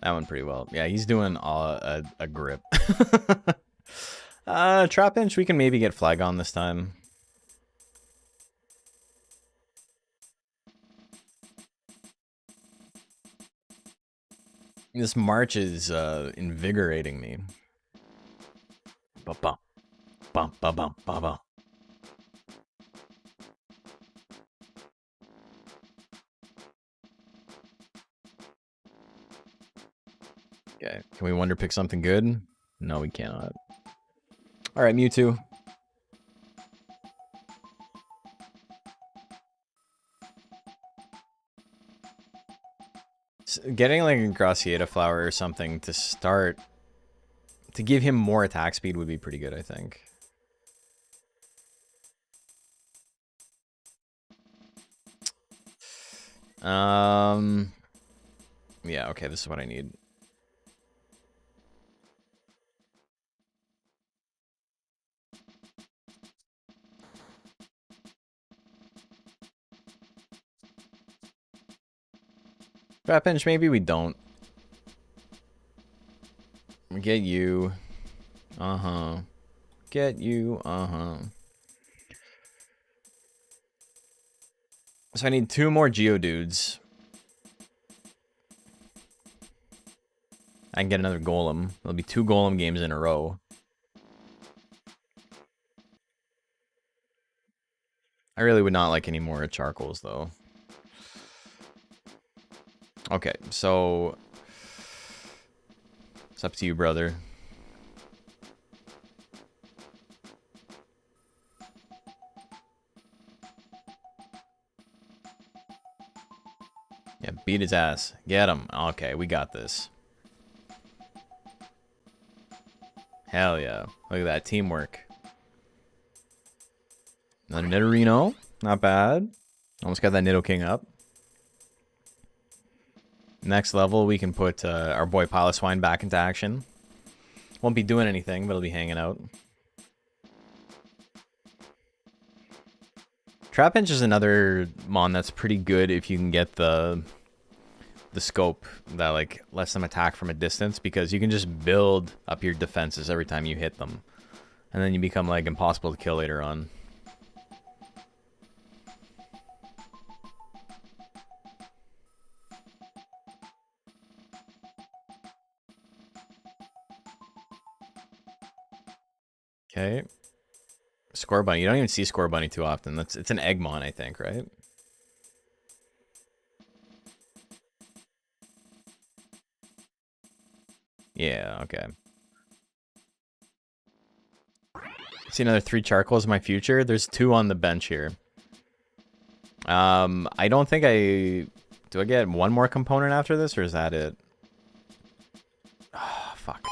That one pretty well. Yeah, he's doing a grip. Trap Inch, we can maybe get Flag on this time. This march is invigorating me. Ba-bum. Bum-ba-bum, ba-bum. Okay, can we wonder pick something good? No, we cannot. Alright, Mewtwo. Getting like a Gracieta flower or something to start to give him more attack speed would be pretty good, I think. Yeah, okay, this is what I need. Trap Inch, maybe we don't. We get you. Uh-huh. Get you. Uh-huh. So I need 2 more Geodudes. I can get another golem. There'll be 2 golem games in a row. I really would not like any more charcoals, though. Okay, so... It's up to you, brother. Yeah, beat his ass. Get him. Okay, we got this. Hell yeah. Look at that teamwork. Another Nidorino. Not bad. Almost got that Nidoking up. Next level, we can put our boy Piloswine back into action. Won't be doing anything, but he'll be hanging out. Trapinch is another mon that's pretty good if you can get the scope that like lets them attack from a distance, because you can just build up your defenses every time you hit them, and then you become like impossible to kill later on. Okay. Score Bunny. You don't even see Score Bunny too often. It's an Eggmon, I think, right? Yeah, okay. See another 3 charcoals in my future. There's 2 on the bench here. I don't think do I get 1 more component after this, or is that it? Oh, fuck.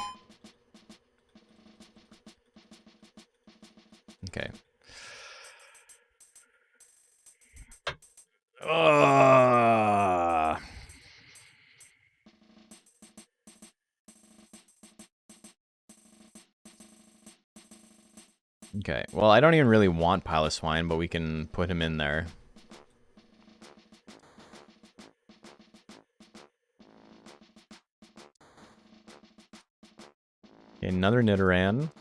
Okay. Okay, well, I don't even really want Piloswine, but we can put him in there. Okay, another Nidoran.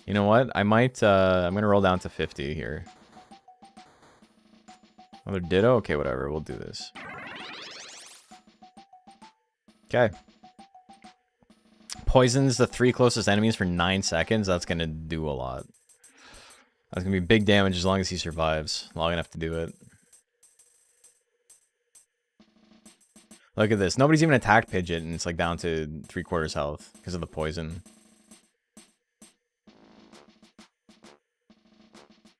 You know what? I might, I'm gonna roll down to 50 here. Another Ditto? Okay, whatever, we'll do this. Okay. Poisons the 3 closest enemies for 9 seconds. That's gonna do a lot. That's gonna be big damage as long as he survives. Long enough to do it. Look at this. Nobody's even attacked Pidgeot, and it's like down to 3/4 health because of the poison.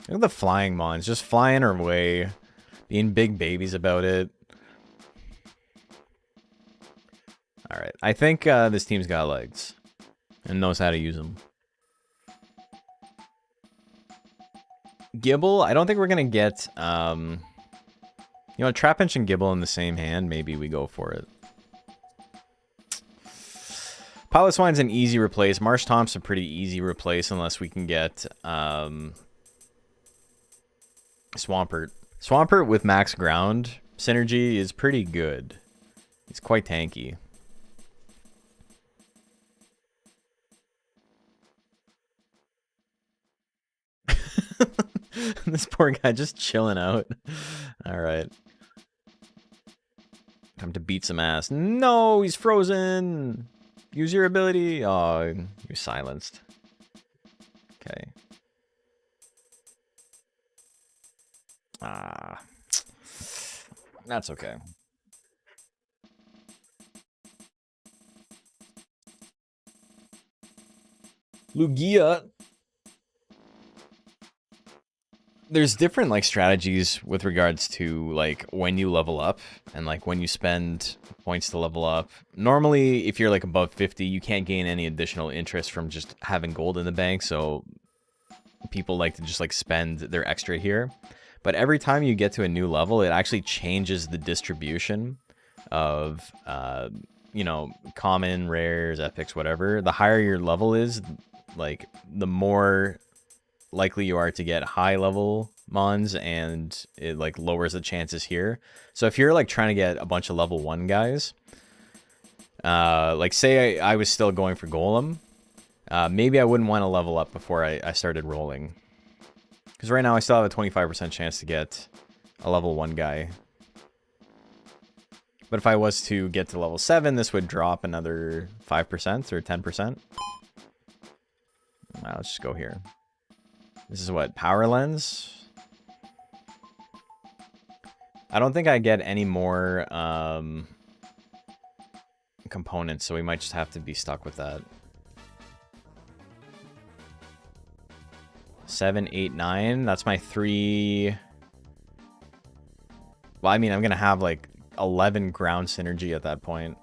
Look at the flying mons. Just flying away. Being big babies about it. Alright. I think this team's got legs. And knows how to use them. Gibble? I don't think we're going to get... you know, Trapinch and Gibble in the same hand. Maybe we go for it. Piloswine's an easy replace. Marshtomp's a pretty easy replace unless we can get Swampert. Swampert with max ground synergy is pretty good. He's quite tanky. This poor guy just chilling out. Alright. Time to beat some ass. No, he's frozen. Use your ability. Oh, you're silenced. Okay. Ah. That's okay. Lugia. There's different like strategies with regards to like when you level up and like when you spend points to level up. Normally, if you're like above 50, you can't gain any additional interest from just having gold in the bank, so people like to just like spend their extra here. But every time you get to a new level, it actually changes the distribution of you know, common, rares, epics, whatever. The higher your level is, like the more likely you are to get high level mons, and it like lowers the chances here. So if you're like trying to get a bunch of level 1 guys, like say I was still going for Golem, maybe I wouldn't want to level up before I started rolling, because right now I still have a 25% chance to get a level 1 guy. But if I was to get to level 7, this would drop another 5% or 10%. Wow, let's just go here. This is what? Power Lens? I don't think I get any more components, so we might just have to be stuck with that. 7, 8, 9. That's my 3... Well, I mean, I'm going to have, like, 11 ground synergy at that point.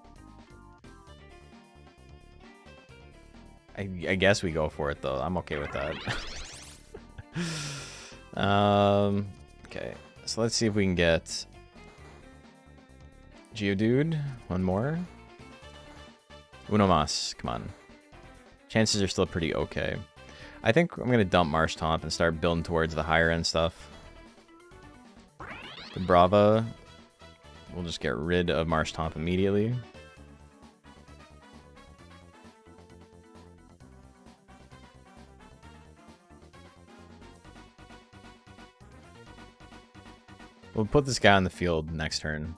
I guess we go for it, though. I'm okay with that. Okay. So let's see if we can get... Geodude. One more. Uno mas. Come on. Chances are still pretty okay. I think I'm going to dump Marshtomp and start building towards the higher end stuff. The Brava. We'll just get rid of Marshtomp immediately. We'll put this guy on the field next turn.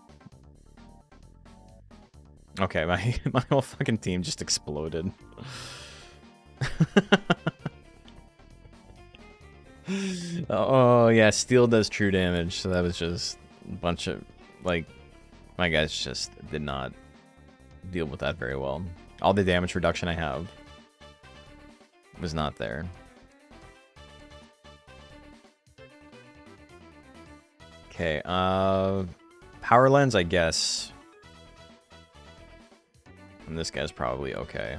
Okay, my whole fucking team just exploded. Oh, yeah, Steel does true damage, so that was just a bunch of, like, my guys just did not deal with that very well. All the damage reduction I have was not there. Okay, Power Lens, I guess. And this guy's probably okay.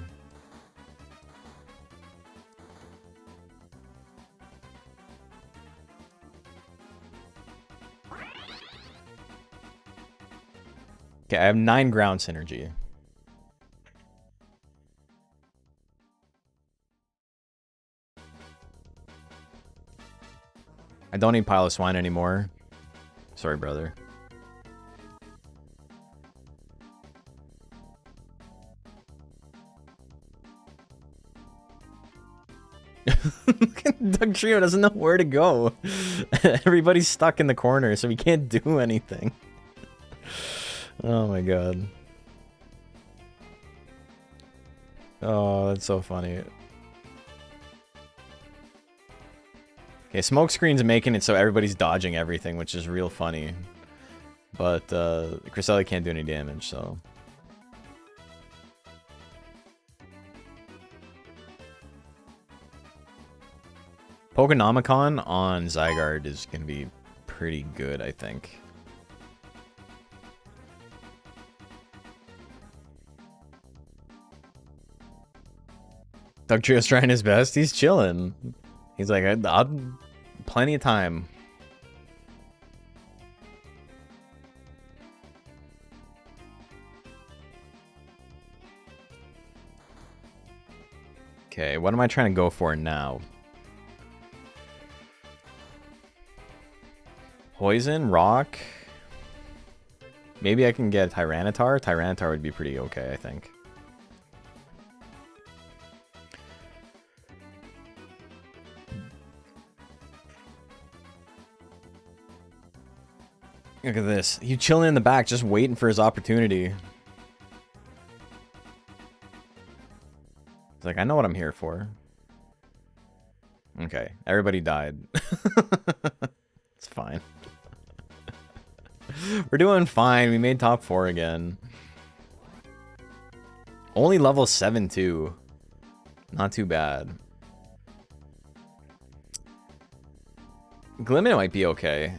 Okay, I have 9 ground synergy. I don't need Pile of Swine anymore. Sorry, brother. Doug Trio doesn't know where to go. Everybody's stuck in the corner, so we can't do anything. Oh my god. Oh, that's so funny. Okay, Smokescreen's making it so everybody's dodging everything, which is real funny. But Cresselia can't do any damage, so... Pokenomicon on Zygarde is going to be pretty good, I think. Doug Trio's trying his best. He's chilling. He's like, I'll plenty of time. Okay, what am I trying to go for now? Poison, rock. Maybe I can get Tyranitar. Tyranitar would be pretty okay, I think. Look at this. He's chilling in the back, just waiting for his opportunity. It's like, I know what I'm here for. Okay, everybody died. It's fine. We're doing fine. We made top 4 again. Only level 7 too. Not too bad. Glimmet might be okay.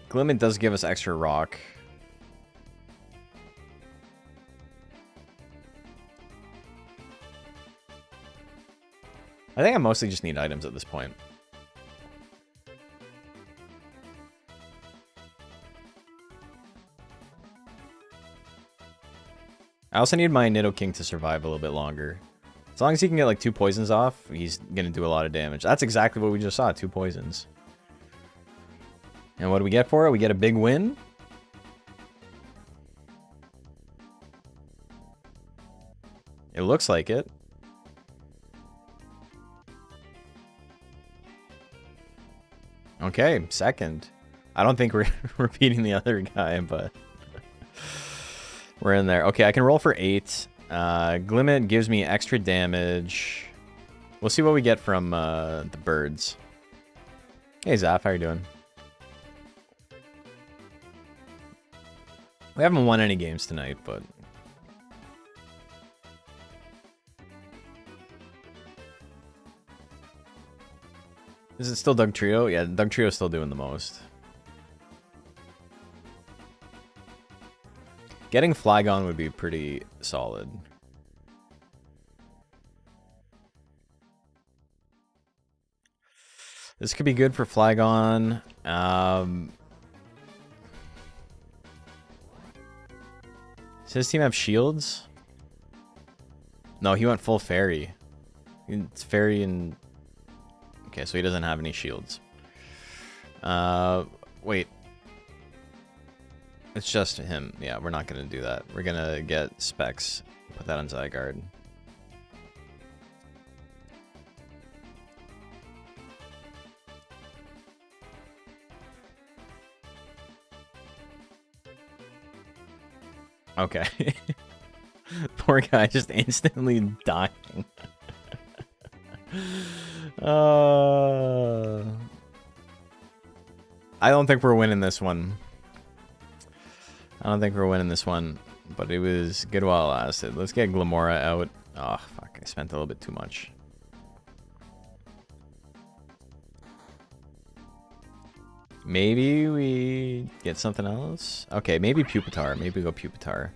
Glimmet does give us extra rock. I think I mostly just need items at this point. I also need my Nidoking to survive a little bit longer. As long as he can get like 2 poisons off, he's gonna do a lot of damage. That's exactly what we just saw, 2 poisons. And what do we get for it? We get a big win. It looks like it. Okay, second. I don't think we're repeating the other guy, but we're in there. Okay, I can roll for 8. Glimmet gives me extra damage. We'll see what we get from the birds. Hey, Zaf, how you doing? We haven't won any games tonight, but... Is it still Doug Trio? Yeah, Doug Trio's still doing the most. Getting Flygon would be pretty solid. This could be good for Flygon. Does his team have shields? No, he went full fairy. It's fairy and... Okay, so he doesn't have any shields. Wait. It's just him. Yeah, we're not going to do that. We're going to get Specs. Put that on Zygarde. Okay. Poor guy just instantly dying. I don't think we're winning this one. But it was good while it lasted. Let's get Glamora out. Oh, fuck. I spent a little bit too much. Maybe we get something else? Okay, maybe Pupitar. Maybe we go Pupitar.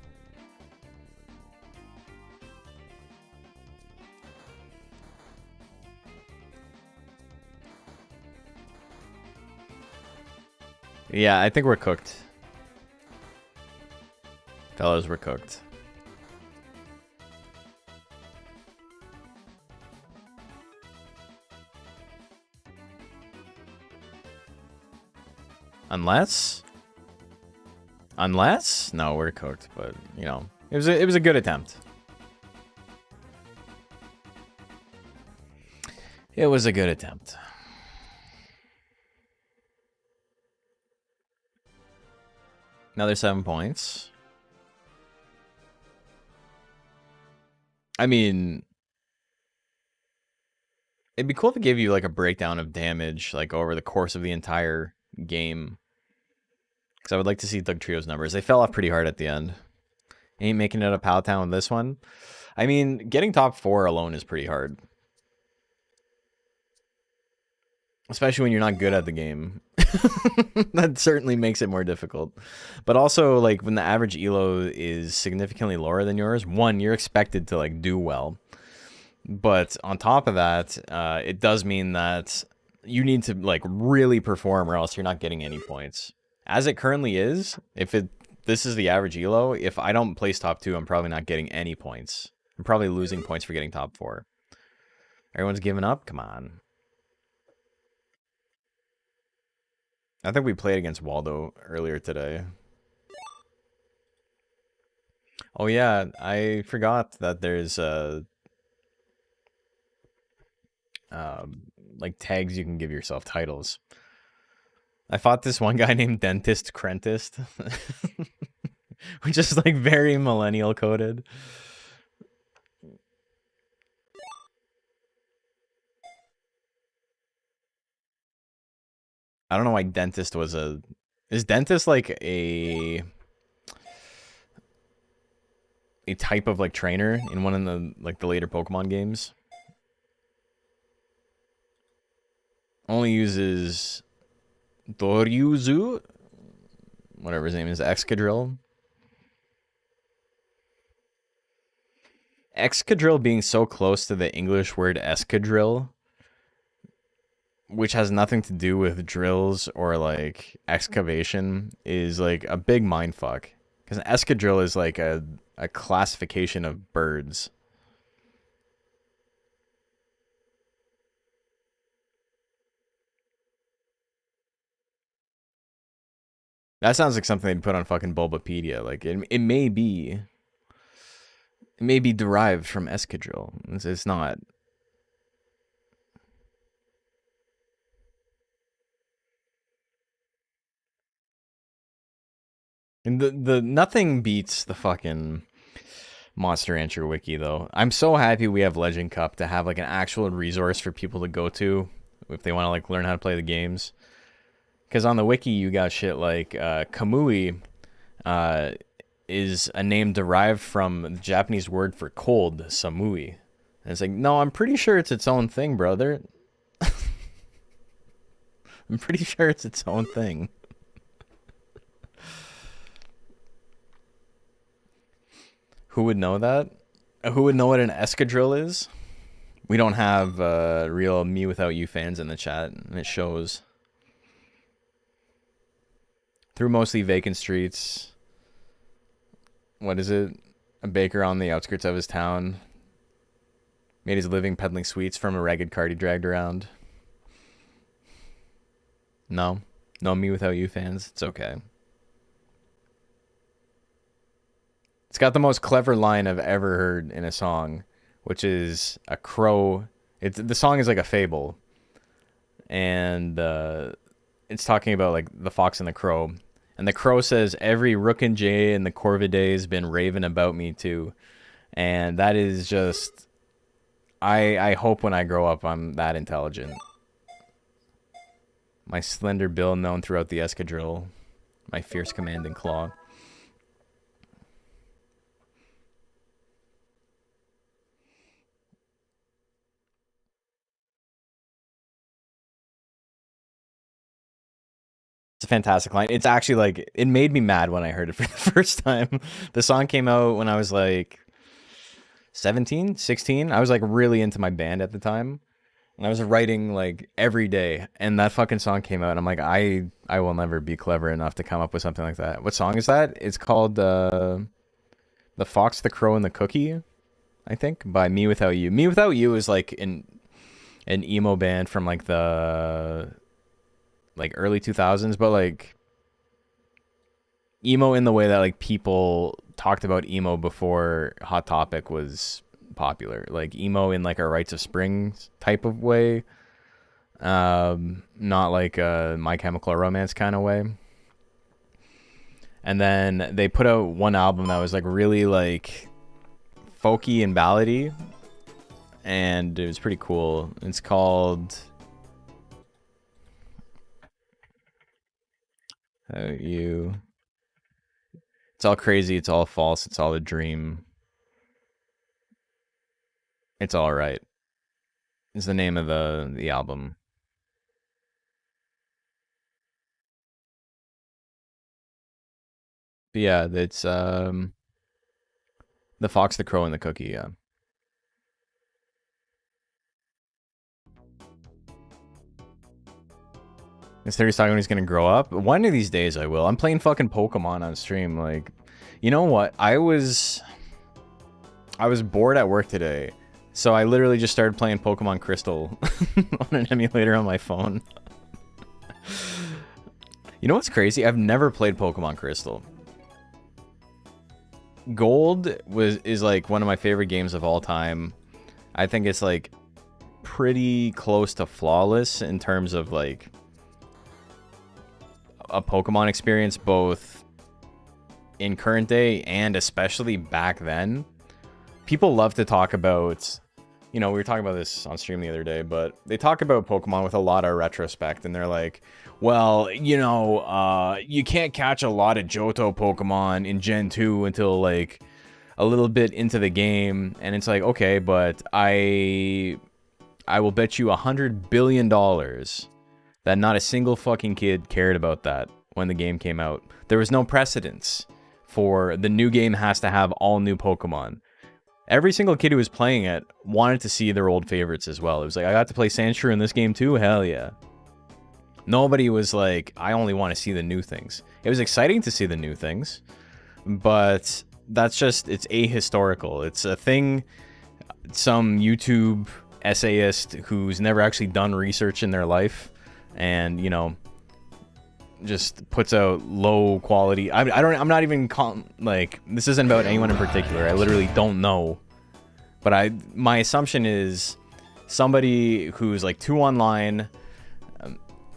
Yeah, I think we're cooked. Fellas, we're cooked. Unless? No, we're cooked, but you know, it was a good attempt. It was a good attempt. Another 7 points. I mean, it'd be cool to give you like a breakdown of damage like over the course of the entire game. Because I would like to see Doug Trio's numbers. They fell off pretty hard at the end. Ain't making it a Pal Town with this one. I mean, getting top 4 alone is pretty hard. Especially when you're not good at the game. That certainly makes it more difficult. But also, like, when the average elo is significantly lower than yours, one, you're expected to, like, do well. But on top of that, it does mean that you need to, like, really perform or else you're not getting any points. As it currently is, this is the average elo, if I don't place top 2, I'm probably not getting any points. I'm probably losing points for getting top 4. Everyone's giving up? Come on. I think we played against Waldo earlier today. Oh yeah, I forgot that there's like tags you can give yourself, titles. I fought this one guy named Dentist Crentist, which is like very millennial coded. I don't know why Dentist was a... Is Dentist like a type of like trainer in one of the like the later Pokemon games? Only uses Doryuzu, whatever his name is, Excadrill. Excadrill being so close to the English word escadrill, which has nothing to do with drills or like excavation, is like a big mindfuck. Because an escadrill is like a classification of birds. That sounds like something they'd put on fucking Bulbapedia. Like it may be derived from escadrill. It's not. And the nothing beats the fucking Monster Rancher wiki though. I'm so happy we have Legend Cup to have like an actual resource for people to go to if they want to like learn how to play the games. Because on the wiki you got shit like Kamui is a name derived from the Japanese word for cold, samui. And it's like, no, I'm pretty sure it's its own thing, brother. I'm pretty sure it's its own thing. Who would know that? Who would know what an escadrille is? We don't have real Me Without You fans in the chat, and it shows. Through mostly vacant streets. What is it? A baker on the outskirts of his town made his living peddling sweets from a ragged cart he dragged around. No. No Me Without You fans. It's okay. It's got the most clever line I've ever heard in a song, which is a crow. The song is like a fable. And it's talking about like the fox and the crow. And the crow says, every rook and jay in the corvidae has been raving about me too. And that is just... I hope when I grow up I'm that intelligent. My slender bill known throughout the escadrille. My fierce commanding claw. It's a fantastic line. It's actually like, it made me mad when I heard it for the first time. The song came out when I was like 17, 16. I was like really into my band at the time. And I was writing like every day. And that fucking song came out. And I'm like, I will never be clever enough to come up with something like that. What song is that? It's called The Fox, the Crow, and the Cookie, I think, by Me Without You. Me Without You is like an emo band from like the... like early 2000s, but like emo in the way that like people talked about emo before Hot Topic was popular, like emo in like a Rites of Spring type of way, not like a My Chemical Romance kind of way. And then they put out one album that was like really like folky and ballady, and it was pretty cool. It's called It's all crazy, it's all false, it's all a dream. It's all right. Is the name of the album. But yeah, it's The Fox, the Crow, and the Cookie, yeah. He's talking when he's gonna grow up. One of these days I will. I'm playing fucking Pokemon on stream. Like, you know what? I was bored at work today, so I literally just started playing Pokemon Crystal on an emulator on my phone. You know what's crazy? I've never played Pokemon Crystal. Gold is like one of my favorite games of all time. I think it's like pretty close to flawless in terms of like a Pokemon experience, both in current day and especially back then. People love to talk about, you know, we were talking about this on stream the other day, but they talk about Pokemon with a lot of retrospect, and they're like, well, you know, you can't catch a lot of Johto Pokemon in Gen 2 until like a little bit into the game. And it's like, okay, but I will bet you $100 billion that not a single fucking kid cared about that when the game came out. There was no precedence for the new game has to have all new Pokemon. Every single kid who was playing it wanted to see their old favorites as well. It was like, I got to play Sandshrew in this game too? Hell yeah. Nobody was like, I only want to see the new things. It was exciting to see the new things, but that's just, it's ahistorical. It's a thing some YouTube essayist who's never actually done research in their life and, you know, just puts out low quality. I'm not even like, this isn't about anyone in particular. I literally don't know, but my assumption is somebody who's like too online,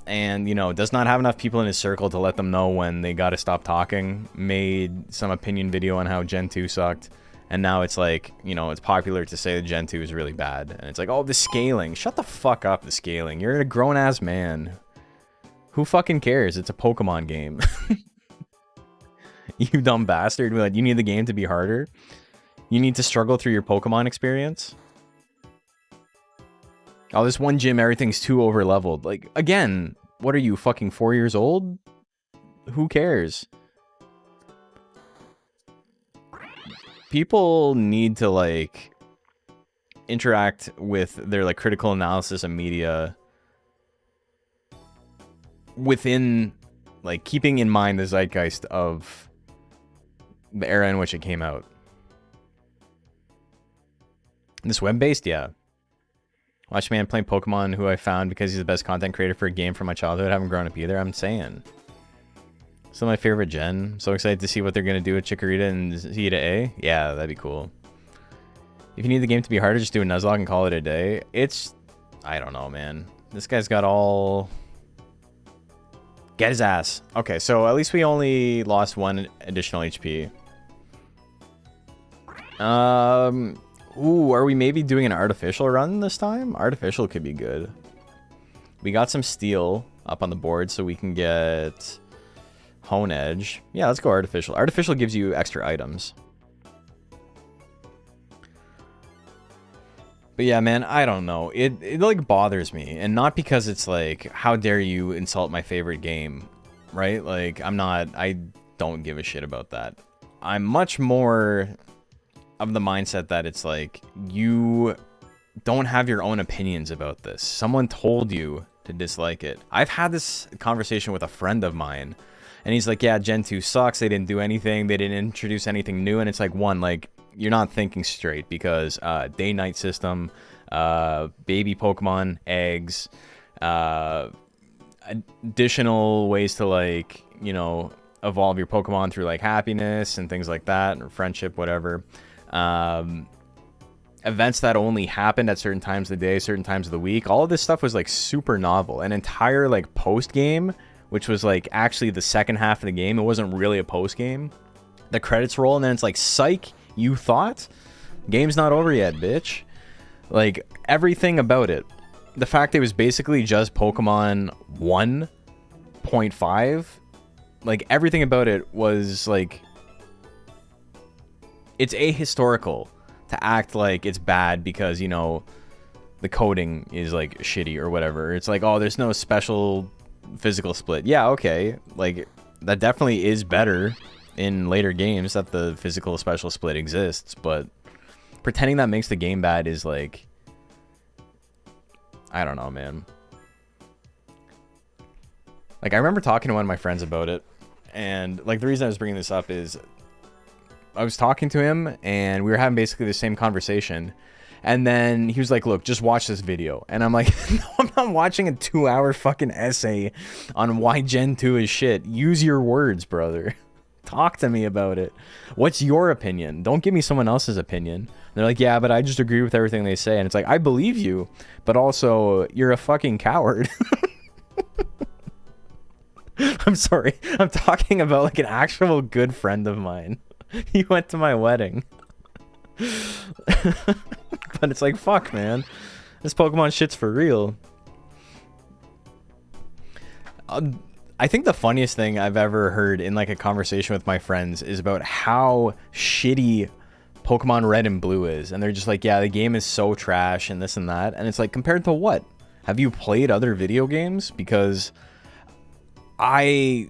and, you know, does not have enough people in his circle to let them know when they gotta stop talking, made some opinion video on how Gen 2 sucked, and now it's like, you know, it's popular to say that Gen 2 is really bad, and it's like, oh, the scaling. Shut the fuck up, the scaling. You're a grown-ass man. Who fucking cares? It's a Pokemon game. You dumb bastard. Like, you need the game to be harder? You need to struggle through your Pokemon experience? Oh, this one gym, everything's too over-leveled. Like, again, what are you, fucking 4 years old? Who cares? People need to, like, interact with their, like, critical analysis of media within, like, keeping in mind the zeitgeist of the era in which it came out. This web-based, yeah. Watch man playing Pokemon, who I found because he's the best content creator for a game from my childhood. I haven't grown up either. I'm saying. Still my favorite gen. So excited to see what they're going to do with Chikorita and Zeta A. Yeah, that'd be cool. If you need the game to be harder, just do a Nuzlocke and call it a day. It's... I don't know, man. This guy's got all... Get his ass. Okay, so at least we only lost 1 additional HP. Ooh, are we maybe doing an artificial run this time? Artificial could be good. We got some steel up on the board, so we can get Hone Edge. Yeah, let's go artificial. Artificial gives you extra items. But yeah, man, I don't know. It like bothers me, and not because it's like, how dare you insult my favorite game, right? Like, I don't give a shit about that. I'm much more of the mindset that it's like, you don't have your own opinions about this. Someone told you to dislike it. I've had this conversation with a friend of mine, and he's like, yeah, Gen 2 sucks. They didn't do anything. They didn't introduce anything new. And it's like, one, like, you're not thinking straight, because day-night system, baby Pokemon, eggs, additional ways to, like, you know, evolve your Pokemon through, like, happiness and things like that, or friendship, whatever. Events that only happened at certain times of the day, certain times of the week. All of this stuff was, like, super novel. An entire, like, post-game, which was, like, actually the second half of the game. It wasn't really a post-game. The credits roll, and then it's like, psych, you thought? Game's not over yet, bitch. Like, everything about it. The fact it was basically just Pokemon 1.5, like, everything about it was, like, it's ahistorical to act like it's bad because, you know, the coding is, like, shitty or whatever. It's like, oh, there's no special physical split. Yeah, okay. Like, that definitely is better in later games that the physical special split exists, but pretending that makes the game bad is, like, I don't know, man. Like, I remember talking to one of my friends about it, and, like, the reason I was bringing this up is I was talking to him, and we were having basically the same conversation, and then he was like, look, just watch this video. And I'm like, no, I'm not watching a 2-hour fucking essay on why Gen 2 is shit. Use your words, brother. Talk to me about it. What's your opinion? Don't give me someone else's opinion. And they're like, yeah, but I just agree with everything they say. And it's like, I believe you, but also, you're a fucking coward. I'm sorry. I'm talking about, like, an actual good friend of mine. He went to my wedding. But it's like, fuck, man. This Pokemon shit's for real. I think the funniest thing I've ever heard in, like, a conversation with my friends is about how shitty Pokemon Red and Blue is. And they're just like, yeah, the game is so trash and this and that. And it's like, compared to what? Have you played other video games? Because I'm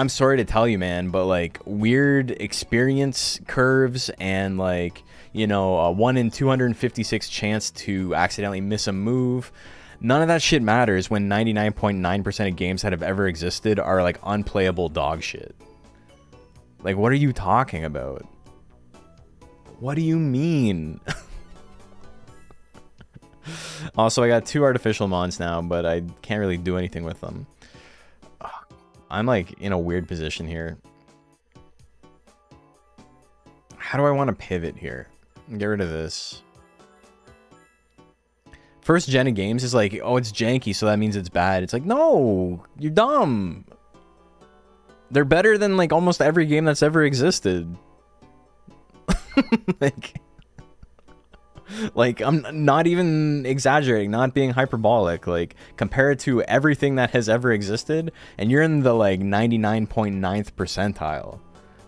sorry to tell you, man, but, like, weird experience curves and, like, you know, a 1 in 256 chance to accidentally miss a move. None of that shit matters when 99.9% of games that have ever existed are, like, unplayable dog shit. Like, what are you talking about? What do you mean? Also, I got 2 artificial mons now, but I can't really do anything with them. I'm, like, in a weird position here. How do I want to pivot here? Get rid of this. First gen of games is like, oh, it's janky, so that means it's bad. It's like, no, you're dumb. They're better than like almost every game that's ever existed. like I'm not even exaggerating, not being hyperbolic. Like, compare it to everything that has ever existed, and you're in the like 99.9th percentile.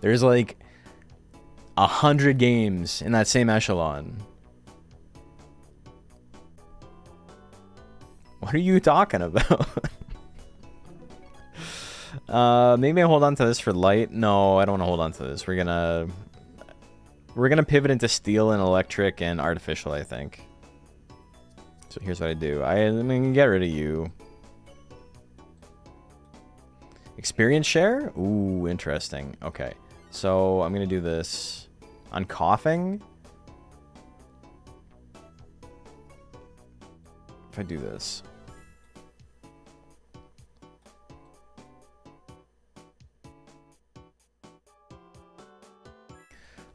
There's like 100 games in that same echelon. What are you talking about? Maybe I hold on to this for light. No, I don't want to hold on to this. We're gonna pivot into steel and electric and artificial, I think. So here's what I do. I'm gonna get rid of you. Experience share? Ooh, interesting. Okay. So I'm gonna do this on coughing. If I do this.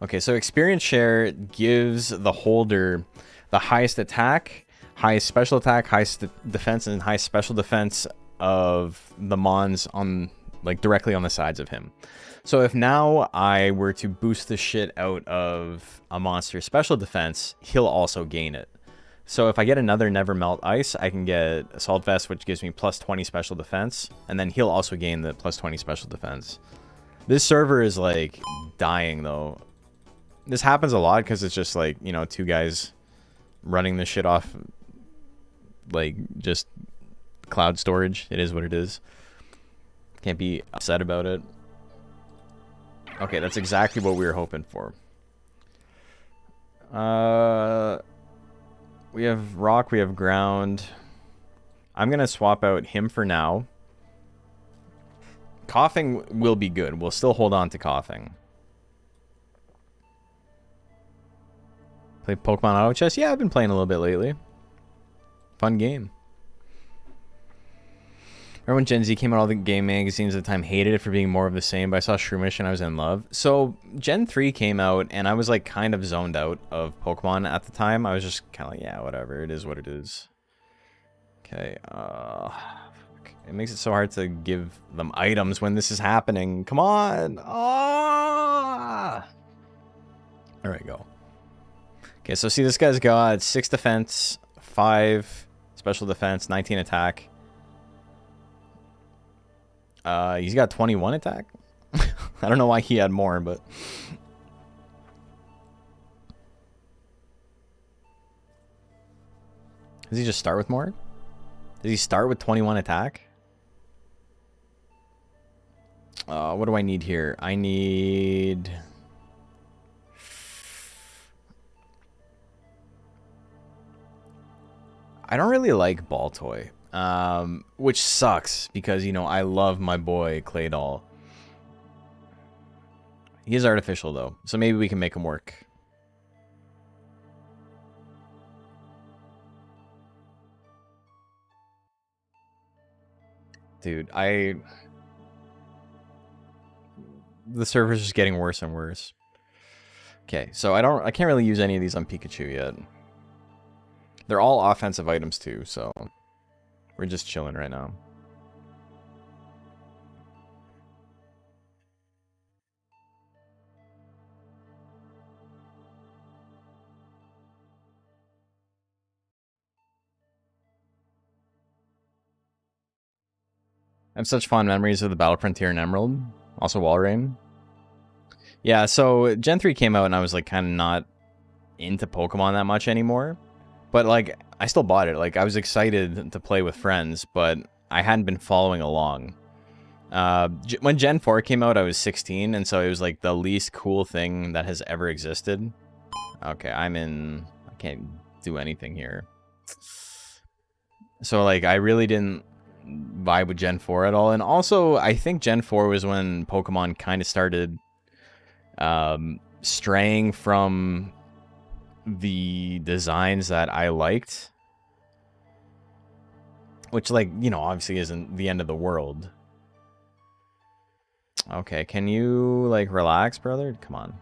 Okay, so experience share gives the holder the highest attack, highest special attack, highest defense, and highest special defense of the mons on, like, directly on the sides of him. So if now I were to boost the shit out of a monster's special defense, he'll also gain it. So if I get another Never Melt Ice, I can get Assault Vest, which gives me plus 20 special defense, and then he'll also gain the plus 20 special defense. This server is, like, dying, though. This happens a lot because it's just, like, you know, two guys running this shit off, like, just cloud storage. It is what it is. Can't be upset about it. Okay, that's exactly what we were hoping for. We have rock, we have ground. I'm going to swap out him for now. Coughing will be good. We'll still hold on to coughing. Play Pokemon Autochess? Yeah, I've been playing a little bit lately. Fun game. Remember when Gen Z came out, all the game magazines at the time hated it for being more of the same, but I saw Shroomish and I was in love. So Gen 3 came out and I was like kind of zoned out of Pokemon at the time. I was just kind of like, yeah, whatever. It is what it is. Okay. It makes it so hard to give them items when this is happening. Come on. Ah! There we go. Okay, so see, this guy's got 6 defense, 5 special defense, 19 attack. He's got 21 attack. I don't know why he had more, but... Does he just start with more? Does he start with 21 attack? What do I need here? I need... I don't really like Baltoy, which sucks because, you know, I love my boy Claydol. He is artificial, though, so maybe we can make him work. Dude, the server's just getting worse and worse. Okay, so I can't really use any of these on Pikachu yet. They're all offensive items too, so we're just chilling right now. I have such fond memories of the Battle Frontier and Emerald. Also Walrein. Yeah, so Gen 3 came out and I was like kind of not into Pokemon that much anymore. But, like, I still bought it. Like, I was excited to play with friends, but I hadn't been following along. When Gen 4 came out, I was 16, and so it was, like, the least cool thing that has ever existed. Okay, I can't do anything here. So, like, I really didn't vibe with Gen 4 at all. And also, I think Gen 4 was when Pokemon kind of started straying from the designs that I liked, which, like, you know, obviously isn't the end of the world. Okay, can you, like, relax, brother? Come on.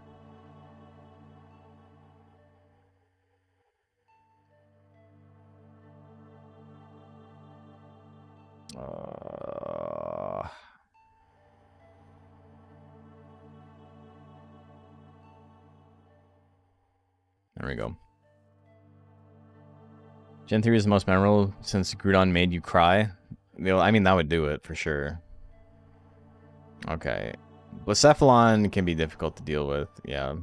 There we go. Gen 3 is the most memorable since Groudon made you cry. I mean, that would do it for sure. Okay. Blacephalon can be difficult to deal with. Yeah.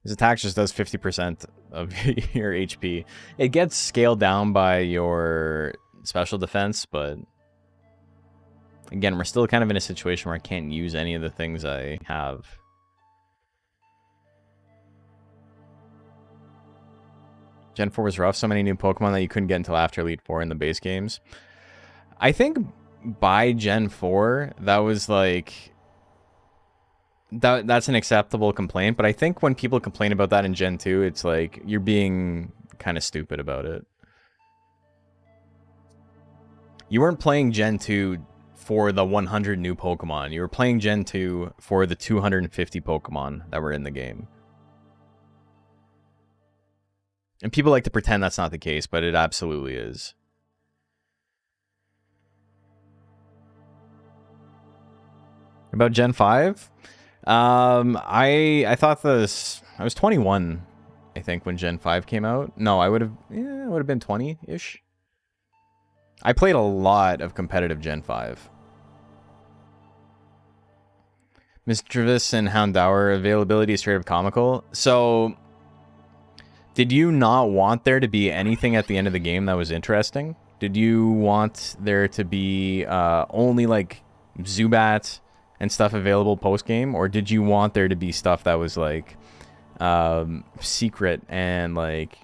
His attack just does 50% of your HP. It gets scaled down by your special defense, but again, we're still kind of in a situation where I can't use any of the things I have. Gen 4 was rough. So many new Pokemon that you couldn't get until after Elite 4 in the base games. I think by Gen 4, that was like... That's an acceptable complaint, but I think when people complain about that in Gen 2, it's like, you're being kind of stupid about it. You weren't playing Gen 2 for the 100 new Pokemon. You were playing Gen 2 for the 250 Pokemon that were in the game. And people like to pretend that's not the case, but it absolutely is. About Gen 5? I thought this... I was 21, I think, when Gen 5 came out. No, I would have... Yeah, I would have been 20-ish. I played a lot of competitive Gen 5. Mischievous and Houndour availability is straight up comical. So... Did you not want there to be anything at the end of the game that was interesting? Did you want there to be only like Zubat and stuff available post-game? Or did you want there to be stuff that was like secret and like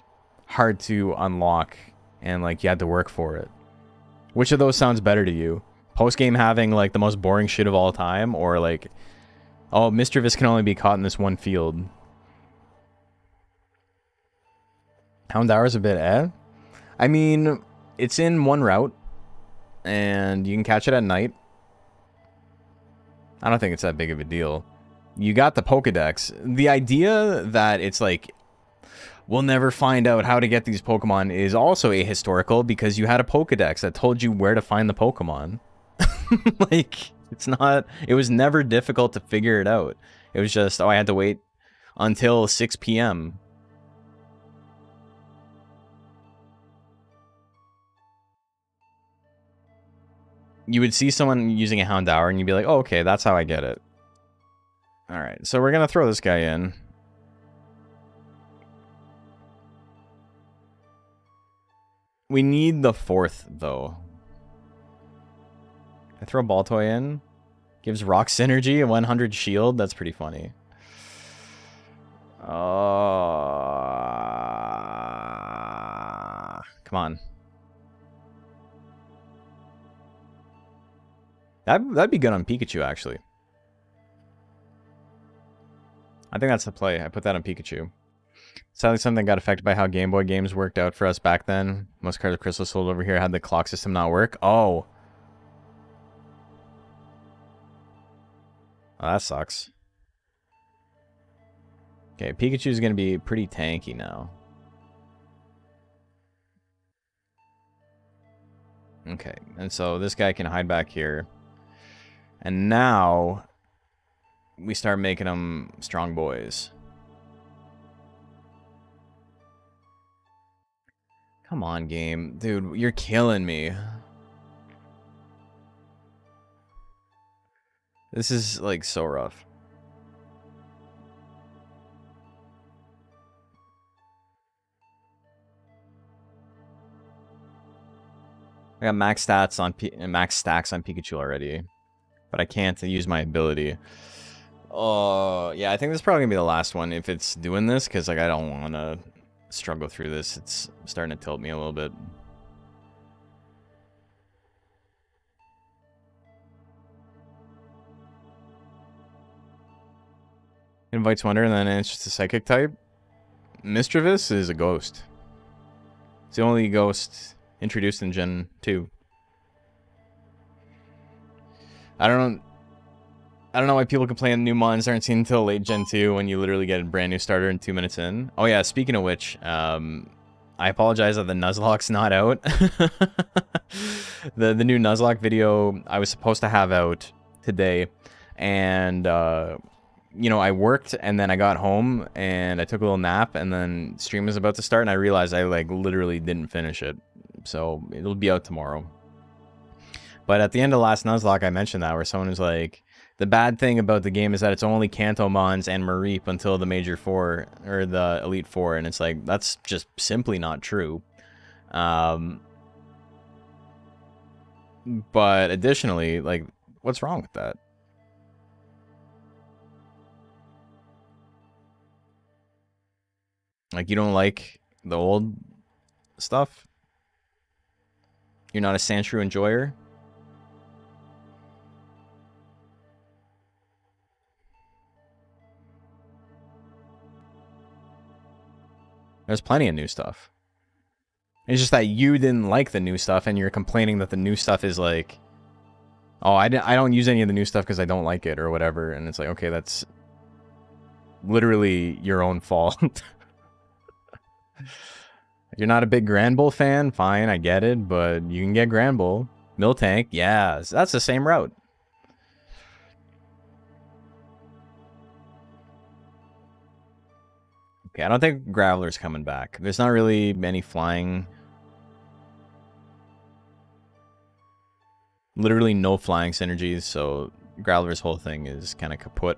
hard to unlock and like you had to work for it? Which of those sounds better to you? Post-game having like the most boring shit of all time, or like, oh, Mischievous can only be caught in this one field? Houndour is a bit I mean, it's in one route, and you can catch it at night. I don't think it's that big of a deal. You got the Pokedex. The idea that it's like, we'll never find out how to get these Pokemon is also ahistorical, because you had a Pokedex that told you where to find the Pokemon. Like, it's not... It was never difficult to figure it out. It was just, oh, I had to wait until 6 p.m. You would see someone using a Houndour, and you'd be like, oh, okay, that's how I get it. Alright, so we're going to throw this guy in. We need the 4th, though. I throw Baltoy in. Gives Rock Synergy a 100 shield. That's pretty funny. Come on. That'd be good on Pikachu, actually. I think that's the play. I put that on Pikachu. Sadly, something got affected by how Game Boy games worked out for us back then. Most cards of Crystal sold over here had the clock system not work. Oh. Oh, that sucks. Okay, Pikachu's going to be pretty tanky now. Okay, and so this guy can hide back here. And now we start making them strong boys. Come on, game. Dude, you're killing me. This is, like, so rough. I got max stats on max stacks on Pikachu already, but I can't use my ability. Oh, yeah, I think this is probably gonna be the last one if it's doing this, because like I don't want to struggle through this. It's starting to tilt me a little bit. Invites Wonder, and then it's just a psychic type. Mischievous is a ghost. It's the only ghost introduced in Gen 2. I don't know why people complain new mons aren't seen until late Gen 2 when you literally get a brand new starter in 2 minutes in. Oh yeah, speaking of which, I'm I apologize that the Nuzlocke's not out. The new Nuzlocke video I was supposed to have out today, and you know, I worked and then I got home and I took a little nap and then stream was about to start and I realized I like literally didn't finish it. So it'll be out tomorrow. But at the end of last Nuzlocke, I mentioned that where someone was like, the bad thing about the game is that it's only Kanto Mons and Mareep until the Major 4 or the Elite 4, and it's like that's just simply not true. But additionally, like, what's wrong with that? Like, you don't like the old stuff? You're not a Sandshrew enjoyer? There's plenty of new stuff. It's just that you didn't like the new stuff and you're complaining that the new stuff is like, oh, I don't use any of the new stuff because I don't like it or whatever. And it's like, okay, that's literally your own fault. You're not a big Grand Bull fan? Fine, I get it, but you can get Grand Bull. Miltank, yeah, that's the same route. Okay, I don't think Graveler's coming back. There's not really any flying. Literally no flying synergies, so Graveler's whole thing is kind of kaput.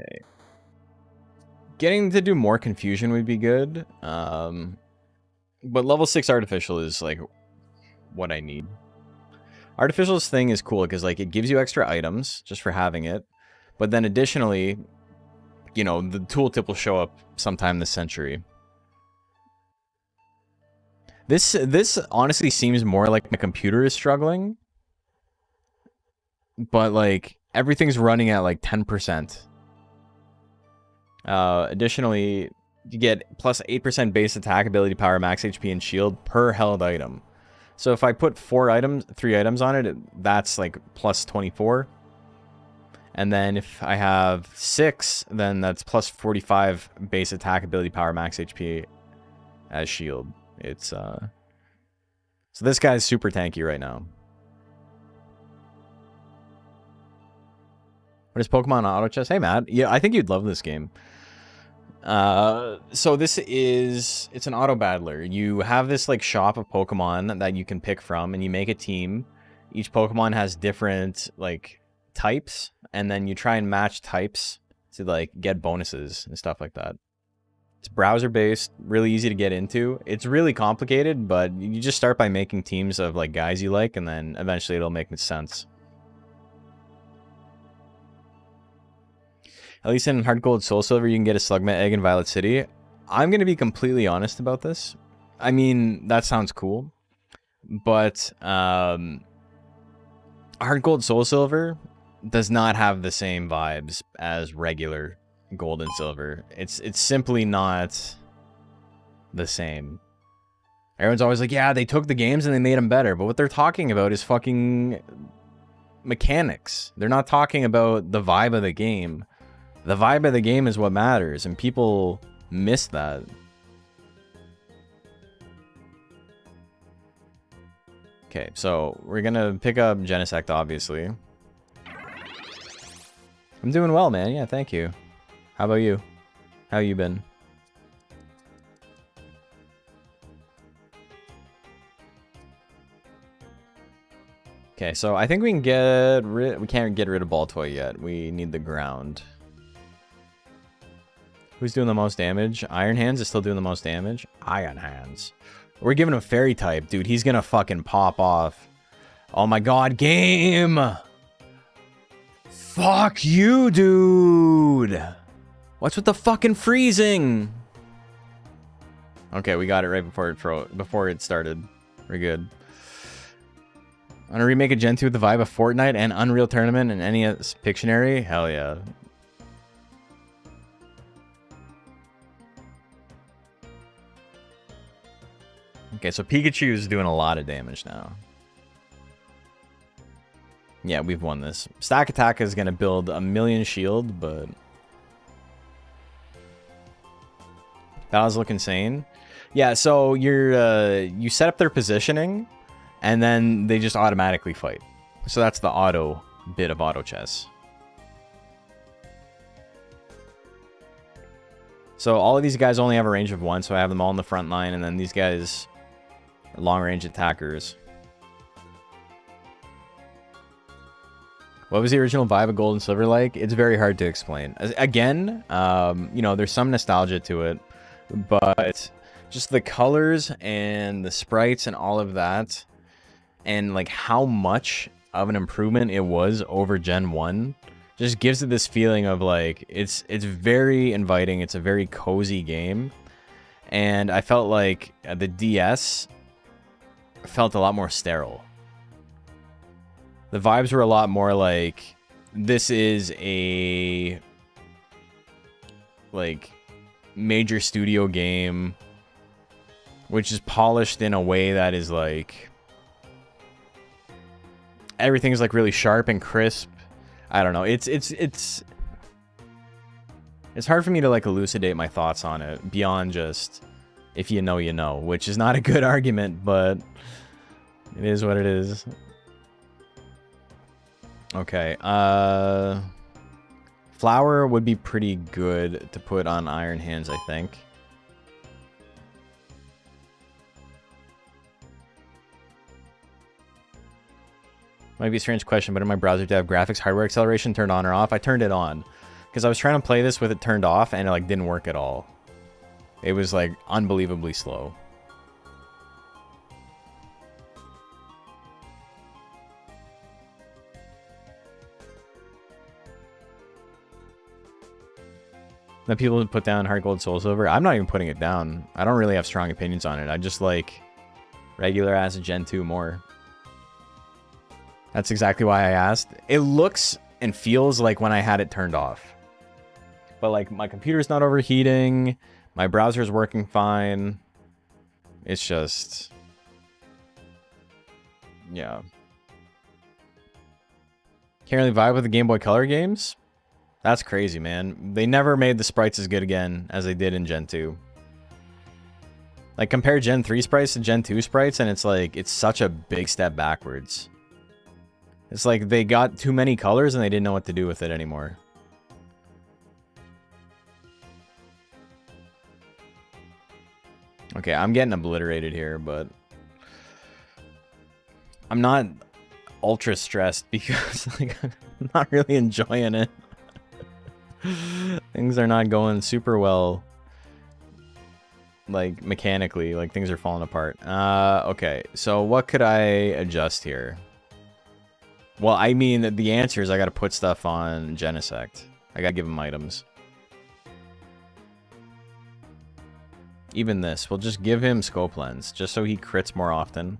Okay. Getting to do more confusion would be good. But level 6 artificial is like what I need. Artificial's thing is cool because like it gives you extra items just for having it. But then additionally, you know, the tooltip will show up sometime this century. This honestly seems more like my computer is struggling. But like everything's running at like 10%. Additionally, you get plus 8% base attack, ability power, max HP, and shield per held item. So if I put 3 items on it, that's like plus 24. And then if I have 6, then that's plus 45 base attack, ability power, max HP as shield. It's so this guy's super tanky right now. What is Pokemon Autochess? Hey Matt, yeah, I think you'd love this game. So this is, it's an auto battler. You have this like shop of Pokemon that you can pick from and you make a team. Each Pokemon has different like types and then you try and match types to like get bonuses and stuff like that. It's browser based, really easy to get into. It's really complicated, but you just start by making teams of like guys you like and then eventually it'll make sense. At least in Hard Gold Soul Silver, you can get a Slugma egg in Violet City. I'm going to be completely honest about this. I mean, that sounds cool. But Hard Gold Soul Silver does not have the same vibes as regular Gold and Silver. It's simply not the same. Everyone's always like, yeah, they took the games and they made them better. But what they're talking about is fucking mechanics. They're not talking about the vibe of the game. The vibe of the game is what matters, and people miss that. Okay, so we're gonna pick up Genesect, obviously. I'm doing well, man. Yeah, thank you. How about you? How you been? Okay, so I think we can get rid... We can't get rid of Baltoy yet. We need the ground. Who's doing the most damage? Iron Hands is still doing the most damage. Iron Hands. We're giving him Fairy type. Dude, he's gonna fucking pop off. Oh my god, game! Fuck you, dude! What's with the fucking freezing? Okay, we got it right before it started. We're good. I'm gonna remake a Gen 2 with the vibe of Fortnite and Unreal Tournament and NES Pictionary? Hell yeah. Okay, so Pikachu is doing a lot of damage now. Yeah, we've won this. Stack Attack is going to build a million shield, but battles look insane. Yeah, so you set up their positioning, and then they just automatically fight. So that's the auto bit of Autochess. So all of these guys only have a range of 1, so I have them all in the front line, and then these guys are long-range attackers. What was the original vibe of Gold and Silver like? It's very hard to explain. Again, you know, there's some nostalgia to it, but just the colors and the sprites and all of that, and like how much of an improvement it was over Gen 1, just gives it this feeling of like, it's very inviting, it's a very cozy game, and I felt like the DS felt a lot more sterile. The vibes were a lot more like, this is a like major studio game, which is polished in a way that is like, everything's like really sharp and crisp. I don't know. It's hard for me to like elucidate my thoughts on it beyond just, if you know, you know, which is not a good argument, but it is what it is. Okay, Flower would be pretty good to put on Iron Hands, I think. Might be a strange question, but in my browser, do I have graphics hardware acceleration turned on or off? I turned it on, because I was trying to play this with it turned off, and it like didn't work at all. It was like unbelievably slow. That people put down Heart Gold Soul Silver. I'm not even putting it down. I don't really have strong opinions on it. I just like regular ass Gen 2 more. That's exactly why I asked. It looks and feels like when I had it turned off. But like my computer's not overheating. My browser's working fine. It's just, yeah. Can't really vibe with the Game Boy Color games. That's crazy, man. They never made the sprites as good again as they did in Gen 2. Like, compare Gen 3 sprites to Gen 2 sprites, and it's like, it's such a big step backwards. It's like they got too many colors and they didn't know what to do with it anymore. Okay, I'm getting obliterated here, but I'm not ultra stressed because like, I'm not really enjoying it. Things are not going super well, like mechanically, like things are falling apart. Okay, so what could I adjust here? Well, I mean, the answer is I gotta put stuff on Genesect. I gotta give him items. Even this, we'll just give him Scope Lens, just so he crits more often.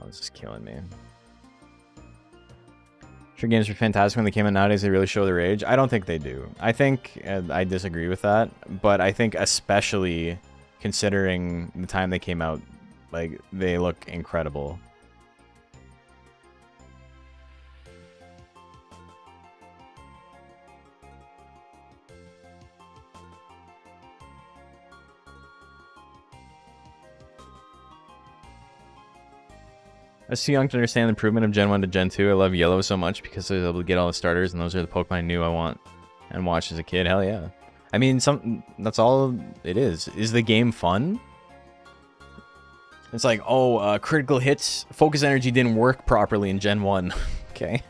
This is killing me. Sure, games are fantastic when they came out nowadays. They really show their age. I don't think they do. I think I disagree with that, but I think especially considering the time they came out, like they look incredible. I was too young to understand the improvement of Gen 1 to Gen 2. I love Yellow so much because I was able to get all the starters, and those are the Pokemon I knew I want and watched as a kid. Hell yeah. I mean, that's all it is. Is the game fun? It's like, oh, critical hits, focus energy didn't work properly in Gen 1. Okay.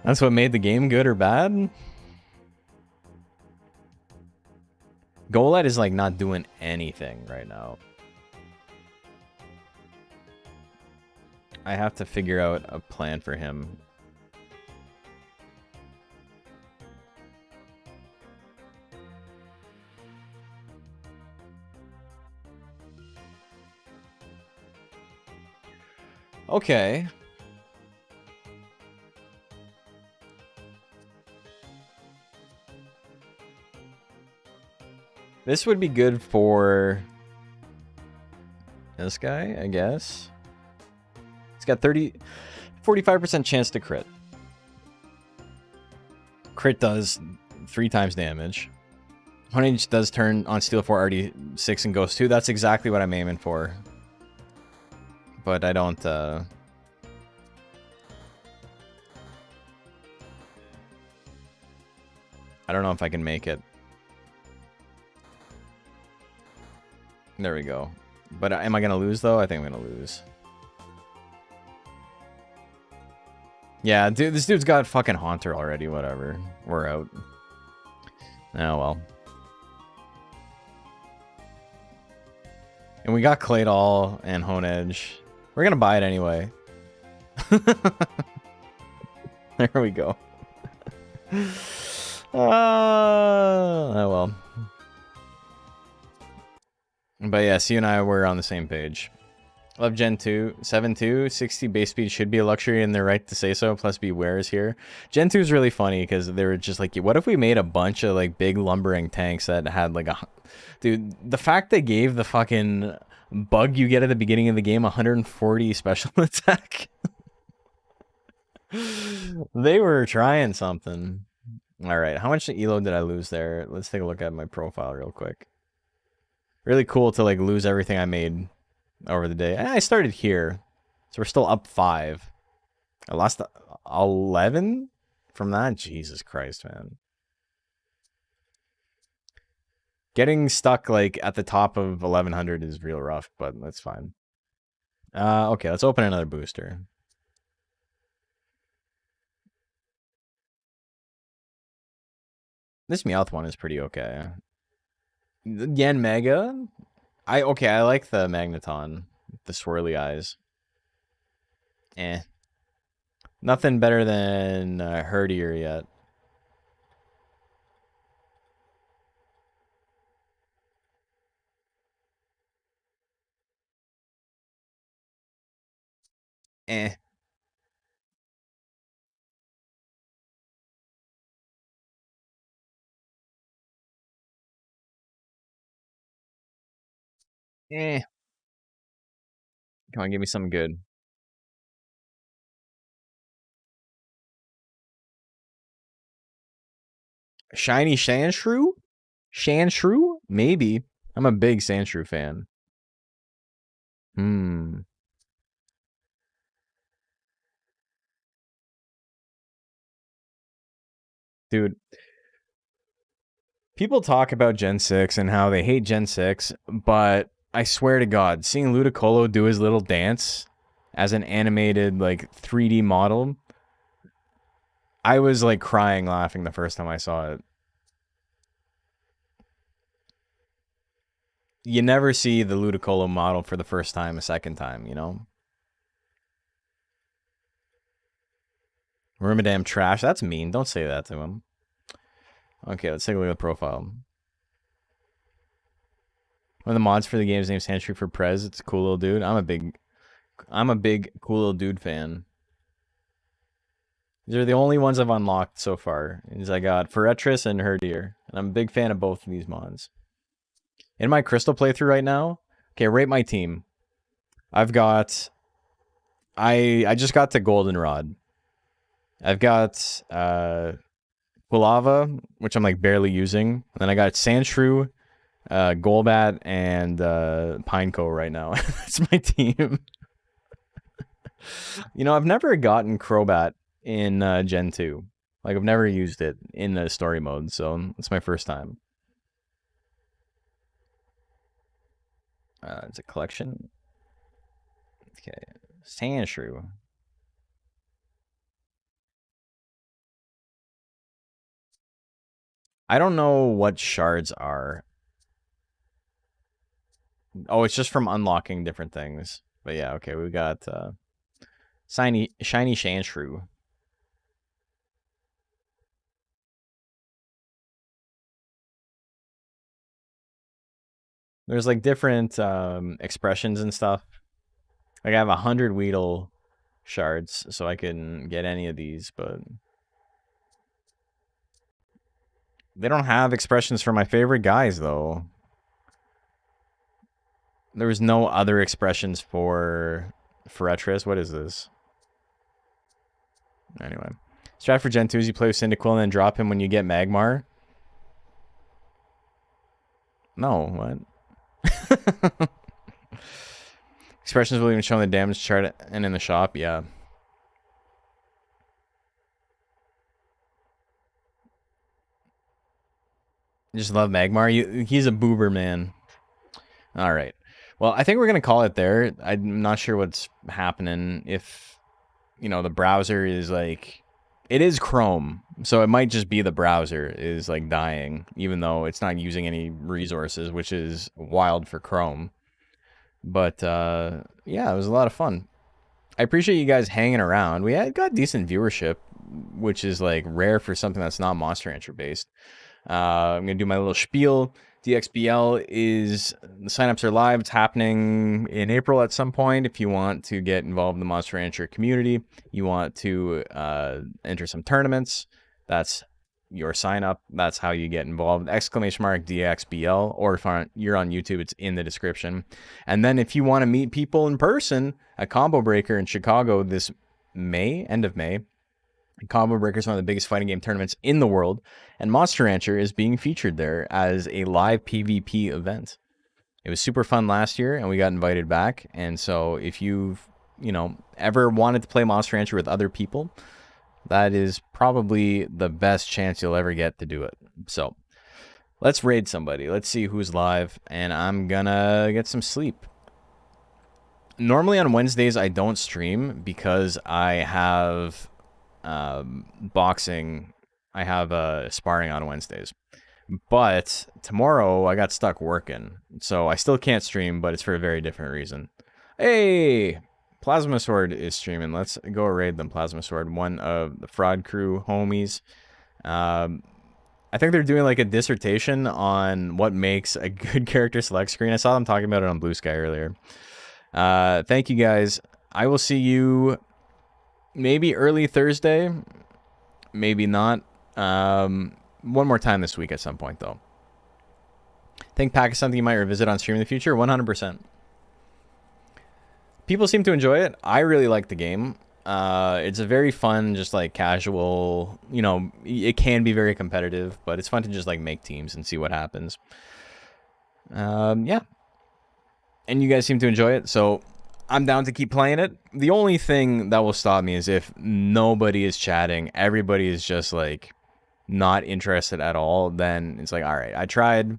That's what made the game good or bad? Golett is like not doing anything right now. I have to figure out a plan for him. Okay. This would be good for this guy, I guess. It's got 45% chance to crit. Crit does 3 times damage. 100 does turn on Steel 4, RD6, and Ghost 2. That's exactly what I'm aiming for. But I don't, I don't know if I can make it. There we go. But am I going to lose, though? I think I'm going to lose. Yeah, dude, this dude's got fucking Haunter already. Whatever. We're out. Oh, well. And we got Claydol and Hone Edge. We're going to buy it anyway. There we go. Oh, well. But yeah, C and I were on the same page. Love Gen 2. 7.2. 60 base speed should be a luxury and they're right to say so. Plus Beware is here. Gen 2 is really funny because they were just like, what if we made a bunch of like big lumbering tanks that had like a... Dude, the fact they gave the fucking bug you get at the beginning of the game 140 special attack. They were trying something. Alright, how much elo did I lose there? Let's take a look at my profile real quick. Really cool to like lose everything I made over the day. I started here, so we're still up 5. I lost 11 from that. Jesus Christ, man. Getting stuck like at the top of 1100 is real rough, but that's fine. Okay, let's open another booster. This Meowth one is pretty okay. Yen Mega? I like the Magneton. The swirly eyes. Nothing better than Herdier yet. Come on, give me something good. Shiny Sandshrew? Sandshrew? Maybe. I'm a big Sandshrew fan. Dude. People talk about Gen 6 and how they hate Gen 6, but I swear to God, seeing Ludicolo do his little dance as an animated, like, 3D model, I was, like, crying laughing the first time I saw it. You never see the Ludicolo model for the first time, a second time, you know? Wormadam trash. That's mean. Don't say that to him. Okay, let's take a look at the profile. One of the mods for the game is named Sandshrew for Prez. It's a cool little dude. I'm a big cool little dude fan. These are the only ones I've unlocked so far. Is I got Feretris and Herdier. And I'm a big fan of both of these mods. In my Crystal playthrough right now, okay, rate my team. I've got... I just got to Goldenrod. I've got Quilava, which I'm like barely using. And then I got Sandshrew, Golbat, and Pineco right now. That's my team. You know, I've never gotten Crobat in Gen 2. Like, I've never used it in the story mode, so it's my first time. It's a collection. Okay, Sandshrew. I don't know what shards are. Oh, it's just from unlocking different things. But yeah, okay, we got shiny Sandshrew. There's like different expressions and stuff. Like I have 100 Weedle shards, so I can get any of these, but they don't have expressions for my favorite guys though. There was no other expressions for Retris. What is this? Anyway. Strat for Gen 2 is you play with Cyndaquil and then drop him when you get Magmar. No, what? Expressions will even show in the damage chart and in the shop, yeah. Just love Magmar. He's a boober, man. All right. Well, I think we're going to call it there. I'm not sure what's happening. If, you know, the browser is like... It is Chrome, so it might just be the browser is like dying, even though it's not using any resources, which is wild for Chrome. But, yeah, it was a lot of fun. I appreciate you guys hanging around. We got decent viewership, which is like rare for something that's not Monster Rancher based. I'm going to do my little spiel. DXBL is, the signups are live. It's happening in April at some point. If you want to get involved in the Monster Rancher community, you want to enter some tournaments, that's your sign up. That's how you get involved. ! DXBL, or if you're on YouTube, it's in the description. And then if you want to meet people in person at Combo Breaker in Chicago this May, end of May, Combo Breaker is one of the biggest fighting game tournaments in the world, and Monster Rancher is being featured there as a live PvP event. It was super fun last year, and we got invited back. And so if you've, you know, ever wanted to play Monster Rancher with other people, that is probably the best chance you'll ever get to do it. So let's raid somebody. Let's see who's live, and I'm gonna get some sleep. Normally on Wednesdays, I don't stream because I have... boxing. I have sparring on Wednesdays, but tomorrow I got stuck working, so I still can't stream, but it's for a very different reason. Hey, Plasma Sword is streaming. Let's go raid them. Plasma Sword, one of the Fraud Crew homies. I think they're doing like a dissertation on what makes a good character select screen. I saw them talking about it on Blue Sky earlier. Thank you guys. I will see you maybe early Thursday, maybe not. One more time this week at some point, though. Think Pack is something you might revisit on stream in the future? 100%. People seem to enjoy it. I really like the game. It's a very fun, just like casual, you know, it can be very competitive, but it's fun to just like make teams and see what happens. Yeah. And you guys seem to enjoy it, so... I'm down to keep playing it. The only thing that will stop me is if nobody is chatting, everybody is just like not interested at all, then it's like, all right, I tried,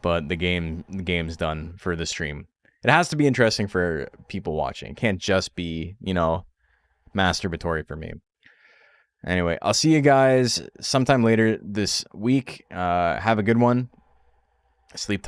but the game's done for the stream. It has to be interesting for people watching. It can't just be, you know, masturbatory for me. Anyway, I'll see you guys sometime later this week. Have a good one. Sleep tight.